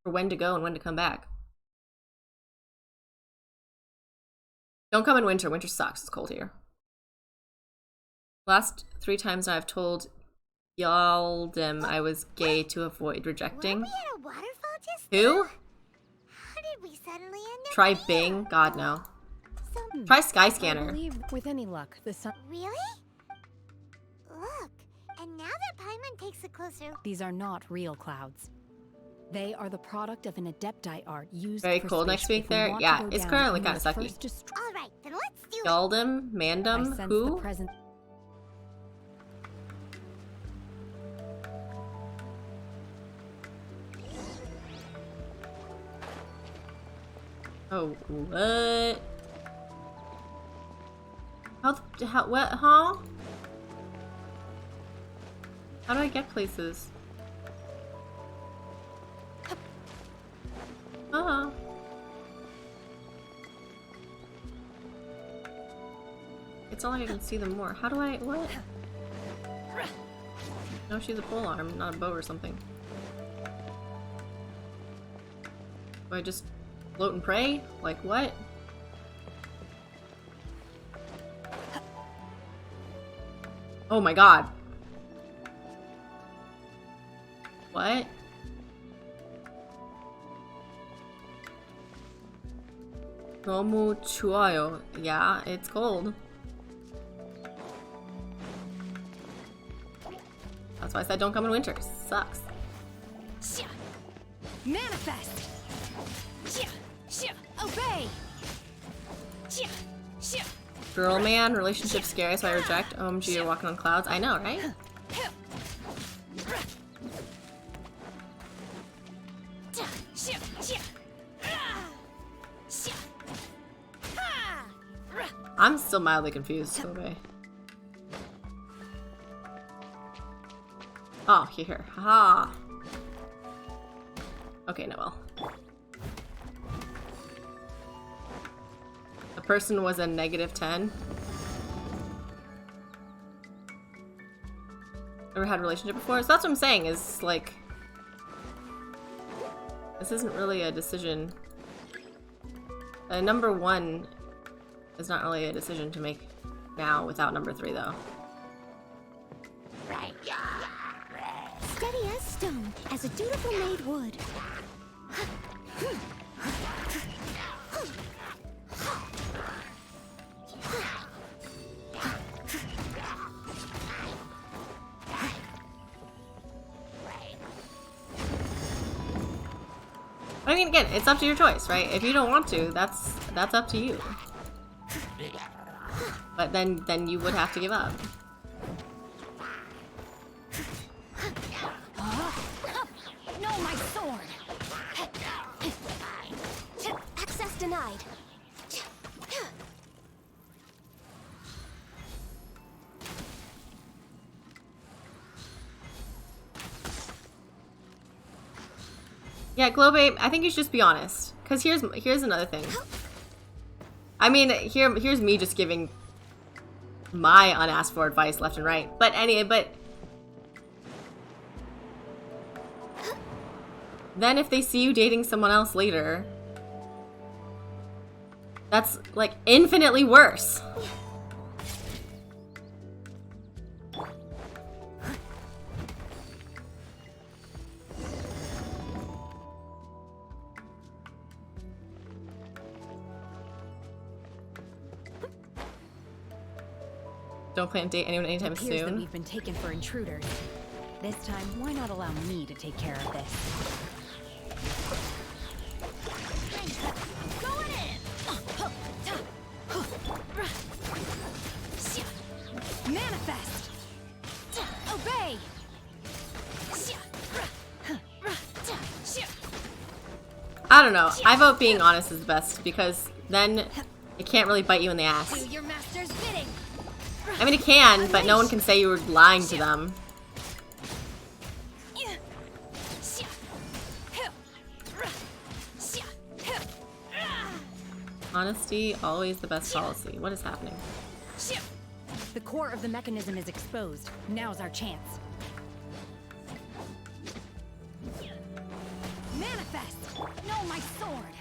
for when to go and when to come back. Don't come in winter. Winter sucks. It's cold here. Last 3 times I've told Yaldem I was gay to avoid rejecting. We at a waterfall just Who? How did we suddenly end up Try here? Bing? God, no. Try Skyscanner. I believe with any luck, the sun. Really? Look, and now that Paimon takes a closer... These are not real clouds. They are the product of an Adepti art used Very for cold space next week if we there? want to Yeah, go it's down currently in kind of those sucky. first dest- All right, then let's do it. Yaldem? I Mandem? sense the Who? present. Oh, what? What, huh? How do I get places? Uh-huh. It's not like I can see them more. How do I, what? No, she's a pole arm, not a bow or something. Do I just float and pray? Like what? Oh my god. What? 너무 추워요. Yeah, it's cold. That's why I said don't come in winter. Sucks. Manifest! Obey! Girl man, relationship scary, so I reject. OMG, you're walking on clouds. I know, right? I'm still mildly confused. Okay. Oh, here. Haha. Okay, Noel. The person was a -10. Never had a relationship before? So that's what I'm saying, is like... This isn't really a decision. Number 1 is not really a decision to make now without number 3, though. Steady as stone, as a dutiful maid would. I mean, again, it's up to your choice, right? If you don't want to, that's up to you. But then you would have to give up. No, my sword! Access denied. Yeah, Glow Babe, I think you should just be honest. Because here's another thing. I mean, here's me just giving my unasked for advice left and right. But anyway, then if they see you dating someone else later, that's like infinitely worse. Don't plan to date anyone anytime It appears that soon. we've been taken for intruders. This time, why not allow me to take care of this? Going in! Manifest! Obey! I don't know. I vote being honest is best because then it can't really bite you in the ass. Do your master's bidding! I mean, it can, but no one can say you were lying to them. Honesty, always the best policy. What is happening? The core of the mechanism is exposed. Now's our chance. Manifest! No, my sword!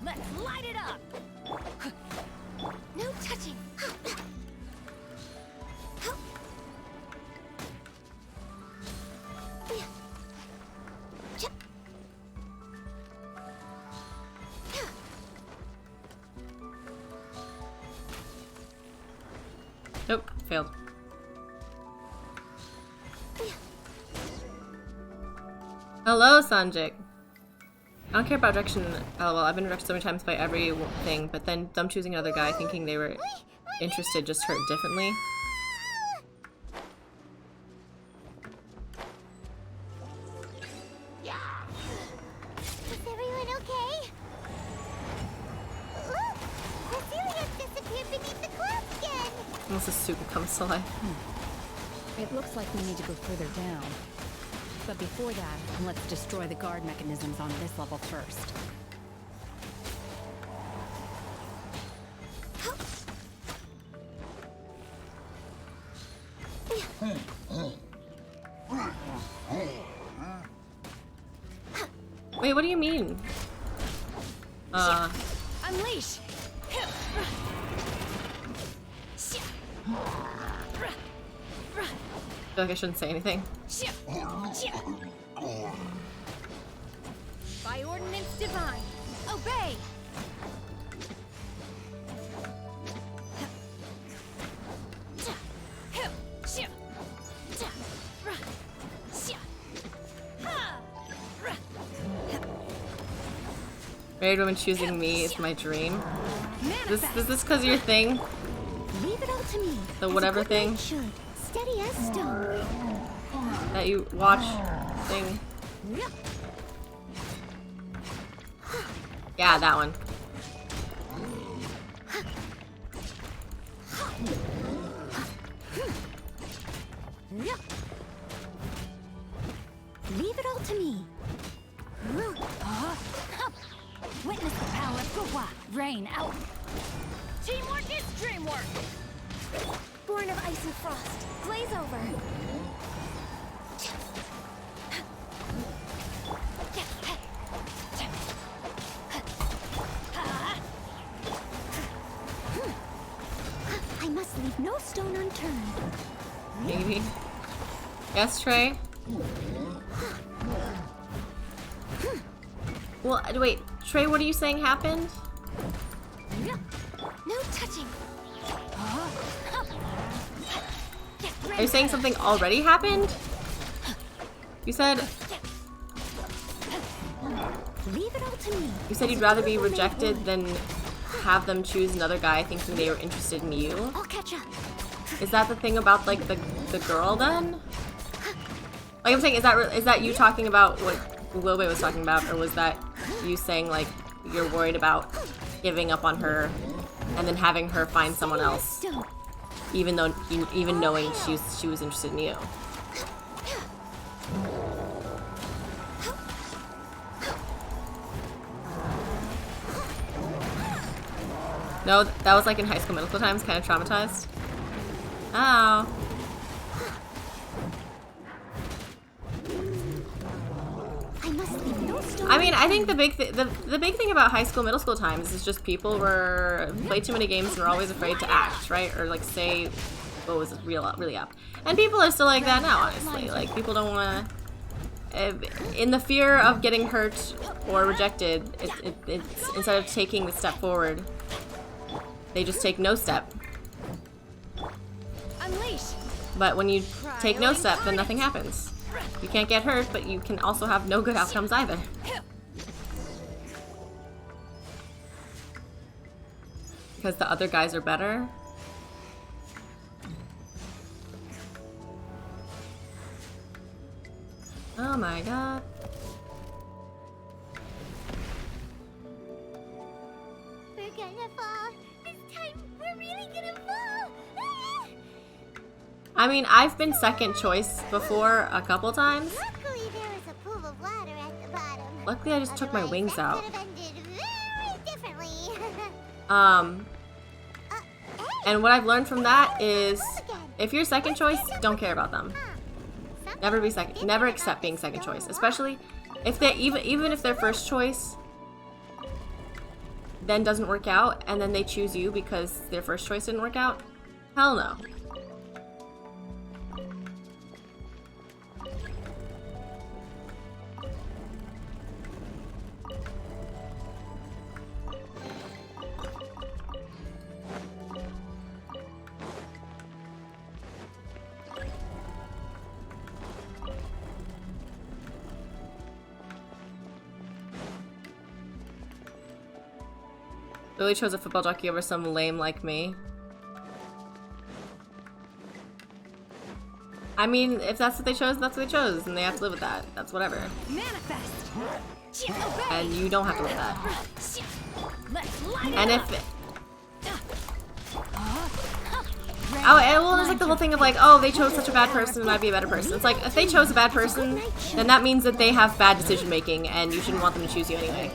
Let's light it up! No touching! Nope, failed. Hello, Sanjik. I don't care about direction. LOL, I've been rejected so many times by everything, but then them choosing another guy thinking they were interested just hurt differently. Unless a suit comes to life. It looks like we need to go further down. But before that, let's destroy the guard mechanisms on this level first. Wait, what do you mean? Unleash! I feel like I shouldn't say anything. By ordinance divine, obey! Married woman choosing me is my dream. Is this because of your thing? Leave it all to me. The whatever thing Should. Steady as stone. that you watch thing. Yeah, that one. Leave it all to me. Witness the power of Gwa. Rain out. Teamwork is dreamwork. Born of ice and frost. Glaze over. I must leave no stone unturned. Maybe. Yes, Trey? Well, wait. Trey, what are you saying happened? No touching. Are you saying something already happened? You said... Leave it all to me. You said you'd rather be rejected than have them choose another guy thinking they were interested in you? I'll catch up. Is that the thing about, like, the girl, then? Like, I'm saying, is that you talking about what Wilbur was talking about, or was that you saying, like, you're worried about giving up on her and then having her find someone else, even though, even knowing she was interested in you? No, that was like in high school, middle school times, kind of traumatized. Oh. I mean, I think the big thing about high school, middle school times is just people were played too many games and were always afraid to act, right? Or like say what was really up. And people are still like that now, honestly. Like people don't want to. In the fear of getting hurt or rejected, it's instead of taking the step forward, they just take no step. Unleash. But when you take no step, then nothing happens. You can't get hurt, but you can also have no good outcomes either. Because the other guys are better. Oh my god. We're gonna fall. This time, we're really gonna fall. I mean, I've been second choice before a couple times. Luckily, there is a pool of water at the bottom. Luckily, I just took my wings out. Could have ended very differently. And what I've learned from that is, if you're second choice, don't care about them. Never be second. Never accept being second choice, especially if they even if their first choice then doesn't work out, and then they choose you because their first choice didn't work out. Hell no. Really chose a football jockey over some lame like me. I mean, if that's what they chose, that's what they chose, and they have to live with that. That's whatever. Manifest. And you don't have to live with that. And if Oh, and well, there's like the whole thing of like, oh, they chose such a bad person, and I'd be a better person. It's like, if they chose a bad person, then that means that they have bad decision making, and you shouldn't want them to choose you anyway.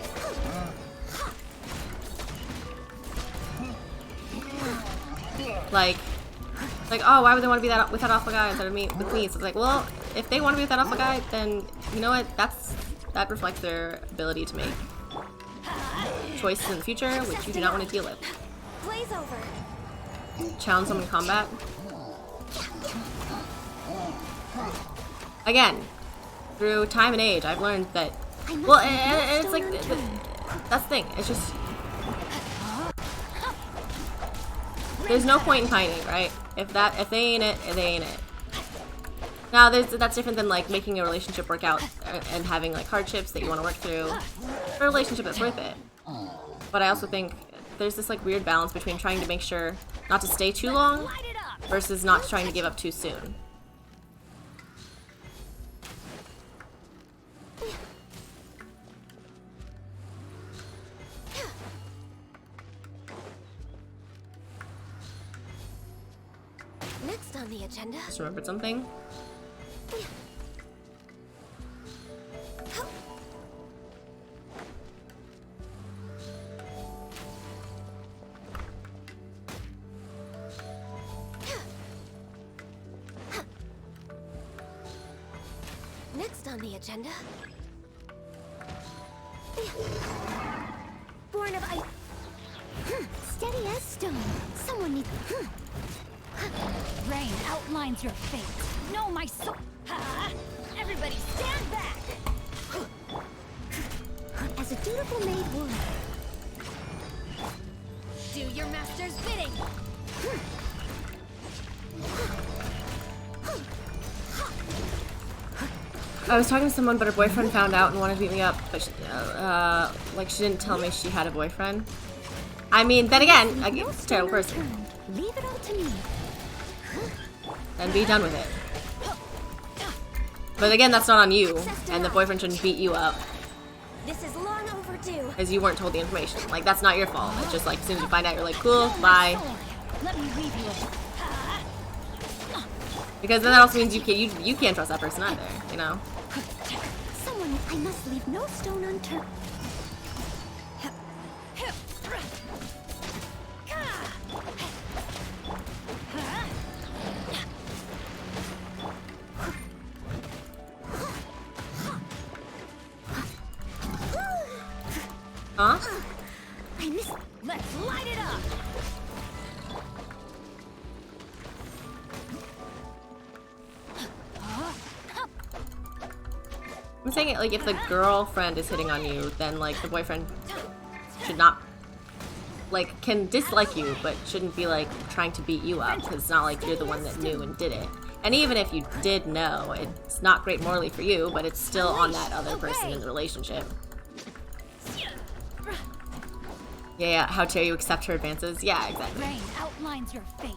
Like, oh, why would they want to be with that alpha guy instead of with me? So it's like, well, if they want to be with that alpha guy, then you know what? That reflects their ability to make choices in the future, which you do not want to deal with. Blaze over. Challenge someone in combat. Again, through time and age, I've learned that. Well, and it's like that's the thing. It's just there's no point in pining, right? If they ain't it, they ain't it. Now, that's different than like making a relationship work out and having like hardships that you want to work through for a relationship that's worth it. But I also think there's this like weird balance between trying to make sure not to stay too long versus not trying to give up too soon. Next on the agenda. Just remembered something. Next on the agenda. Born of ice. Steady as stone. Someone needs. Rain outlines your fate. Know my soul. Everybody stand back. As a dutiful maid would. Do your master's bidding. I was talking to someone, but her boyfriend found out and wanted to beat me up. But she didn't tell me she had a boyfriend. I mean, then again, it's a terrible person. Leave it all to me. Then be done with it. But again, that's not on you, and the boyfriend shouldn't beat you up This is long overdue. because you weren't told the information. Like, that's not your fault. It's just like, as soon as you find out, you're like, cool, bye. Let me leave you. Because then that also means you can't trust that person either, you know? Someone, I must leave no stone unturned. Huh? I miss. Let's light it up. I'm saying it like if the girlfriend is hitting on you, then like the boyfriend should not like can dislike you, but shouldn't be like trying to beat you up because it's not like you're the one that knew and did it. And even if you did know, it's not great morally for you, but it's still on that other person in the relationship. Yeah, how dare you accept her advances? Yeah, exactly. Rain outlines your fate.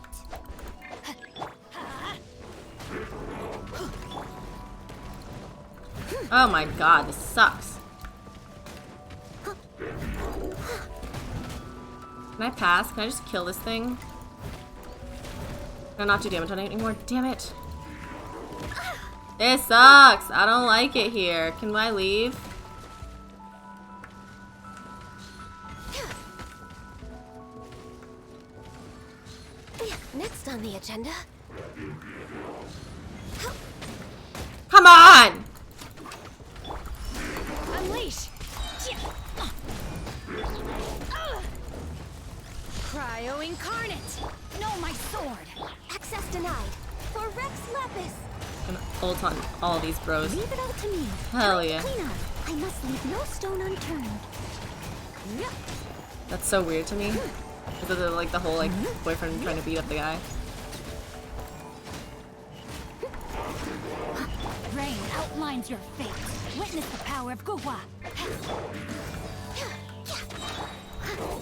Oh my god, this sucks. Can I pass? Can I just kill this thing? Can I not do damage on it anymore? Damn it. This sucks. I don't like it here. Can I leave? Next on the agenda. Come on! Unleash. Cryo incarnate. No, my sword. Access denied. For Rex Lapis. I'm gonna ult on all these bros. Leave it all to me. Hell yeah. Clean up. I must leave no stone unturned. That's so weird to me. Because of like the whole like boyfriend trying to beat up the guy. Rain outlines your fate. Witness the power of Guhua.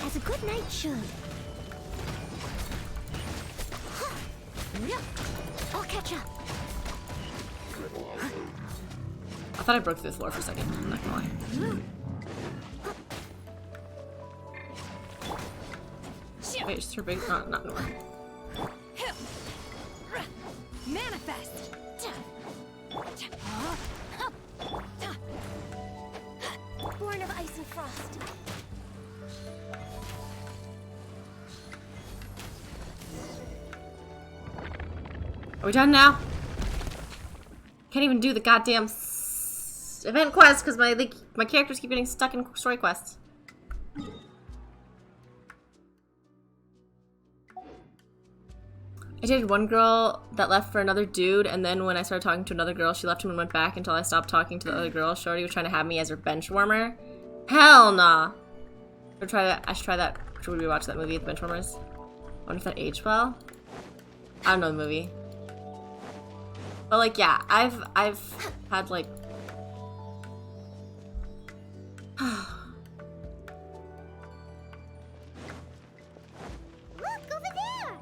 As a good knight should. I'll catch up. I thought I broke through the floor for a second. I'm not gonna lie. Wait, it's her big. Not anymore. Manifest! Born of ice and frost. Are we done now? Can't even do the goddamn event quest because my characters keep getting stuck in story quests. I dated one girl that left for another dude, and then when I started talking to another girl, she left him and went back until I stopped talking to the other girl. Shorty was trying to have me as her bench warmer. Hell nah. I should try that. Should we watch that movie, The Benchwarmers? I wonder if that aged well. I don't know the movie. But like, yeah, I've had like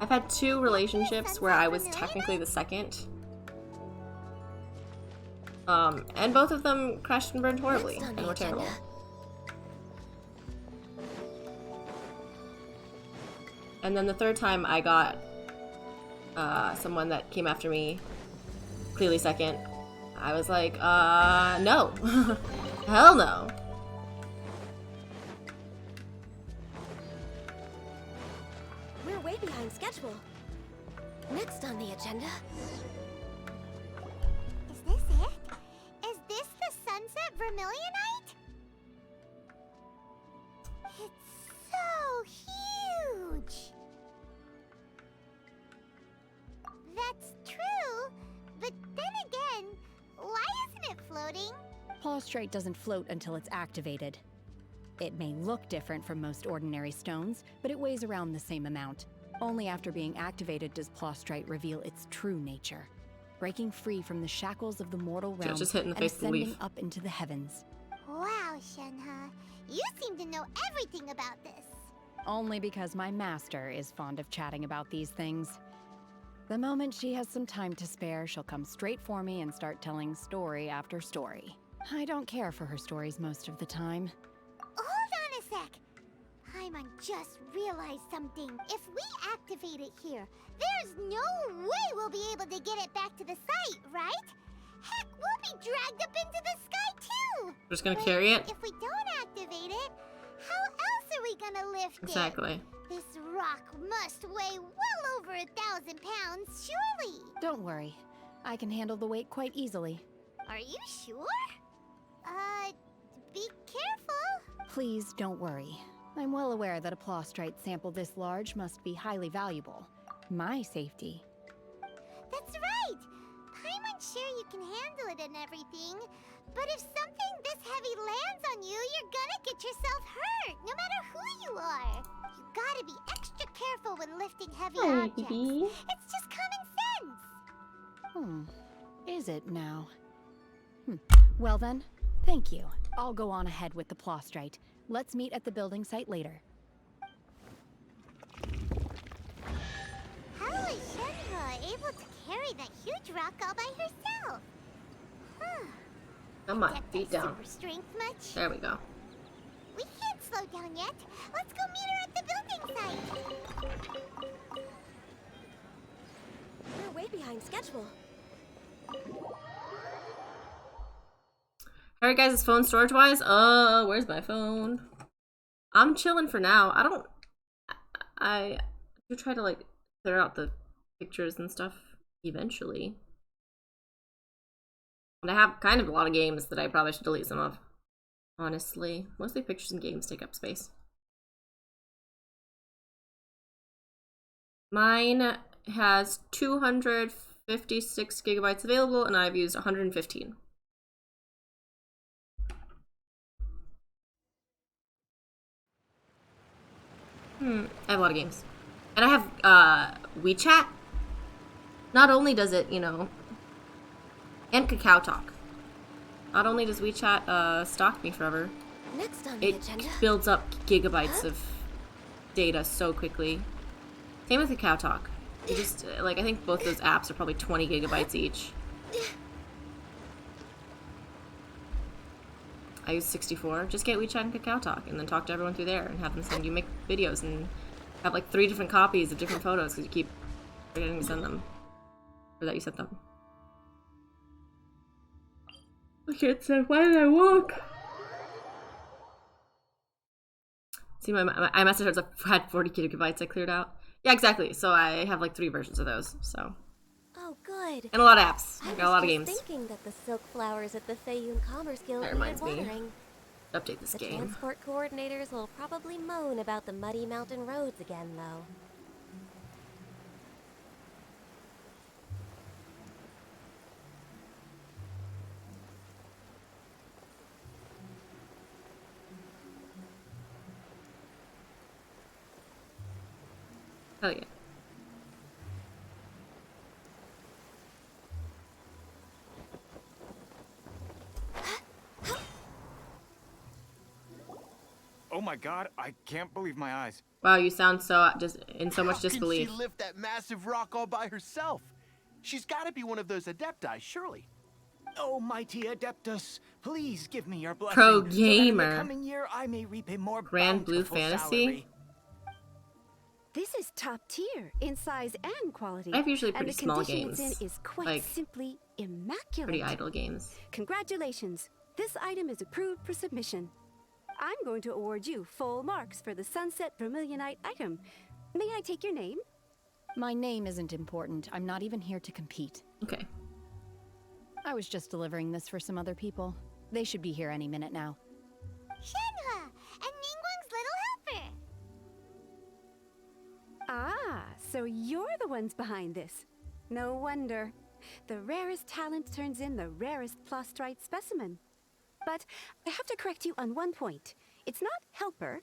I've had 2 relationships where I was technically the second. And both of them crashed and burned horribly and were terrible. And then the third time I got someone that came after me, clearly second, I was like, no. Hell no. We're way behind schedule. Next on the agenda. Is this it? Is this the Sunset Vermilionite? It's so huge. That's true, but then again, why isn't it floating? Plaustrite doesn't float until it's activated. It may look different from most ordinary stones, but it weighs around the same amount. Only after being activated does Plaustrite reveal its true nature, breaking free from the shackles of the mortal realm just hit in the and face with the ascending leaf. up into the heavens. Wow, Shenhe, you seem to know everything about this. Only because my master is fond of chatting about these things. The moment she has some time to spare, she'll come straight for me and start telling story after story. I don't care for her stories most of the time. Hold on a sec. Paimon just realized something. If we activate it here, there's no way we'll be able to get it back to the site, right? Heck, we'll be dragged up into the sky too! We're just gonna carry it? If we don't activate it, how else are we gonna lift Exactly. it? This rock must weigh well over 1,000 pounds, surely! Don't worry. I can handle the weight quite easily. Are you sure? Be careful! Please don't worry. I'm well aware that a Plaustrite sample this large must be highly valuable. My safety. That's right! Paimon's sure you can handle it and everything, but if something this heavy lands on you, you're gonna get yourself hurt, no matter who you are. You gotta be extra careful when lifting heavy objects. It's just common sense. Is it now? Well then, thank you. I'll go on ahead with the Plaustrite. Let's meet at the building site later. How is Shenhe able to carry that huge rock all by herself? Come on, Get feet that down. super strength much? There we go. We can't slow down yet. Let's go meet her at the building site. We're way behind schedule. Alright guys, is phone storage wise? Where's my phone? I'm chilling for now. I do try to like clear out the pictures and stuff eventually. And I have kind of a lot of games that I probably should delete some of. Honestly. Mostly pictures and games take up space. Mine has 256 gigabytes available and I've used 115. I have a lot of games. And I have WeChat. Not only does it, you know, and Kakao Talk. Not only does WeChat stalk me forever, Next on the it agenda. builds up gigabytes of data so quickly. Same with Kakao Talk. You just, like, I think both those apps are probably 20 gigabytes each. I use 64. Just get WeChat and Kakao Talk and then talk to everyone through there and have them send you make videos and have like 3 different copies of different photos because you keep forgetting to send them. Or that you sent them. I can't say, why did I walk? See, my iMessage had 40 gigabytes I cleared out. Yeah, exactly. So I have like 3 versions of those, so. Oh, good. And a lot of apps. I Got a lot of was games. just thinking that the silk flowers at the Feiyun Commerce Guild That needed reminds me. watering. Update this The game. transport coordinators will probably moan about the muddy mountain roads again, though. Hell yeah. Oh my god, I can't believe my eyes. Wow, you sound so just in so much How can disbelief. she lift that massive rock all by herself? She's got to be one of those adepti, surely. Oh, mighty Adeptus, please give me your blessing. Pro So that in gamer. the coming year, I may reap a more Grand Blue bountiful Fantasy. salary. This is top tier in size and quality. I have usually and pretty the small condition games. it's in is quite Like, simply immaculate. pretty idle games. Congratulations. This item is approved for submission. I'm going to award you full marks for the Sunset Vermilionite item. May I take your name? My name isn't important. I'm not even here to compete. Okay. I was just delivering this for some other people. They should be here any minute now. Shenhe and Ningguang's little helper. Ah, so you're the ones behind this. No wonder. The rarest talent turns in the rarest plastrite specimen. But I have to correct you on one point. It's not helper,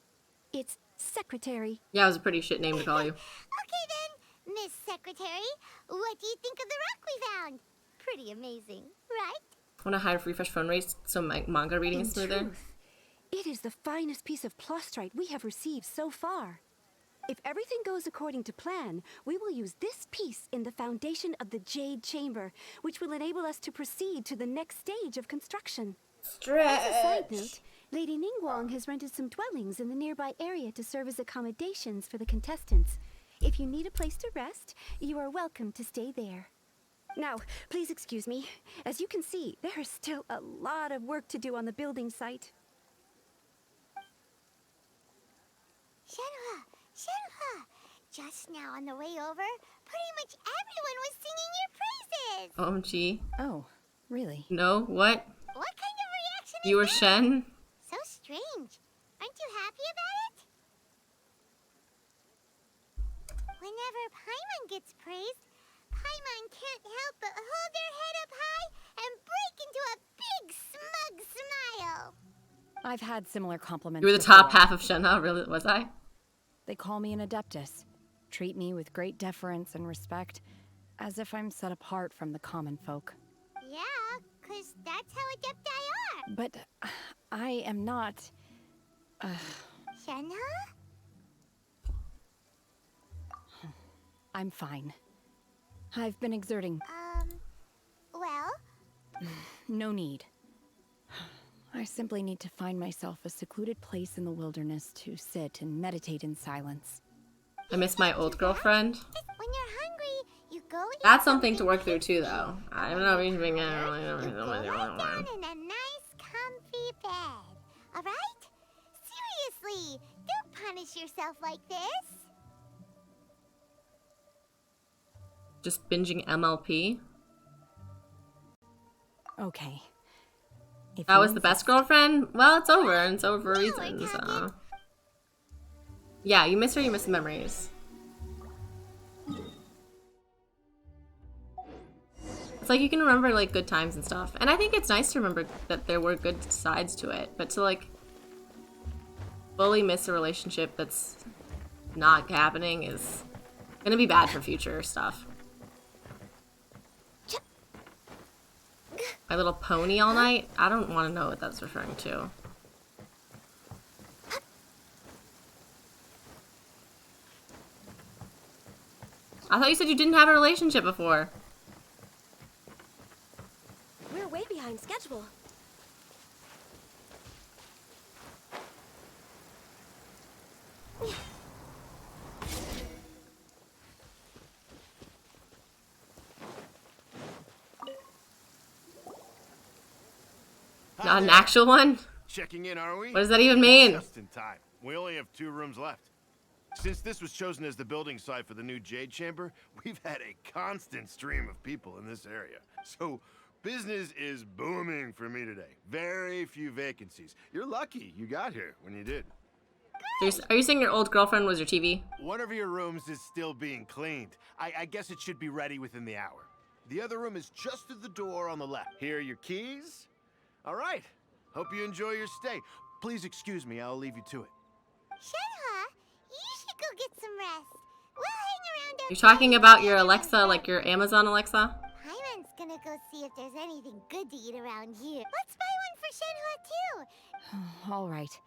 it's secretary. Yeah, it was a pretty shit name to call you. Okay then, Miss Secretary, what do you think of the rock we found? Pretty amazing, right? Want to hide refresh phone rates so my manga reading is smoother? Truth, it is the finest piece of plastrite we have received so far. If everything goes according to plan, we will use this piece in the foundation of the Jade Chamber, which will enable us to proceed to the next stage of construction. As a side note, Lady Ningguang has rented some dwellings in the nearby area to serve as accommodations for the contestants. If you need a place to rest, you are welcome to stay there. Now, please excuse me. As you can see, there is still a lot of work to do on the building site. Shenhe, Shenhe, just now on the way over, pretty much everyone was singing your praises. OMG. Oh, really? No, what? What kind of reaction You were is that? Shen? So strange. Aren't you happy about it? Whenever Paimon gets praised, Paimon can't help but hold their head up high and break into a big smug smile. I've had similar compliments. You were the before. top half of Shenhe, really? Was I? They call me an adeptus, treat me with great deference and respect, as if I'm set apart from the common folk. Yeah, 'cause that's how adepti are. But I am not. Shenhe? I'm fine. I've been exerting. Well? No need. I simply need to find myself a secluded place in the wilderness to sit and meditate in silence. I miss my old girlfriend. When you're hungry, you go eat. That's something to work through too, though. I don't know if You go lie down in a nice, comfy bed. All right? Seriously, don't punish yourself like this. Just binging MLP. Okay. If That you was the best insist. girlfriend? Well, it's over, and it's over for a reason, so. Yeah, you miss her, you miss the memories. It's like you can remember, like, good times and stuff. And I think it's nice to remember that there were good sides to it, but to, like, fully miss a relationship that's not happening is gonna be bad for future stuff. My Little Pony all night? I don't want to know what that's referring to. I thought you said you didn't have a relationship before. We're way behind schedule. Not an actual one? Checking in, are we? What does that even mean? Just in time. We only have 2 rooms left. Since this was chosen as the building site for the new Jade Chamber, we've had a constant stream of people in this area. So, business is booming for me today. Very few vacancies. You're lucky you got here when you did. Are you saying your old girlfriend was your TV? One of your rooms is still being cleaned. I guess it should be ready within the hour. The other room is just at the door on the left. Here are your keys. All right. Hope you enjoy your stay. Please excuse me, I'll leave you to it. Shenhe, you should go get some rest. We'll hang around You're talking about your Alexa, like your Amazon Alexa? Paimon's gonna go see if there's anything good to eat around here. Let's buy one for Shenhe too. All right.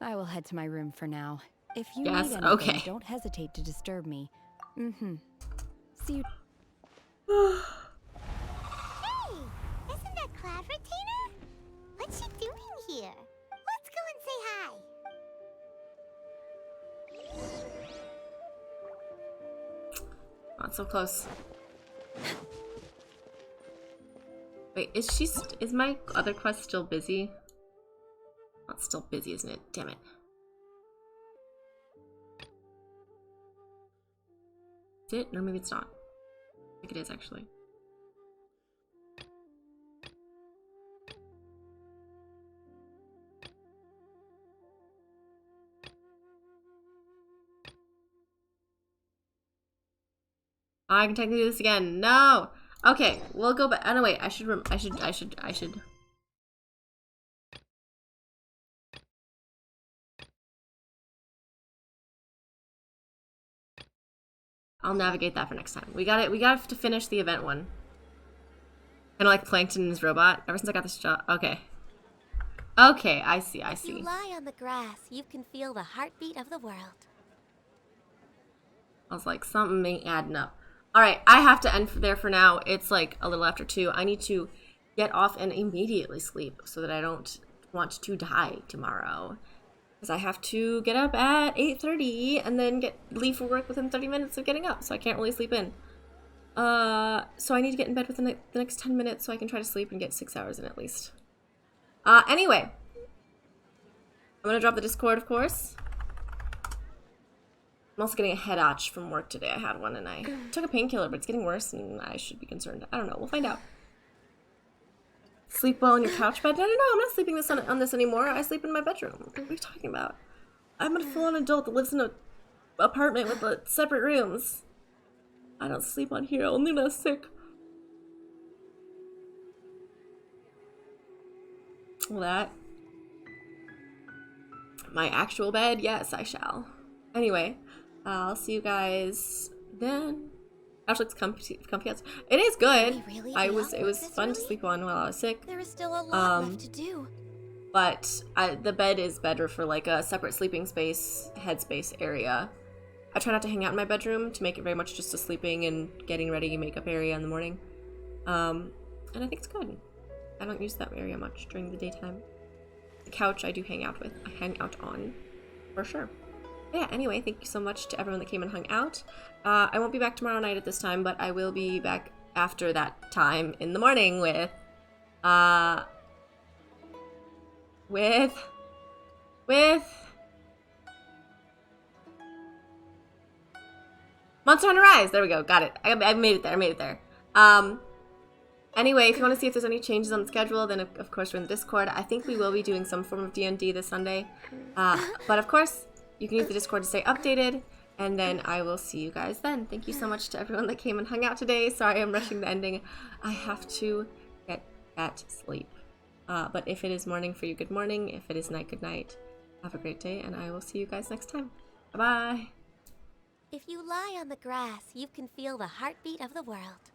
I will head to my room for now. If you Yes, need anything, okay. don't hesitate to disturb me. Mm-hmm. See you. Hey, isn't that Cloud Retainer? What's she doing here? Let's go and say hi. Not so close. Wait, is my other quest still busy? Not still busy, isn't it? Damn it. Is it? No, maybe it's not. I think it is, actually. I can technically do this again. No! Okay, we'll go back. Oh, no, wait. I should. I'll navigate that for next time. We got it. We got to finish the event one. Kind of like Plankton and his robot. Ever since I got this job. Okay. Okay, I see. If you lie on the grass, you can feel the heartbeat of the world. I was like, something ain't adding up. Alright, I have to end there for now. It's like a little after 2. I need to get off and immediately sleep so that I don't want to die tomorrow. Because I have to get up at 8:30 and then leave for work within 30 minutes of getting up. So I can't really sleep in. So I need to get in bed within the next 10 minutes so I can try to sleep and get 6 hours in at least. Anyway. I'm going to drop the Discord, of course. I'm also getting a head itch from work today. I had one and I took a painkiller, but it's getting worse and I should be concerned. I don't know. We'll find out. Sleep well on your couch bed? No, I'm not sleeping on this anymore. I sleep in my bedroom. What are you talking about? I'm a full-on adult that lives in an apartment with separate rooms. I don't sleep on here, only when I'm sick. Well, that. My actual bed? Yes, I shall. Anyway. I'll see you guys then. Actually, it's comfy. It is good. It was fun to sleep on while I was sick. There is still a lot left to do. But the bed is better for like a separate sleeping space, headspace area. I try not to hang out in my bedroom to make it very much just a sleeping and getting ready makeup area in the morning. And I think it's good. I don't use that area much during the daytime. The couch I do hang out on, for sure. Yeah, anyway, thank you so much to everyone that came and hung out. I won't be back tomorrow night at this time, but I will be back after that time in the morning with Monster Hunter Rise. There we go. Got it. I made it there. Anyway, if you want to see if there's any changes on the schedule, then of course we're in the Discord. I think we will be doing some form of D&D this Sunday. But of course, you can use the Discord to stay updated, and then I will see you guys then. Thank you so much to everyone that came and hung out today. Sorry I'm rushing the ending. I have to get at sleep. But if it is morning for you, good morning. If it is night, good night. Have a great day, and I will see you guys next time. Bye-bye. If you lie on the grass, you can feel the heartbeat of the world.